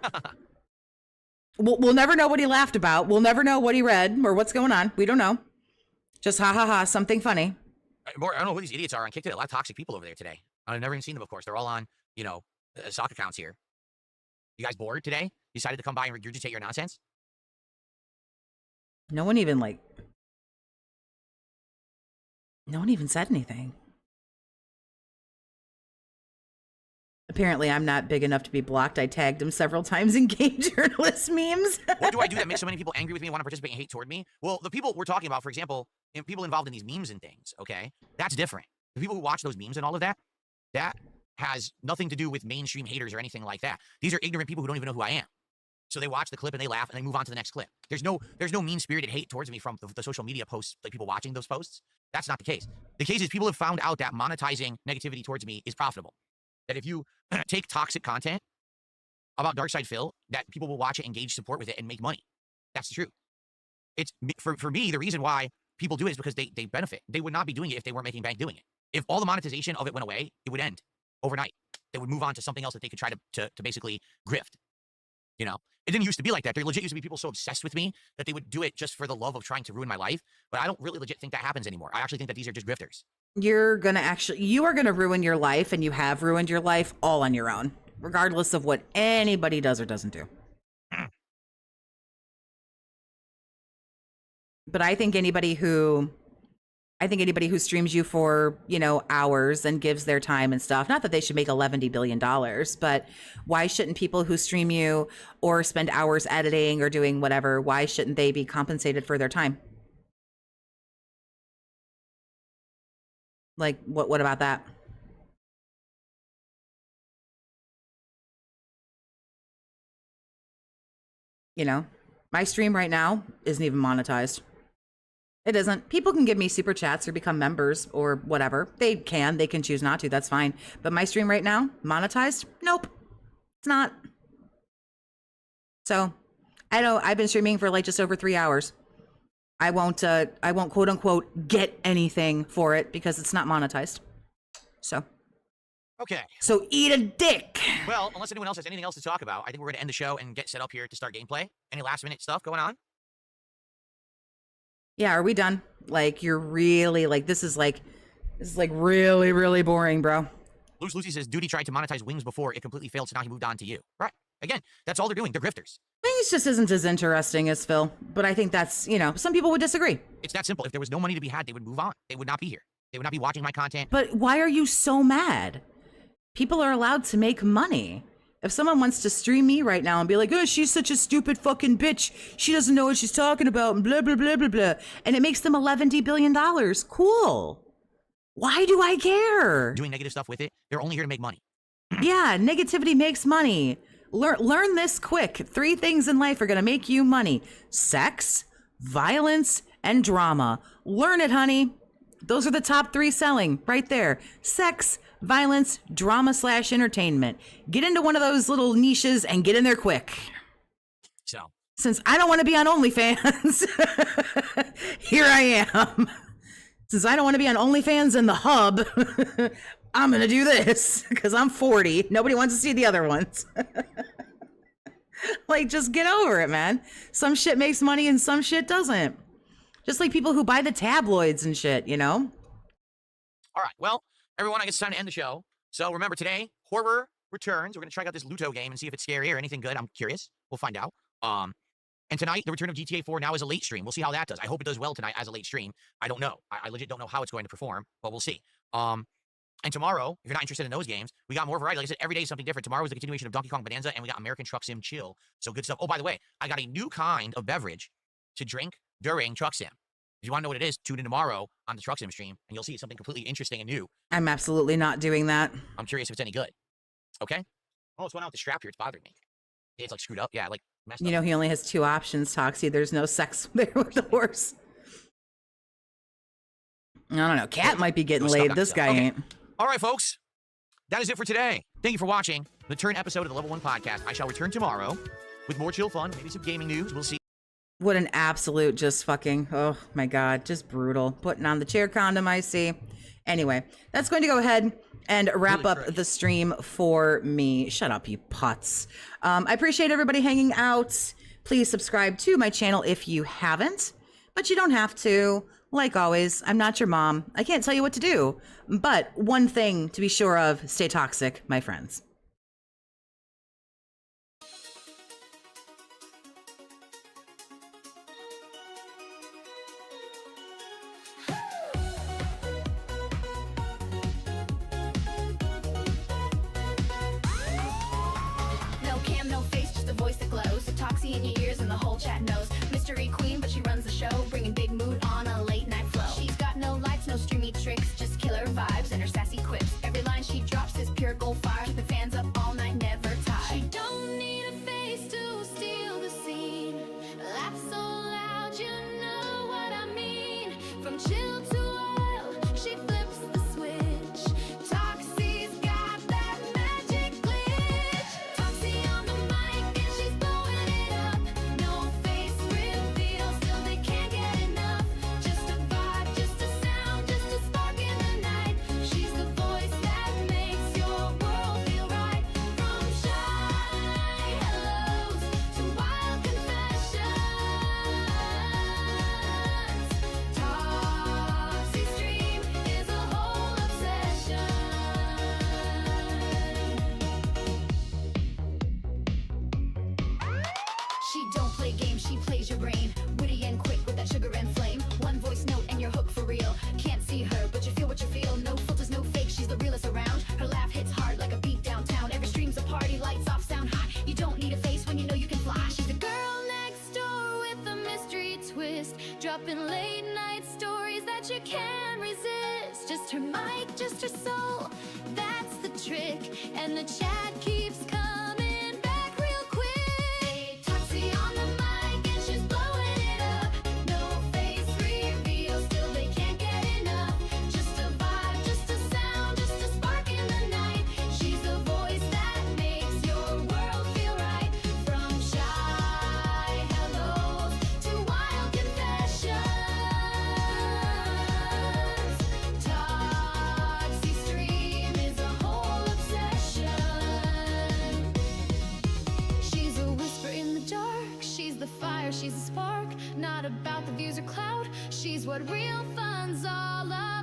We'll never know what he laughed about. We'll never know what he read or what's going on. We don't know. Just ha ha ha, something funny. I don't know who these idiots are on Kicked It. A lot of toxic people over there today. I've never even seen them, of course. They're all on, stock accounts here. You guys bored today? You decided to come by and regurgitate your nonsense? No one even said anything. Apparently, I'm not big enough to be blocked. I tagged him several times in game journalist memes. What do I do that makes so many people angry with me and want to participate and hate toward me? Well, the people we're talking about, for example, people involved in these memes and things, okay? That's different. The people who watch those memes and all of that, that has nothing to do with mainstream haters or anything like that. These are ignorant people who don't even know who I am. So they watch the clip and they laugh and they move on to the next clip. There's no mean-spirited hate towards me from the social media posts, like people watching those posts. That's not the case. The case is people have found out that monetizing negativity towards me is profitable. That if you take toxic content about Darkside Phil, that people will watch it, engage, support with it, and make money. That's the truth. It's for me, the reason why people do it is because they benefit. They would not be doing it if they weren't making bank doing it. If all the monetization of it went away, it would end overnight. They would move on to something else that they could try to basically grift. It didn't used to be like that. There legit used to be people so obsessed with me that they would do it just for the love of trying to ruin my life. But I don't really legit think that happens anymore. I actually think that these are just grifters. You are going to ruin your life, and you have ruined your life all on your own, regardless of what anybody does or doesn't do. But I think anybody who streams you for, hours and gives their time and stuff, not that they should make $11 billion, but why shouldn't people who stream you or spend hours editing or doing whatever, why shouldn't they be compensated for their time? Like, what about that? My stream right now isn't even monetized. It isn't. People can give me super chats or become members or whatever. They can choose not to. That's fine. But my stream right now, monetized? Nope. It's not. So, I know I've been streaming for just over 3 hours. I won't quote unquote get anything for it because it's not monetized. So. Okay. So eat a dick. Well, unless anyone else has anything else to talk about, I think we're going to end the show and get set up here to start gameplay. Any last minute stuff going on? Yeah, are we done? You're really this is really, really boring, bro. Loose Lucy says Duty tried to monetize Wings before. It completely failed, so now he moved on to you. Right. Again, that's all they're doing. They're grifters. Wings just isn't as interesting as Phil, but I think that's, some people would disagree. It's that simple. If there was no money to be had, they would move on. They would not be here. They would not be watching my content. But why are you so mad? People are allowed to make money. If someone wants to stream me right now and be like, oh, she's such a stupid fucking bitch, she doesn't know what she's talking about, and blah, blah, blah, blah, blah, and it makes them $11 billion, cool. Why do I care? Doing negative stuff with it, they're only here to make money. Yeah, negativity makes money. Learn this quick. 3 things in life are going to make you money. Sex, violence, and drama. Learn it, honey. Those are the top 3 selling right there. Sex, violence, drama / entertainment. Get into one of those little niches and get in there quick. So since I don't want to be on OnlyFans, here I am. Since I don't want to be on OnlyFans and the hub, I'm going to do this because I'm 40. Nobody wants to see the other ones. Like, just get over it, man. Some shit makes money and some shit doesn't. Just like people who buy the tabloids and shit, you know? All right, well, everyone, I guess it's time to end the show. So remember, today, horror returns. We're going to try out this Luto game and see if it's scary or anything good. I'm curious. We'll find out. And tonight, the return of GTA 4 now is a late stream. We'll see how that does. I hope it does well tonight as a late stream. I don't know. I legit don't know how it's going to perform, but we'll see. And tomorrow, if you're not interested in those games, we got more variety. Like I said, every day is something different. Tomorrow is the continuation of Donkey Kong Bonanza, and we got American Truck Sim Chill. So good stuff. Oh, by the way, I got a new kind of beverage to drink during Truck Sim. If you want to know what it is, tune in tomorrow on the Truck Sim stream, and you'll see it's something completely interesting and new. I'm absolutely not doing that. I'm curious if it's any good. Okay? Oh, what's going on with the strap here? It's bothering me. It's like screwed up. Yeah, like messed up. You know, he only has 2 options, Toxie. There's no sex there with the horse. I don't know. Cat might be getting laid. This guy ain't. All right, folks. That is it for today. Thank you for watching the return episode of the Level 1 Podcast. I shall return tomorrow with more chill fun, maybe some gaming news. We'll see. What an absolute just fucking, oh my God, just brutal. Putting on the chair condom, I see. Anyway, that's going to go ahead and wrap up the stream for me. Shut up, you putz. I appreciate everybody hanging out. Please subscribe to my channel if you haven't, but you don't have to. Like always, I'm not your mom. I can't tell you what to do. But one thing to be sure of, stay toxic, my friends. Toxie in your ears and the whole chat knows. Mystery queen, but she runs the show, bringing big mood on a late night flow. She's got no lights, no streamy tricks, just killer vibes and her sassy quips. Every line she drops is pure gold fire, keeping fans up all night, never tired. She don't need a face to steal the scene. Laugh so loud, you know what I mean. From chill to wild, she flips the switch. Toxie's got that magic glitch. Toxie on the mic and she's blowing it up. No face reveal, still they can't get enough. Just a vibe, just a sound, just a spark in the night. She's the voice that makes your world feel right. From shy hellos to wild confessions, Toxie's stream is a whole obsession. She don't play games, she plays your brain. Witty and quick with that sugar and flame. One voice note and you're hooked for real. Can't see her, but you feel what you feel. No filters, no fake, she's the realest around. Her laugh hits hard like a beat downtown. Every stream's a party, lights off, sound high. You don't need a face when you know you can fly. She's the girl next door with a mystery twist. Dropping late night stories that you can't resist. Just her mic, just her soul, that's the trick. And the chat keeps coming back real quick. Toxie on the mic and she's blowing it up. No face reveal, still they can't get enough. Just a vibe, just a sound, just a spark in the night. She's the voice that makes your world feel right. From shy hellos to wild confessions, Toxie stream is a whole obsession. She's a whisper in the dark, she's the fire, she's a spark. Not about the views or clout, she's what real fun's all about.